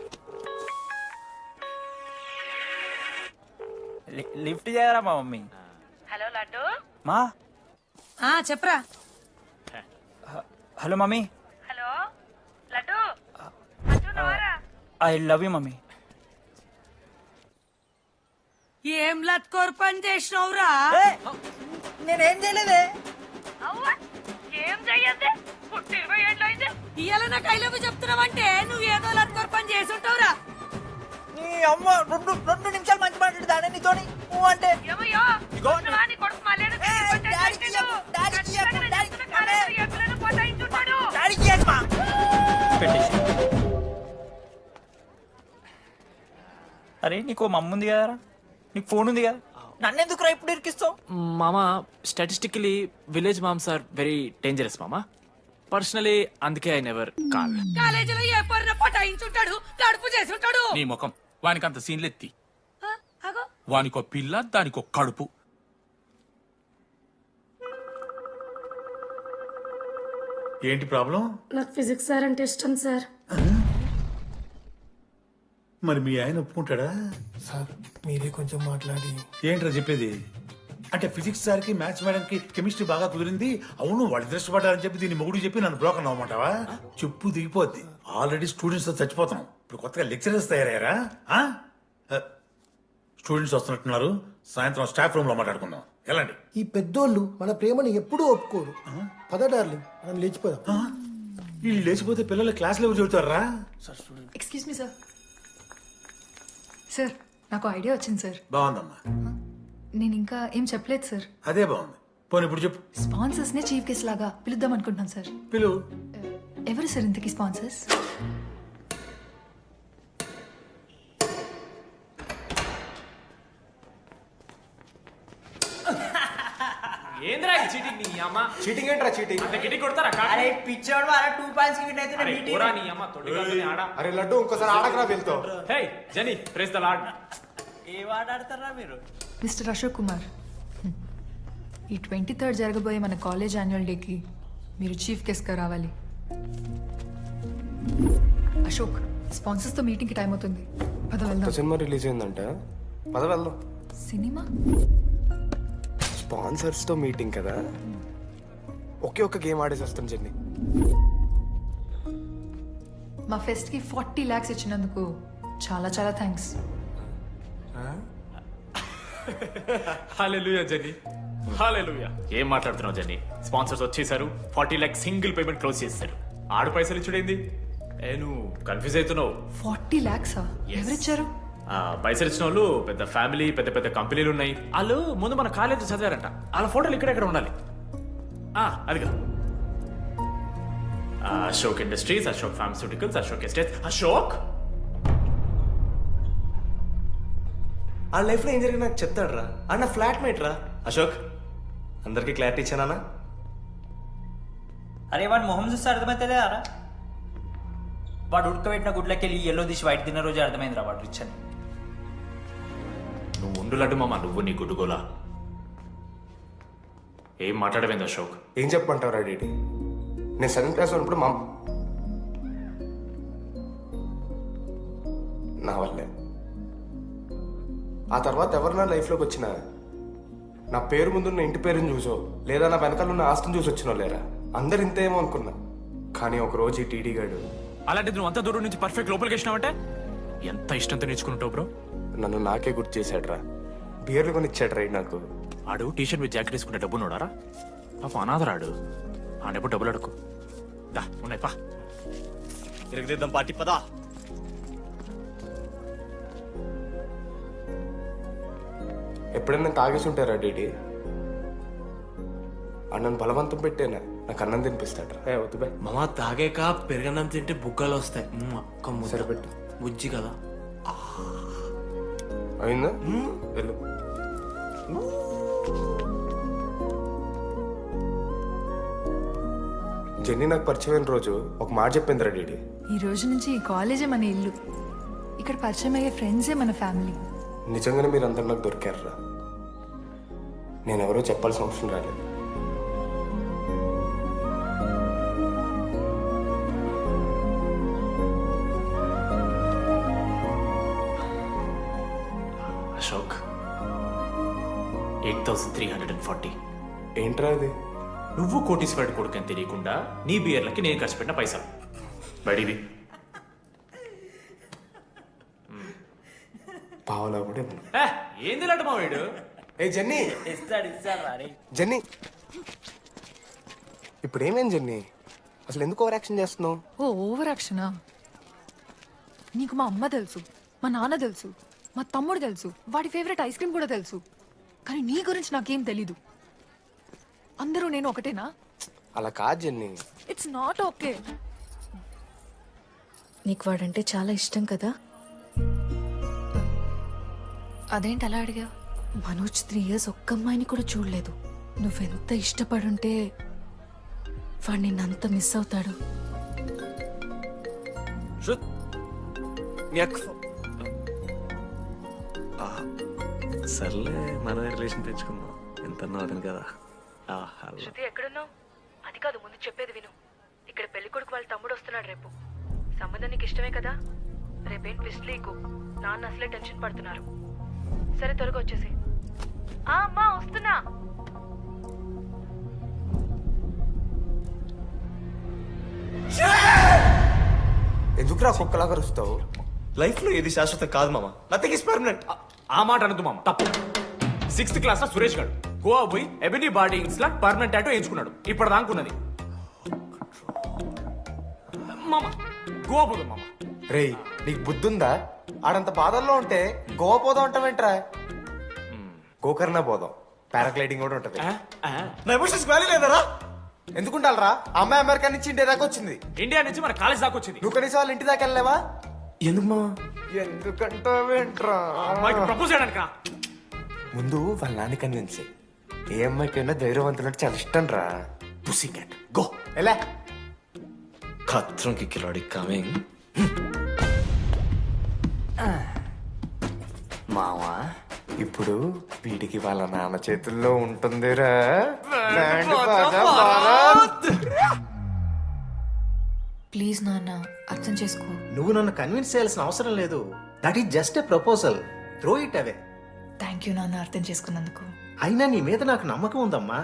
[SPEAKER 5] లిఫ్ట్ చేయరా మా మమ్మీ.
[SPEAKER 23] హలో లడ్డు.
[SPEAKER 5] మా
[SPEAKER 23] చెప్పరా.
[SPEAKER 5] Hello mummy.
[SPEAKER 23] Hello laddu.
[SPEAKER 5] I love you mummy.
[SPEAKER 23] ఏం లత్కోర్ పని చేసినవురా?
[SPEAKER 5] నేనేం చేయలేదే.
[SPEAKER 23] ఏం చెయ్యద్దే, పుట్టి 20 ఏళ్ళైంది. ఇవాళ నాకు ఐ లవ్ యూ చెప్తున్నావంటే నువ్వు ఏదో లత్కోర్ పని చేసి ఉంటావురా.
[SPEAKER 5] నీ అమ్మ రెండు నిమిషాలు మంచి మాట్లాడుతానే నీతోని. నువ్వు అంటే
[SPEAKER 23] ఏమయ్యో నీ కొడుకు మళ్ళీ
[SPEAKER 5] అరే నీకు మమ్మ ఉంది కదరా, నీకు ఫోన్ ఉంది కదా, నన్నెందుకు రా ఇప్పుడు ఇరికిస్తావు?
[SPEAKER 1] మామా statistically village moms are very dangerous మామా. పర్సనలీ అందుకే ఐ నెవర్ కాల్.
[SPEAKER 23] కాలేజీలో ఏ పొరిన పటాయించుంటాడు, కడుపు చేసి ఉంటాడు.
[SPEAKER 22] నీ ముఖం వానికి అంత సీన్లెత్తి. వానికో పిల్ల, దానికో కడుపు.
[SPEAKER 9] ఏంటి ప్రాబ్లం?
[SPEAKER 12] నాకు ఫిజిక్స్ సార్ అంటే ఇష్టం సార్.
[SPEAKER 9] మరి మీ ఆయన ఒప్పుకుంటాడా?
[SPEAKER 20] సార్ మీరే కొంచెం మాట్లాడి.
[SPEAKER 9] ఏంట్రా చెప్పేది? అంటే ఫిజిక్స్ సార్కి మ్యాథ్స్ మేడంకి కెమిస్ట్రీ బాగా కుదిరింది, అవును వాళ్ళు ఇష్టపడ్డారని చెప్పి దీన్ని మొగుడు చెప్పి నన్ను బ్రోకర్ అవ్వమంటావా? చెప్పు దిగిపోద్ది. ఆల్రెడీ స్టూడెంట్స్ తో చచ్చిపోతాం, ఇప్పుడు కొత్తగా లెక్చరర్స్ తయారయ్యారా? స్టూడెంట్స్ వస్తున్నట్టున్నారు, సాయంత్రం స్టాఫ్ రూమ్ లో మాట్లాడుకుందాం. ఎలాంటి
[SPEAKER 20] ఈ పెద్దోళ్ళు మన ప్రేమని ఎప్పుడూ ఒప్పుకోరు. పద డార్లింగ్ మనం లేచిపోదాం.
[SPEAKER 9] వీళ్ళు లేచిపోతే పిల్లలు క్లాస్లో ఎవరు చెబుతారా?
[SPEAKER 10] Excuse me sir. సార్ నాకు ఐడియా వచ్చింది సార్.
[SPEAKER 9] బాగుందమ్మా.
[SPEAKER 10] నేను ఇంకా ఏం చెప్పలేదు సార్.
[SPEAKER 9] అదే బాగుంది. పోనీ ఇప్పుడు చెప్పు.
[SPEAKER 10] స్పాన్సర్స్ ని చీఫ్ గెస్ట్ లాగా పిలుద్దాం అనుకుంటున్నాను సార్.
[SPEAKER 9] పిలువు.
[SPEAKER 10] ఎవరు సార్ ఇంతకీ స్పాన్సర్స్?
[SPEAKER 1] ఏంద్రా చీటింగ్ నీ అమ్మ?
[SPEAKER 14] చీటింగ్ ఏంట్రా చీటింగ్?
[SPEAKER 1] అంత గిటి కొడతారా?
[SPEAKER 5] అరే పిచ్చోడు అలా 2 పాయింట్స్ కి విన్ అయితే
[SPEAKER 1] అరే పోరా నీ అమ్మ తొడిగొద్దని ఆడ.
[SPEAKER 14] అరే లడ్డు ఇంకోసారి ఆడకరా వెళ్తావు.
[SPEAKER 1] హే జని ప్రెస్ ద లార్డ్.
[SPEAKER 5] ఏ వాడు ఆడతారా మీరు?
[SPEAKER 10] మిస్టర్ అశోక్ కుమార్, ఈ 23rd జరగబోయే మన కాలేజ్ యాన్యువల్ డేకి మీరు చీఫ్ గెస్ట్గా రావాలి. అశోక్, స్పాన్సర్స్తో మీటింగ్కి టైం అవుతుంది, పద వెళ్దాం.
[SPEAKER 17] సినిమా రిలీజ్ అయిందంట, పద వెళ్దాం.
[SPEAKER 10] సినిమా?
[SPEAKER 17] స్పాన్సర్స్ తో మీటింగ్ కదా, ఒకే ఒక్క గేమ్ ఆడేసి వస్తాం జర్నీ.
[SPEAKER 10] మా ఫెస్ట్కి 40 lakhs ఇచ్చినందుకు చాలా చాలా థ్యాంక్స్.
[SPEAKER 1] హల్లెలూయా జని, హల్లెలూయా. ఏం మాట్లాడుతున్నావు జని? స్పాన్సర్స్ వచ్చేసారు, 40 lakhs సింగిల్ పేమెంట్ క్లోజ్ చేస్తారు. ఆడు పైసలు ఇచ్చుడేంది? నువ్వు కన్ఫ్యూజ్ అవుతున్నావు.
[SPEAKER 10] 40 lakhs ఎవరిచ్చారు?
[SPEAKER 1] పైసలు ఇచ్చిన వాళ్ళు పెద్ద ఫ్యామిలీ, పెద్ద పెద్ద కంపెనీలు ఉన్నాయి. వాళ్ళు ముందు మన కాలేజ్ చదివారంట, వాళ్ళ ఫోటోలు ఇక్కడెక్కడ ఉండాలి. అదిగా Ashok industries, Ashok pharmaceuticals, Ashok estates. Ashok
[SPEAKER 16] ఆ లైఫ్లో ఏం జరిగింది నాకు చెప్తాడు రా. అన్న ఫ్లాట్ మేట్ రా అశోక్. అందరికీ క్లారిటీ ఇచ్చానా?
[SPEAKER 5] అరే వాడు మొహం చూస్తే అర్థమవుతుందే అరా. వాడు ఉడకబెట్టిన గుడ్లకి వెళ్ళి ఎల్లో తీసి వైట్ తిన్న రోజు అర్థమైందిరా వాడు రిచ్ అని.
[SPEAKER 1] నువ్వు ఉండులడ్డు మామ, నువ్వు నీ గుడ్డుగోలా. ఏం మాట్లాడవేంది అశోక్?
[SPEAKER 17] ఏం చెప్పమంటావురా డీడీ? నేను 7th క్లాస్ ఉన్నప్పుడు నా వల్లే. ఆ తర్వాత ఎవరు నా లైఫ్లోకి వచ్చినా నా పేరు ముందున్న ఇంటి పేరుని చూసో లేదా నా వెనకాల ఉన్న ఆస్తిని చూసి వచ్చినో లేరా, అందరు ఇంతేమో అనుకున్నా. కానీ ఒకరోజు ఈ టీడీ గాడు
[SPEAKER 1] అలాంటిది నువ్వు అంత దూరం నుంచి పర్ఫెక్ట్ లోపలికి వచ్చినావంటే ఎంత ఇష్టంతో నేర్చుకుంటావు బ్రో.
[SPEAKER 17] నన్ను నాకే గుర్తు చేశాడు రా. బియర్లు కొని ఇచ్చాడు రా నాకు.
[SPEAKER 1] ఆడు టీషర్ట్ మీద జాకెట్ వేసుకుంటే డబ్బు నోడారా? పాప అనాథరాడు. ఆడెప్పుడు డబ్బులు అడుకు. దా ఉన్నాయి పా.
[SPEAKER 16] తిరగదిద్దాం పార్టీ పదా.
[SPEAKER 17] ఎప్పుడైనా తాగేసి ఉంటారా డీడీ? అన్నను బలవంతం పెట్టేనా నాకు అన్నం తినిపిస్తాడు రా. వద్దు బే
[SPEAKER 16] మామ, తాగాక పెరగన్నం తింటే బుగ్గలు వస్తాయి.
[SPEAKER 17] సరిపెట్టు.
[SPEAKER 16] బుజ్జి కదా.
[SPEAKER 17] అయిందా? వెళ్ళు. జెన్నీ నాకు పరిచయమైన రోజు ఒక మాట చెప్పిందిరా డీడీ.
[SPEAKER 10] ఈ రోజు నుంచి ఈ కాలేజే మన ఇల్లు. ఇక్కడ పరిచయం అయ్యే ఫ్రెండ్సే మన ఫ్యామిలీ.
[SPEAKER 17] నిజంగానే మీరందరూ నాకు దొరికారురా. నేనెవరో చెప్పాల్సిన అవసరం రాలేదు.
[SPEAKER 1] అశోక్ 8,340.
[SPEAKER 17] ఏంట్రా అది?
[SPEAKER 1] నువ్వు కోటీశ్వరుడి కొడుకు అని తెలియకుండా నీ బియర్లకి నేను ఖర్చు పెట్టిన పైసలు బడివి.
[SPEAKER 17] పావలా కూడా
[SPEAKER 1] ఏంది లాంటి మా వీడు?
[SPEAKER 17] ఏ జెన్నీ,
[SPEAKER 5] ఇస్తాడు రా.
[SPEAKER 17] జెన్నీ ఇప్పుడు ఏమేం జెన్నీ? అసలు ఎందుకు ఓవర్ యాక్షన్ చేస్తున్నావు?
[SPEAKER 10] ఓ ఓవర్ యాక్షనా? నీకు మా అమ్మ తెలుసు, మా నాన్న తెలుసు, మా తమ్ముడు తెలుసు, వాడి ఫేవరెట్ ఐస్ క్రీమ్ కూడా తెలుసు. కానీ నీ గురించి నాకేం తెలీదు. అందరూ నేను ఒకటేనా?
[SPEAKER 17] అలా కాదు జెన్నీ.
[SPEAKER 10] It's not okay.
[SPEAKER 7] నీకు వాడంటే చాలా ఇష్టం కదా?
[SPEAKER 10] అదేంటి అలా అడిగా?
[SPEAKER 7] మనోజ్ 3 years ఒక్క అమ్మాయిని కూడా చూడలేదు. నువ్వెంత ఇష్టపడుంటే వాడు నిన్నంత మిస్ అవుతాడు.
[SPEAKER 16] సర్లే, మనమే రిలేషన్ తెచ్చుకుందాం. ఎంత అతను కదా.
[SPEAKER 3] శృతి ఎక్కడున్నావు? అది కాదు, ముందు చెప్పేది విను. ఇక్కడ పెళ్లి కొడుకు వాళ్ళ తమ్ముడు వస్తున్నాడు రేపు. సంబంధం నీకు ఇష్టమే కదా? రేపేం ట్విస్ట్ లీకు. నాన్న అసలే టెన్షన్ పడుతున్నారు. సరే త్వరగా వచ్చేసి. అమ్మా వస్తున్నా.
[SPEAKER 17] ఎందుకురా కుక్కలాగా కరుస్తావు?
[SPEAKER 16] లైఫ్ లో ఏది శాశ్వతం కాదు మామ. Nothing is permanent.
[SPEAKER 1] ఆ మాట అనదు మామ, తప్పు. 6th క్లాస్ లో సురేష్ గారు గోవా పోయి ఎబినీ బాడీస్ లా పర్మనెంట్ టాటూ వేయించుకున్నాడు. ఇప్పుడు దానుకున్నది మామ. గోవా పోదాం మామ.
[SPEAKER 17] రేయ్, నీకు బుద్ధుందా? ఆడంత బాధల్లో ఉంటే గోవా పోదాం అంటావేంట్రా? గోకర్ణ పోదాం, పారాగ్లైడింగ్ కూడా ఉంటది.
[SPEAKER 16] నా ఎమోషన్స్ వాల్యూ లేదరా?
[SPEAKER 17] ఎందుకుంటారా? అమ్మాయి అమెరికా నుంచి ఇండియా దాకా వచ్చింది.
[SPEAKER 1] ఇండియా నుంచి మన కాలేజ్ దాకా వచ్చింది.
[SPEAKER 17] నువ్వు కనీసం వాళ్ళ ఇంటి దాకా వెళ్ళలేవా?
[SPEAKER 16] ఎందుకు మామ?
[SPEAKER 17] ఎందుకంటావేంట్రా?
[SPEAKER 1] అమ్మాయికి ప్రపోజ్ చేయడానికి.
[SPEAKER 17] ముందు వాళ్ళ నాన్న కన్విన్స్. ఏ అమ్మాయికైనా ధైర్యవంతులంటే చాలా ఇష్టం రా.
[SPEAKER 16] పుసి క్యాట్ గో.
[SPEAKER 17] ఎలా?
[SPEAKER 16] ఖత్రం కి కిలాడి కమింగ్.
[SPEAKER 17] మావా, ఇప్పుడు వీడికి వాళ్ళ నాన్న చేతుల్లో ఉంటుందిరా.
[SPEAKER 10] ప్లీజ్ నాన్న, అర్థం చేసుకో.
[SPEAKER 6] నువ్వు నన్ను కన్విన్స్ చేయాల్సిన అవసరం లేదు. That is just a proposal. Throw it away.
[SPEAKER 10] Thank you నాన్న, అర్థం చేసుకున్నందుకు.
[SPEAKER 6] అయినా నీ మీద నాకు నమ్మకం ఉందమ్మా.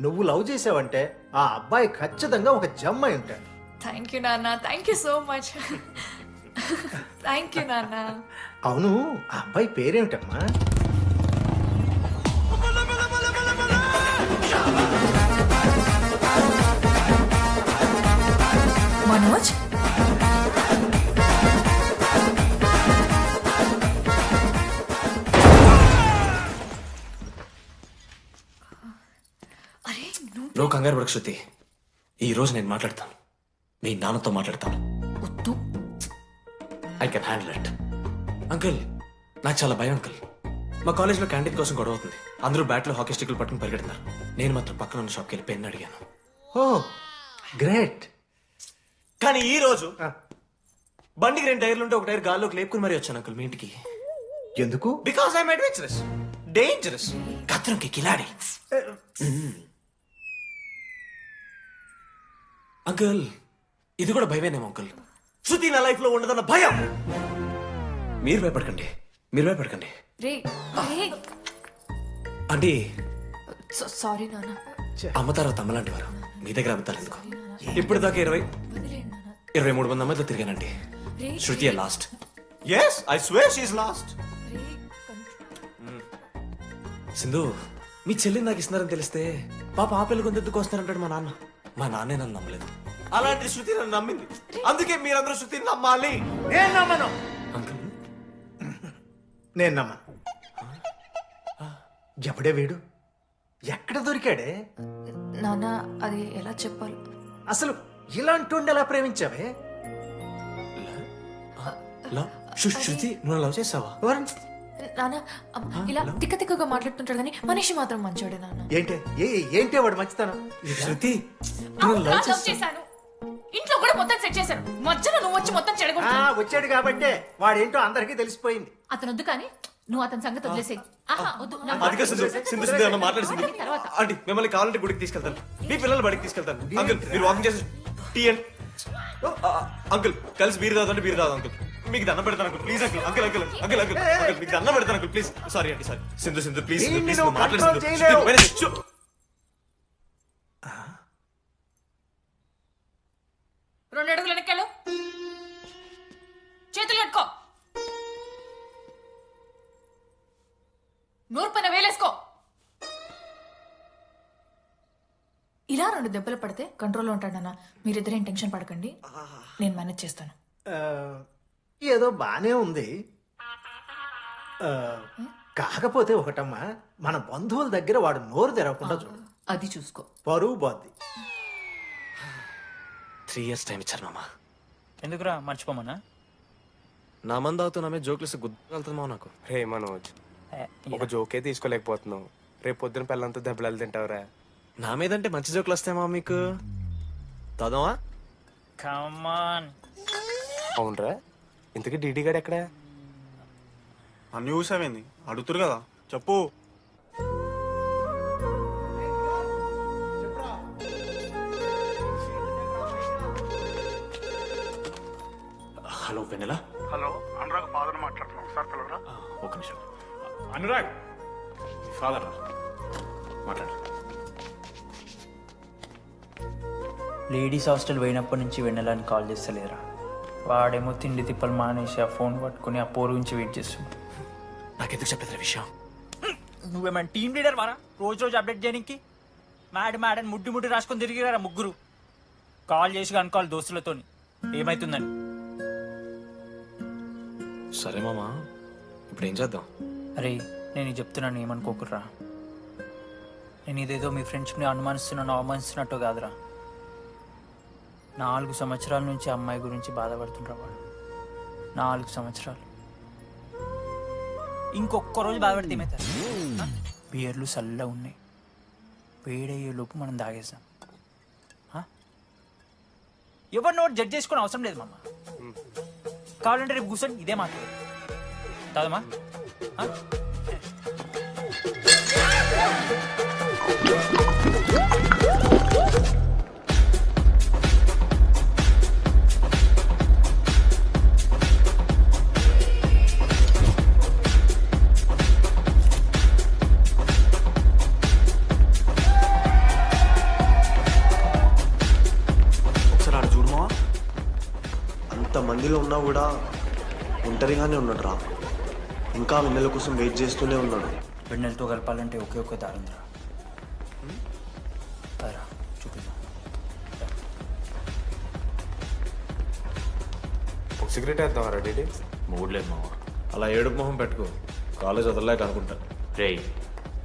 [SPEAKER 6] నువ్వు లవ్ చేసావంటే ఆ అబ్బాయి ఖచ్చితంగా ఒక జమ్మాయి ఉంటాడు.
[SPEAKER 10] థ్యాంక్ యూ నాన్న, thank you so much. Thank you నాన్న.
[SPEAKER 6] అవును, ఆ అబ్బాయి పేరేమిటమ్మా?
[SPEAKER 10] మనోజ్.
[SPEAKER 16] నువ్వు కంగారు పడకు శృతి. ఈ రోజు నేను మాట్లాడతాను. మీ నాన్నతో మాట్లాడతాను. I can handle it. Uncle, నాకు చాలా భయం అంకుల్. మా కాలేజ్లో క్యాంటీన్ కోసం గొడవ అవుతుంది. అందరూ బ్యాట్లో హాకీ స్టిక్లు పట్టుకుని పరిగెడుతున్నారు. నేను మాత్రం పక్కన ఉన్న షాప్కి వెళ్ళి పెన్ అడిగాను.
[SPEAKER 2] ఓ గ్రేట్.
[SPEAKER 16] కానీ ఈ రోజు బండికి 2 టైర్లు ఉంటే ఒక టైర్ గాల్లోకి లేపుకుని మరీ వచ్చాను అంకుల్ మీ ఇంటికి.
[SPEAKER 2] ఎందుకు?
[SPEAKER 16] బికాస్ ఐఎమ్ అడ్వెంచరస్, డేంజరస్, కత్రంకి కిలాడి. అంకుల్, ఇది కూడా భయమేనేమో అంకుల్. శృతి నా లైఫ్ లో ఉండదన్న భయం. మీరు భయపడకండి, మీరు భయపడకండి. అంటే
[SPEAKER 15] సారీ నాన్న.
[SPEAKER 16] అమ్మ తర్వాత అమ్మలాంటి వారు మీ దగ్గర అమ్ముతారు ఎందుకు? ఇప్పుడు దాకా 23 మంది అమ్మాయితో తిరిగానండి. Shruti last. Yes, I swear she is last. Sindhu, మీ చెల్లిని నాకు ఇస్తున్నారని తెలిస్తే పాప ఆ పెళ్లి కొందెందుకు వస్తారంటాడు మా నాన్న. మా నాన్నే నన్ను నమ్మలేదు. అలాంటి శృతి నన్ను నమ్మింది. అందుకే మీరందరూ శృతిని నమ్మాలి.
[SPEAKER 2] నేను నమ్మను.
[SPEAKER 16] అంకుల్,
[SPEAKER 2] నేను నమ్మను. ఎప్పుడే వీడు ఎక్కడ దొరికాడే?
[SPEAKER 15] నాన్న, అది ఎలా చెప్పాలి?
[SPEAKER 2] అసలు ఇలాంటి ఎలా ప్రేమించావే?
[SPEAKER 16] శృతి, నువ్వు లవ్ చేసావా?
[SPEAKER 15] నాన్న, ఇలా తిక్క తిక్కగా మాట్లాడుతుంటాడు కానీ మనిషి మాత్రం మంచోడే నాన్న.
[SPEAKER 2] ఏంటే వాడు మంచితనం?
[SPEAKER 16] శృతి,
[SPEAKER 15] లవ్ చేశాను. ఇంట్లో కూడా మొత్తం సెట్ చేశాను. మధ్యలో నువ్వు వచ్చి మొత్తం చెడగొట్టా.
[SPEAKER 2] వచ్చాడు కాబట్టే వాడేంటో అందరికీ తెలిసిపోయింది.
[SPEAKER 15] అతను వద్దు కానీ నువ్వు అతని సంగతి వదిలేసేయి.
[SPEAKER 16] అదిగా సింధు, సింధు సింధు అన్న మాట్లాడుతుంది. ఆంటీ, మిమ్మల్ని కావాలంటే గుడికి తీసుకెళ్తాను, మీ పిల్లలు బడికి తీసుకెళ్తాను. అంకుల్, మీరు వాకింగ్ చేసి టీ అండ్ అంకుల్ కలిసి బీరు తాగుతుంటే బీరు తాగు అంకుల్. మీకు దండం పెడతాను uncle, please uncle. Uncle uncle uncle uncle uncle మీకు దండం పెడతాను అంకుల్, ప్లీజ్. సారీ అండి, sorry. Sindhu Sindhu please please మాట్లాడుతుంది.
[SPEAKER 15] 2 అడుగులు వెనక్కాలు, చేతులు కట్టుకో, నోరు పైన వేలేసుకో. ఇలా 2 దెబ్బలు పడితే కంట్రోల్లో ఉంటాడన్నా. మీరిద్దరేం టెన్షన్ పడకండి, నేను మేనేజ్ చేస్తాను.
[SPEAKER 2] ఏదో బానే ఉంది. కాకపోతే ఒకటమ్మా, మన బంధువుల దగ్గర వాడు నోరు తెరవకుండా చూడు.
[SPEAKER 15] అది చూసుకో,
[SPEAKER 2] పరువు బాద్ది.
[SPEAKER 16] 3 years టైం ఇచ్చారు మామ.
[SPEAKER 5] ఎందుకురా మర్చిపోమన్నా?
[SPEAKER 16] నా మంది అవుతూ నా మీద జోక్లు గుర్తుకెళ్తుందా నాకు?
[SPEAKER 17] రే మనోజ్, ఒక జోకే తీసుకోలేకపోతున్నావు. రేపు పొద్దున పిల్లలంతా దెబ్బలు తింటావురా.
[SPEAKER 16] నా మీదంటే మంచి జోకులు వస్తాయమా మీకు? తదమా?
[SPEAKER 5] కమాన్.
[SPEAKER 17] అవునరా, ఇంతకీ డీడీ గారు ఎక్కడా?
[SPEAKER 4] అన్ని చూసావేంది? అడుగుతురు కదా, చెప్పు.
[SPEAKER 1] హలో వెన్నెలా.
[SPEAKER 11] హలో, అనురాగ్ ఫాదర్ మాట్లాడుతున్నాం సార్, పిల్లరా.
[SPEAKER 1] ఒక నిమిషం. అనురాగ్ ఫాదర్ మాట్లాడు.
[SPEAKER 5] లేడీస్ హాస్టల్ పోయినప్పటి నుంచి వెన్నెలని కాల్ చేస్తలేరా? వాడేమో తిండి తిప్పలు మానేసి ఆ ఫోన్ పట్టుకుని ఆ పోరు గురించి వెయిట్ చేస్తుంది.
[SPEAKER 16] నాకెందుకు చెప్పలేదు విషయం?
[SPEAKER 5] నువ్వేమైనా టీమ్ లీడర్ వారా రోజు రోజు అప్డేట్ చేయడానికి? మ్యాడని ముడ్డి రాసుకొని తిరిగిరారా ముగ్గురు. కాల్ చేసి అనుకోవాలి దోస్తులతోని ఏమైతుందని.
[SPEAKER 16] సరే మామా, ఇప్పుడు ఏం చేద్దాం?
[SPEAKER 5] అరే, నేను చెప్తున్నాను, ఏమనుకోకుర్రా. నేను ఇదేదో మీ ఫ్రెండ్స్ని అనుమానిస్తున్నాను, అవమానిస్తున్నట్టు కాదురా. 4 సంవత్సరాల నుంచి అమ్మాయి గురించి బాధపడుతుండ్రా వాడు. 4 సంవత్సరాలు. ఇంకొక్క రోజు బాధపడితే ఏమవుతారు? బియర్లు చల్లగా ఉన్నాయి, వేడయ్యే లోపు మనం తాగేసాం. ఎవరు నోట్ జడ్జ్ చేసుకుని అవసరం లేదు మామ. కావాలంటే రేపు కూర్చొని ఇదే మాట్లాడు తాదమ్మా.
[SPEAKER 4] ఒకసారి ఆడ చూడమా. అంత మందిలో ఉన్నా కూడా ఒంటరిగానే ఉన్నాడు రా. ఇంకా వెన్నెల కోసం వెయిట్ చేస్తూనే ఉన్నాడు.
[SPEAKER 5] వెన్నెలతో కలపాలంటే ఒకే ఒక్క దారుందిరా. చూపిద్దాం.
[SPEAKER 17] ఒక సిగరెట్ వేద్దాం రా డీడీ.
[SPEAKER 1] మూడ్ లేదు మామ.
[SPEAKER 16] అలా ఏడుపు మొహం పెట్టుకో, కాలేజ్ వదలలేక అనుకుంటా.
[SPEAKER 1] రే,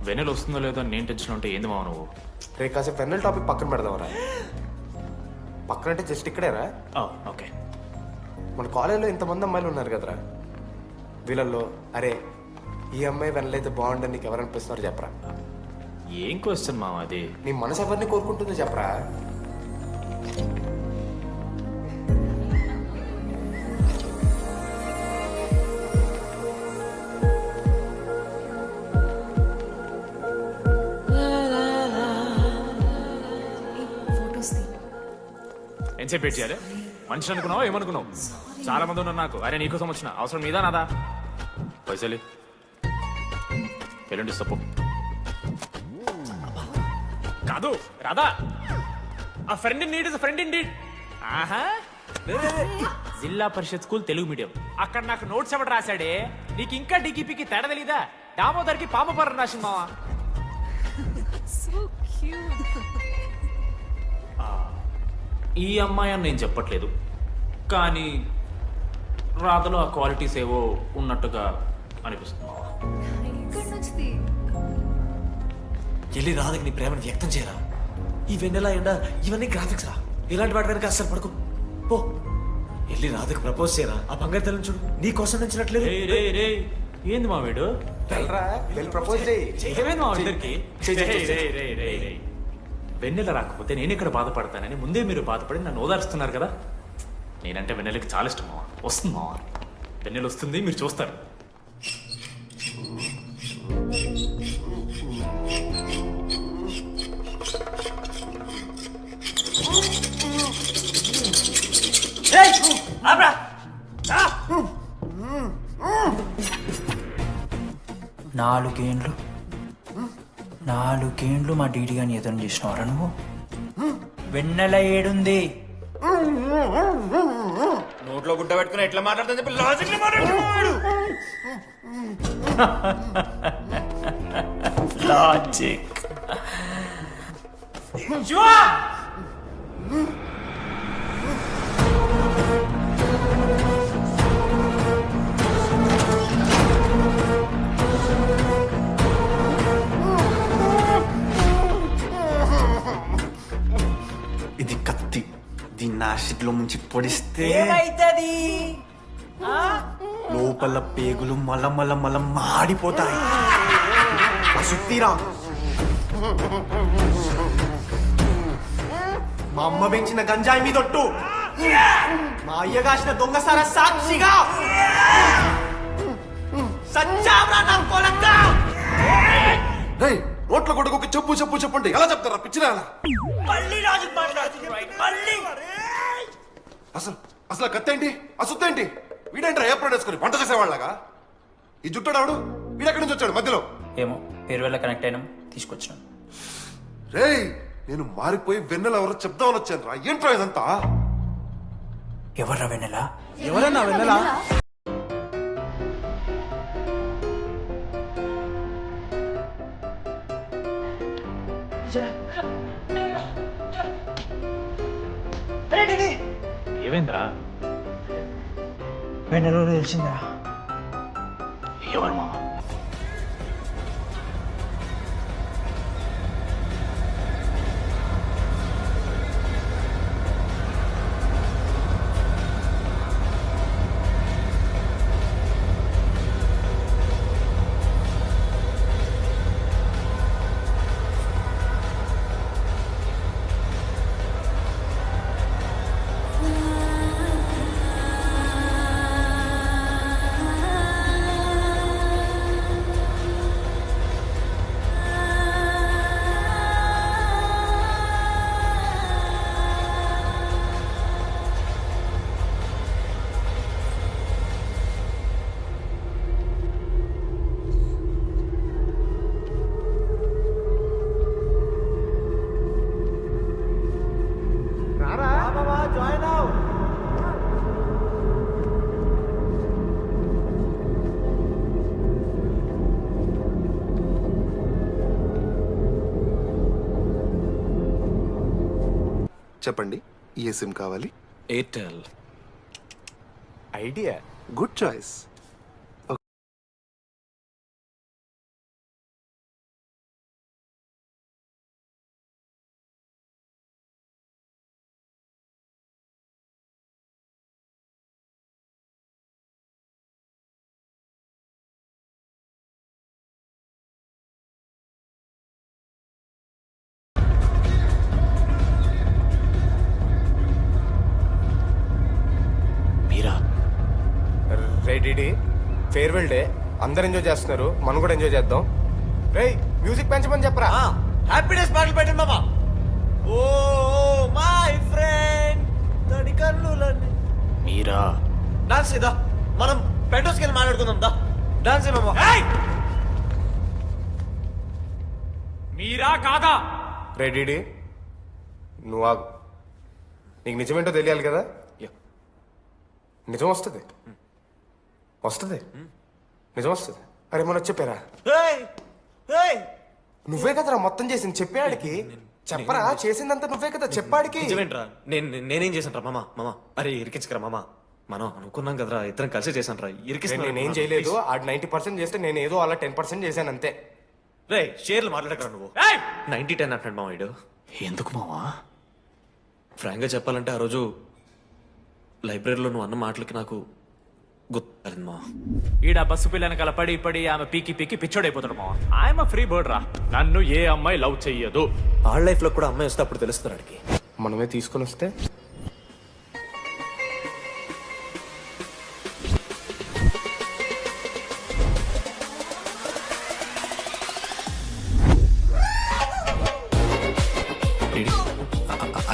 [SPEAKER 1] వెన్నెల వస్తుందో లేదో నేను టెన్షన్ ఉంటే ఏంది మావ నువ్వు?
[SPEAKER 17] రే కాసేపు వెన్నెల టాపిక్ పక్కన పెడదాం రా. పక్కనంటే జస్ట్ ఇక్కడేరా.
[SPEAKER 1] ఓకే.
[SPEAKER 17] మన కాలేజీలో ఇంతమంది అమ్మాయిలు ఉన్నారు కదరా, వీళ్ళల్లో అరే ఈ అమ్మాయి వెనలైతే బాగుండని నీకు ఎవరు అనిపిస్తున్నారు చెప్పరా?
[SPEAKER 1] ఏం క్వశ్చన్ మామ అది?
[SPEAKER 17] నీ మనసు ఎవరిని కోరుకుంటుందో చెప్పరా?
[SPEAKER 1] ఎంతసేపు వెయిట్ చేయాలి? మనిషి అనుకున్నావా ఏమనుకున్నావు? చాలా మంది ఉన్నారు నాకు. అరే నీకోసం వచ్చిన అవసరం మీదా నాదా? పైసలి ఎల్లుండి తప్పు కాదు రాదా. ఆ friend in need is friend in need. ఆహా, జిల్లా పరిషత్ స్కూల్ తెలుగు మీడియం. అక్కడ నాకు నోట్స్ ఎవడు రాశాడే? నీకు ఇంకా డికిపికి తేడా తెలీదా? దామోదర్కి పామపర్ర రాసింది మావా. ఈ అమ్మాయి అని నేను చెప్పట్లేదు, కానీ రాధలో ఆ క్వాలిటీస్ ఏవో ఉన్నట్టుగా అనిపిస్తుంది.
[SPEAKER 16] వెళ్ళి రాధకి నీ ప్రేమను వ్యక్తం చేయరా. ఈ వెన్నెలా ఎండ ఇవన్నీ గ్రాఫిక్స్ రా. ఇలాంటి వాటి వెనక అస్సలు పడుకో. పో వెళ్ళి రాధకి ప్రపోజ్ చేయరా. ఆ బంగారు తెల్లని చూడు నీ కోసం నచ్చినట్లేదు.
[SPEAKER 1] ఏంది మా వీడు?
[SPEAKER 17] ప్రపోజ్ చేయి.
[SPEAKER 1] ఏమైంది మా ఇద్దరికి? వెన్నెల రాకపోతే నేను ఇక్కడ బాధపడతానని ముందే మీరు బాధపడి నన్ను ఓదారుస్తున్నారు కదా. నేనంటే వెన్నెలకి చాలా ఇష్టం మావా. వస్తుంది మావా, వెన్నెల వస్తుంది, మీరు చూస్తారు.
[SPEAKER 5] నాలుగేండ్లు మా డీడీ గాని ఎదురు చేసినవారా నువ్వు? వెన్నెల ఏడుంది?
[SPEAKER 1] నోట్లో గుడ్డ పెట్టుకుని ఎట్లా మాట్లాడుతుంది చెప్పి లాజిక్ మాట్లాడుతున్నాడు.
[SPEAKER 5] లాజిక్
[SPEAKER 4] ఇది కత్తి. దీన్ని యాసిడ్లో ముంచి పొడిస్తే
[SPEAKER 5] ఏమైతది?
[SPEAKER 4] లోపల పేగులు మల మాడిపోతాయి. అశుద్ధిరా. మా అమ్మ పెంచిన గంజాయి మీదొట్టు, మా అయ్య కాసిన దొంగసార సాక్షిగా సచ్చావ్రా నా కొలక్కా.
[SPEAKER 18] నోట్ల కొడుకు చెప్పు చెప్పు చెప్పండి ఎలా చెప్తారా పిచ్చిరా? అసలు కత్తేంటి అసుత్తేంటి? వీడేంట్రా ఏప్రిల్ వేసుకుని వంట చేసేవాళ్ళగా? ఈ జుట్టాడు వీడెక్కడి నుంచి వచ్చాడు మధ్యలో?
[SPEAKER 5] ఏమో పేరు వల్ల కనెక్ట్ అయినాం, తీసుకొచ్చినాం.
[SPEAKER 18] రేయ్ నేను మారిపోయి వెన్నెల ఎవరో చెప్దామని వచ్చాను రా. ఏంట్రా ఇదంతా?
[SPEAKER 5] ఎవర్రా వెన్నెల?
[SPEAKER 6] ఎవరన్నా వెన్నెల?
[SPEAKER 1] ఏమైందిరా?
[SPEAKER 5] వెన్నెల తెలిసిందా?
[SPEAKER 1] ఎవరు మామ?
[SPEAKER 18] చెప్పండి ఏ సిమ్ కావాలి?
[SPEAKER 16] Airtel.
[SPEAKER 18] Idea, good choice.
[SPEAKER 17] DD farewell day అందరు ఎంజాయ్ చేస్తున్నారు మనం కూడా ఎంజాయ్ చేద్దాం. రేయ్ మ్యూజిక్ పెంచమని చెప్పరా.
[SPEAKER 16] హ్యాపీనెస్ పాటలు పెట్టండి మామ. ఓ మై ఫ్రెండ్ తడి కన్నులన్నీ.
[SPEAKER 1] మీరా
[SPEAKER 16] డాన్స్ ఇదా మనం పెంటోస్కి వెళ్ళి మాట్లాడుకుందాం దా. డాన్స్ మామ.
[SPEAKER 1] మీరా కాదా?
[SPEAKER 17] రే డిడి నువ్వు ఆగు. నీకు నిజమేంటో తెలియాలి కదా. నిజం వస్తుంది నిజం వస్తుంది. అరే మొన్న చెప్పారా నువ్వే కదరా మొత్తం చేసింది చెప్పాడికి. చెప్పరా చేసిందంతా నువ్వే కదా చెప్పాడికి.
[SPEAKER 16] నిజమేంట్రా నేనేం చేశాను రా మామ. అరే ఇరికించకరా మామ. మనం అనుకున్నాం కదరా ఇద్దరం కలిసి చేశాను రా.
[SPEAKER 17] నేనేం చేయలేదు. ఆడు 90% చేస్తే నేను ఏదో అలా 10% చేశాను అంతే.
[SPEAKER 16] రే షేర్లు మాట్లాడకరా నువ్వు. 90-10 అంటాడు మామ వీడు.
[SPEAKER 1] ఎందుకు మావా?
[SPEAKER 16] ఫ్రాంక్గా చెప్పాలంటే ఆ రోజు లైబ్రరీలో నువ్వు అన్న మాటలకి నాకు గుర్తు మా.
[SPEAKER 1] ఈడ బస్సు పిల్లని కలపడి పడి ఆమె పీకి పిచ్చోడైపోతాడు మావా. ఆయమ ఫ్రీ బర్డ్ రా. నన్ను ఏ అమ్మాయి లవ్ చెయ్యదు.
[SPEAKER 16] ఆళ్ళ లైఫ్ లో కూడా అమ్మాయి వస్తే అప్పుడు తెలుస్తుంది వాడికి.
[SPEAKER 17] మనమే తీసుకొని వస్తే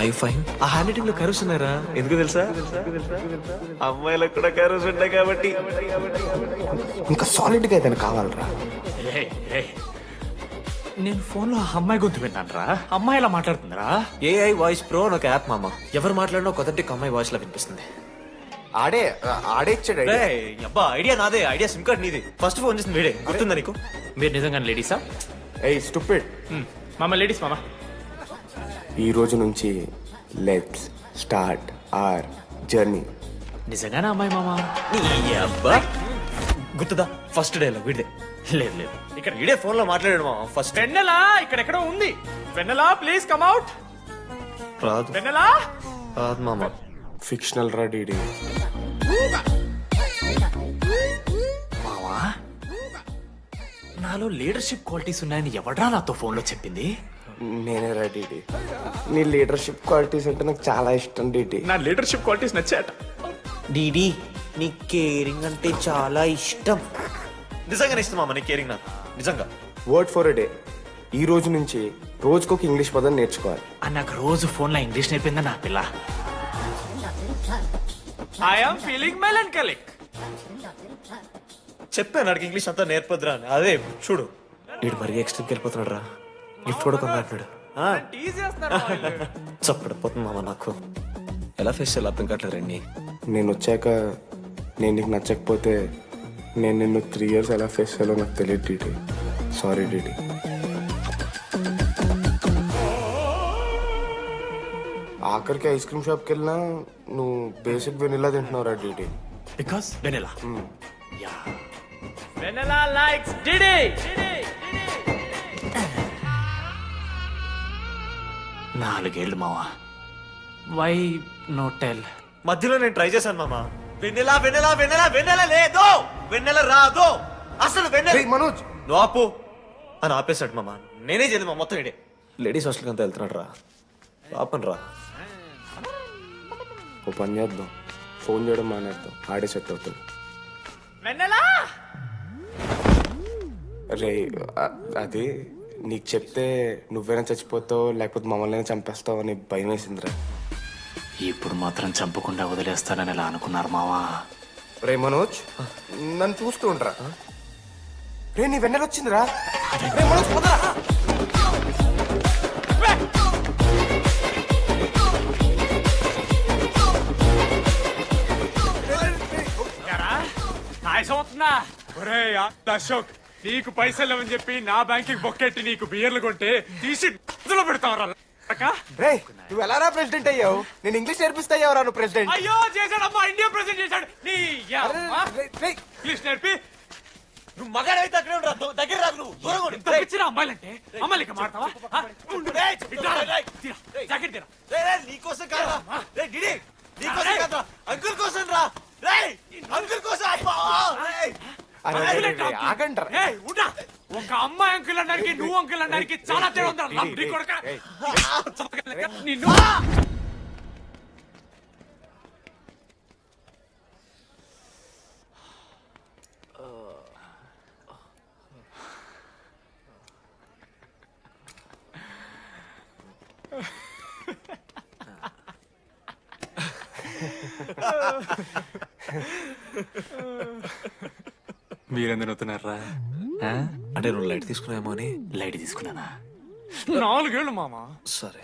[SPEAKER 16] ఐ ఫైన్. ఆ హ్యాండ్ రైటింగ్ లో కర్వ్స్ ఉన్నారా? ఎందుకు తెలుసా? అమ్మాయిలకు కూడా కర్వ్స్ ఉంటాయి కాబట్టి.
[SPEAKER 17] ఇంకా సాలిడ్ గా ఏదైనా కావాలరా.
[SPEAKER 1] నేను ఫోన్ లో అమ్మాయి గొంతు విన్నాను రా. అమ్మాయి ఎలా మాట్లాడుతుందిరా?
[SPEAKER 16] ఏఐ వాయిస్ ప్రో అని ఒక యాప్ మామ. ఎవరు మాట్లాడినా కొత్తటి అమ్మాయి వాయిస్ లో వినిపిస్తుంది.
[SPEAKER 17] ఆడే ఇచ్చాడు
[SPEAKER 16] అబ్బా ఐడియా నాదే. ఐడియా సిమ్ కార్డ్ నీది. ఫస్ట్ ఫోన్ చేసింది వీడే. గుర్తుందా నీకు?
[SPEAKER 1] మీరు నిజంగా లేడీసా?
[SPEAKER 17] ఏయ్ స్టూపిడ్.
[SPEAKER 1] మామ లేడీస్ మామ.
[SPEAKER 17] ఈ రోజు నుంచి లెట్స్ స్టార్ట్ అవర్ జర్నీ.
[SPEAKER 1] నిజంగానే అమ్మాయి మామ?
[SPEAKER 16] అబ్బా గుర్తుదా ఫస్ట్ డే వీడిదే.
[SPEAKER 1] లేదు
[SPEAKER 16] ఇక్కడ వీడే ఫోన్ లో మాట్లాడాడు మామ. ఫస్ట్
[SPEAKER 1] వెన్నెలా ఇక్కడెక్కడో ఉంది. వెన్నెలా ప్లీజ్ కమ్ అవుట్.
[SPEAKER 16] రాదు.
[SPEAKER 1] వెన్నెలా
[SPEAKER 16] రాదు మామ.
[SPEAKER 17] ఫిక్షనల్ రా డీడీ.
[SPEAKER 1] మావా నాలో లీడర్షిప్ క్వాలిటీస్ ఉన్నాయని ఎవడ్రా నాతో ఫోన్ లో చెప్పింది?
[SPEAKER 17] నేనే రా డీడీ. నీ లీడర్షిప్ క్వాలిటీస్ అంటే నాకు చాలా ఇష్టం డీడీ.
[SPEAKER 1] నా లీడర్షిప్ క్వాలిటీస్ నచ్చాట.
[SPEAKER 16] డీడీ నీ కేరింగ్ అంటే చాలా ఇష్టం. నిజంగానే ఇష్టం మామ నీ కేరింగ్ నాకు. నిజంగా.
[SPEAKER 17] Word for a day. ఈ రోజు నుంచి రోజుకొక ఇంగ్లీష్ పదం నేర్చుకోవాలి.
[SPEAKER 1] నాకు రోజు ఫోన్ లో ఇంగ్లీష్ నేర్పిందా నా పిల్ల. I am feeling melancholic.
[SPEAKER 16] చెప్పాను నాకు ఇంగ్లీష్ అంతా నేర్పొద్దురా అని. అదే చూడు వీడు మరీ ఎక్స్ట్రీమ్కి వెళ్ళిపోతున్నాడు రా. గిఫ్ట్ కూడా కొన్నాడు. చప్పడిపోతుంది మామ నాకు. ఎలా ఫేస్ చేయాలి అర్థం కావట్లేదు రండి.
[SPEAKER 17] నేను వచ్చాక నేను నీకు నచ్చకపోతే నేను నిన్ను 3 years ఎలా ఫేస్ చేయాలో నాకు తెలియదు డీడీ. Sorry DD. ఆఖరికి ఐస్ క్రీమ్ షాప్కి వెళ్ళినా నువ్వు బేసిక్ వెనిలా తింటున్నావు రా DD.
[SPEAKER 1] Because vanilla. Vanilla likes DD. 4 ఏళ్ళు మావా. Why no tell?
[SPEAKER 16] మధ్యలో నేను ట్రై చేశాను మామ. వెన్నెల వెన్నెల వెన్నెల వెన్నెల లేదు. వెన్నెల రాదు అసలు. వెన్నెల
[SPEAKER 17] మనోజ్
[SPEAKER 16] నువ్వు ఆపు అని ఆపేశాడు మామ. నేనే చేయలేదు మా మొత్తం ఇడే. లేడీస్ హాస్టల్కి అంతా వెళ్తున్నాడు రా. పాపన్ రా.
[SPEAKER 17] ఓ పని చేద్దాం. ఫోన్ చేయడం మానేద్దాం. ఆడే సెట్ అవుతుంది.
[SPEAKER 1] వెన్నెలా
[SPEAKER 17] రే అది నీకు చెప్తే నువ్వేనా చచ్చిపోతావు లేకపోతే మమ్మల్ని చంపేస్తావు అని భయం వేసిందిరా.
[SPEAKER 1] ఇప్పుడు మాత్రం చంపకుండా వదిలేస్తానని ఎలా అనుకున్నారు మావా?
[SPEAKER 17] రే మనోజ్ నన్ను చూస్తూ ఉండరా. రే నీ వెన్నెల వచ్చిందిరా. రే మనోజ్ పోదరా.
[SPEAKER 1] అశోక్ నీకు పైసలు అని చెప్పి నా బ్యాంకింగ్ బొక్కెట్టి నీకు బియర్లు కొంటే తీసి పెడతావరా.
[SPEAKER 17] నువ్వు ఎలా రా ప్రెసిడెంట్ అయ్యావు? నేను ఇంగ్లీష్ నేర్పిస్తా అయ్యావరా నువ్వు ప్రెసిడెంట్.
[SPEAKER 1] అయ్యో చేశాడమ్మా. ఇండియా ప్రెసిడెంట్ చేశాడు. ఇంగ్లీష్ నేర్పి
[SPEAKER 16] నువ్వు మగాడైతే అక్కడే ఉండరా. దగ్గర రాదు నువ్వు. దూరంగా
[SPEAKER 1] ఎంత పిచ్చిరా అమ్మాయిలంటే. అమ్మాయిలకి మాడతావా? జాకెట్ తీరా.
[SPEAKER 16] నీకోసం కాదురా. నీకోసం కాదురా. అంకుల్ కోసం రా. అంకుల్ కోసం.
[SPEAKER 1] ఒక అమ్మాయి అంకుల్ అనడానికి నువ్వు అంకుల్ అనడానికి చాలా తేడా ఉంది. నిన్ను మీరెందుకు నవ్వుతున్నారా?
[SPEAKER 16] అంటే నువ్వు లైట్ తీసుకున్నామో అని.
[SPEAKER 1] లైట్ తీసుకున్నానా? 4 ఏళ్ళు మామ.
[SPEAKER 16] సరే,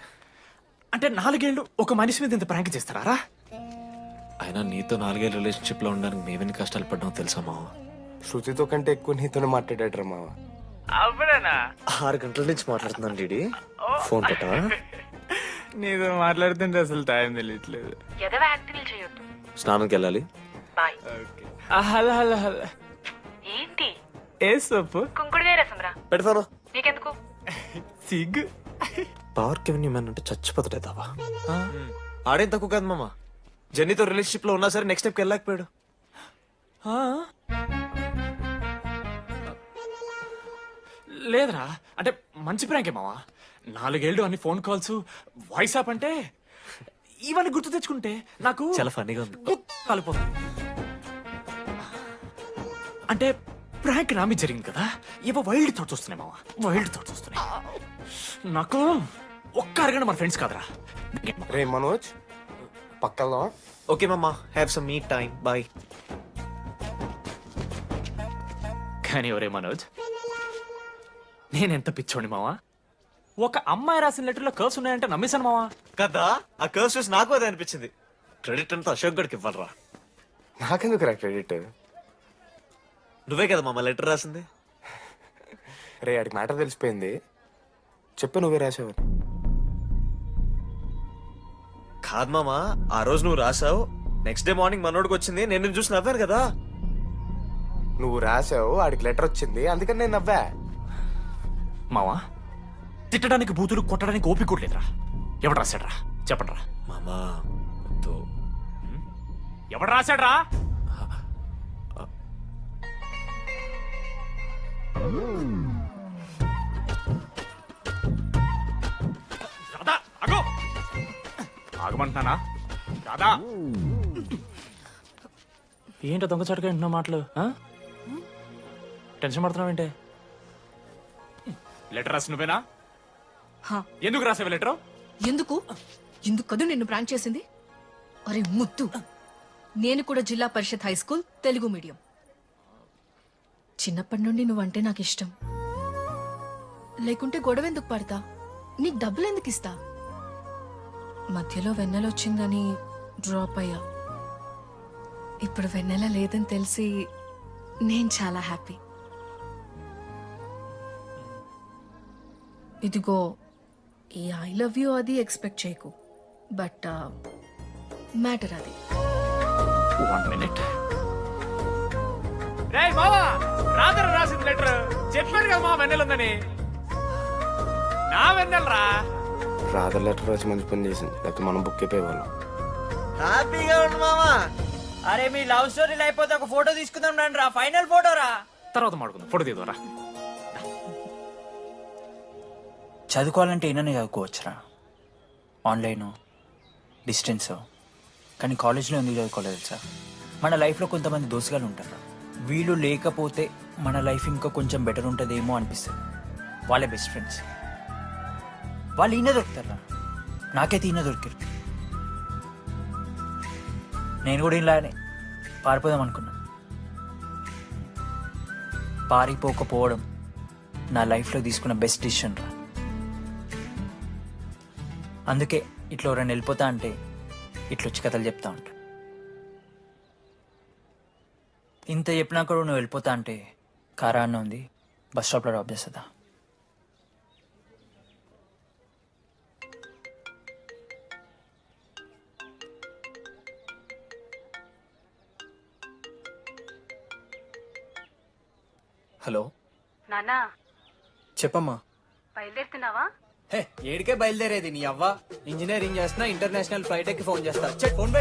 [SPEAKER 1] అంటే 4 ఏళ్ళు ఒక మనిషి మీద ఇంత ప్రాంక్ చేస్తారా?
[SPEAKER 16] అయినా నీతో 4 ఏళ్ళ రిలేషన్షిప్ లో ఉండడానికి మేమెన్ని కష్టాలు పడ్డామో తెలుసా మావ?
[SPEAKER 17] శృతితో కంటే ఎక్కువ నీతోనే మాట్లాడాడు మావ.
[SPEAKER 1] అవునా?
[SPEAKER 16] 6 గంటల నుంచి మాట్లాడుతున్నాను డీడీ. ఫోన్ పెట్టా?
[SPEAKER 1] నీతో మాట్లాడుతుంటే అసలు టైం తెలియట్లేదు.
[SPEAKER 3] ఎదవ యాక్టింగ్ చేయొద్దు.
[SPEAKER 16] స్నానంకి వెళ్ళాలి.
[SPEAKER 3] బాయ్.
[SPEAKER 1] Hello hello hello.
[SPEAKER 3] ఏంటి?
[SPEAKER 1] ఏ సొప్పు?
[SPEAKER 3] కుంకుడుగాయ రసంరా.
[SPEAKER 16] పెడతాను.
[SPEAKER 3] నీకెందుకు?
[SPEAKER 1] సిగ్గు.
[SPEAKER 16] పవర్ కెవెన్ మ్యాన్ అంటే చచ్చిపోతాడే దావా. ఆడేం తక్కువ కాదు మామ. జెన్నీతో రిలేషన్షిప్ లో ఉన్నా సరే నెక్స్ట్ స్టెప్కి వెళ్ళలేకపోయాడు.
[SPEAKER 1] లేదురా, అంటే మంచి ప్రాంకే మావా. 4 ఏళ్ళు అన్ని ఫోన్ కాల్స్, వాయిస్ యాప్ అంటే ఇవన్నీ గుర్తు తెచ్చుకుంటే నాకు
[SPEAKER 16] చాలా ఫన్నీగా ఉంది.
[SPEAKER 1] కాలిపోతుంది. అంటే ప్రాంక్ నా మీద జరిగింది కదా, ఏవో వైల్డ్ థాట్స్ వస్తున్నాయి మావా, వైల్డ్ థాట్స్ వస్తున్నాయి. నాకు ఒక్క అరగంట మన ఫ్రెండ్స్ కాదరా.
[SPEAKER 17] రే మనోజ్, పక్కలో.
[SPEAKER 16] ఓకే మామ, have some me time. Bye.
[SPEAKER 1] కానీ ఒరే మనోజ్, నేనెంత పిచ్చోండి మావా. ఒక అమ్మాయి రాసిన లెటర్లో కర్వ్స్ ఉన్నాయంటే నమ్మేశాను మావా.
[SPEAKER 16] కదా, ఆ కర్వ్స్ చూసి నాకు అదే అనిపించింది. క్రెడిట్ అంతా అశోక్ గడికి ఇవ్వాలరా.
[SPEAKER 17] నాకెందుకు రా క్రెడిట్?
[SPEAKER 16] నువ్వే కదా మామ లెటర్ రాసింది.
[SPEAKER 17] రే ఆడికి మ్యాటర్ తెలిసిపోయింది. చెప్పు, నువ్వే రాసావు.
[SPEAKER 16] కాదు మామ, ఆ రోజు నువ్వు రాసావు, నెక్స్ట్ డే మార్నింగ్ మనోడికి వచ్చింది, నేను నిన్ను చూసి నవ్వాను కదా.
[SPEAKER 17] నువ్వు రాసావు, ఆడికి లెటర్ వచ్చింది, అందుకని నేను నవ్వా.
[SPEAKER 1] మావా, తిట్టడానికి బూతులు కొట్టడానికి ఓపిక కూడా లేదురా. ఎవడు రాశాడ్రా చెప్పండి రా.
[SPEAKER 16] మామా
[SPEAKER 1] ఎవడు రాశాడ్రా? రాధా, ఆగు. ఆగమంటున్నానా? రాధా, ఏంటో దొంగచాటుగా వింటున్నా మాటలు? టెన్షన్ పడుతున్నావేంటే? లెటర్ రాసి నువ్వేనా? ఎందుకు రాసావు లెటర్?
[SPEAKER 7] ఎందుకు ఎందుకు కదూ నిన్ను ప్రాంక్ చేసింది? అరే ముద్దు, నేను కూడా జిల్లా Parishad high school Telugu medium. చిన్నప్పటి నుండి నువ్వంటే నాకు ఇష్టం. లేకుంటే గొడవ ఎందుకు పడతా? నీకు డబ్బులు ఎందుకు ఇస్తా? మధ్యలో వెన్నెల వచ్చిందని డ్రాప్ అయ్యా. ఇప్పుడు వెన్నెల లేదని తెలిసి నేను చాలా హ్యాపీ. ఇదిగో ఈ ఐ లవ్ యూ అది ఎక్స్పెక్ట్ చేయకు, బట్ మ్యాటర్ అది.
[SPEAKER 1] 1 minute. రేయ్ మావా, రాధర రాసిన లెటర్ చెప్పాను కదా మా వెన్నెల ఉందని. నా వెన్నెలరా.
[SPEAKER 17] రాధ లెటర్ రాసి మంచి పని చేసింది, లేకపోతే మనం బుక్ అయిపోయేవాళ్ళం.
[SPEAKER 5] హ్యాపీగా ఉండు మామా. అరే మీ లవ్ స్టోరీ అయిపోతే ఒక ఫోటో తీసుకుందాం రండి రా, ఫైనల్ ఫోటో రా.
[SPEAKER 1] తర్వాత మాడుకుందాం, ఫోటో తీద్దాం.
[SPEAKER 5] చదువుకోవాలంటే ఏమైనా చదువుకోవచ్చురా, ఆన్లైన్ డిస్టెన్స్. కానీ కాలేజ్లో ఎందుకు చదువుకోలేదు తెలుసా? మన లైఫ్లో కొంతమంది దోస్తుగాలు ఉంటారు, వీళ్ళు లేకపోతే మన లైఫ్ ఇంకా కొంచెం బెటర్ ఉంటుందేమో అనిపిస్తుంది. వాళ్ళే బెస్ట్ ఫ్రెండ్స్. వాళ్ళు ఈయన దొరుకుతారా, నాకైతే ఈయన దొరికారు. నేను కూడా ఇలానే పారిపోదాం అనుకున్నా. పారిపోకపోవడం నా లైఫ్లో తీసుకున్న బెస్ట్ డిసిషన్ రా. అందుకే ఇట్లా ఎవరైనా వెళ్ళిపోతా అంటే ఇట్లొచ్చి కథలు చెప్తా ఉంటా. ఇంత చెప్పినా కూడా నువ్వు వెళ్ళిపోతా అంటే కారా అన్న ఉంది, బస్ స్టాప్లో డ్రాప్ చేస్తుందా?
[SPEAKER 6] హలో
[SPEAKER 3] నాన్నా,
[SPEAKER 6] చెప్పమ్మా.
[SPEAKER 3] బయలుదేరుతున్నావా?
[SPEAKER 6] హే, ఏడికే బయలుదేరేది నీ అవ్వ. ఇంజనీరింగ్ చేస్తున్నా, ఇంటర్నేషనల్ ఫ్లైట్ ఎక్కి ఫోన్ చేస్తా. ఫోన్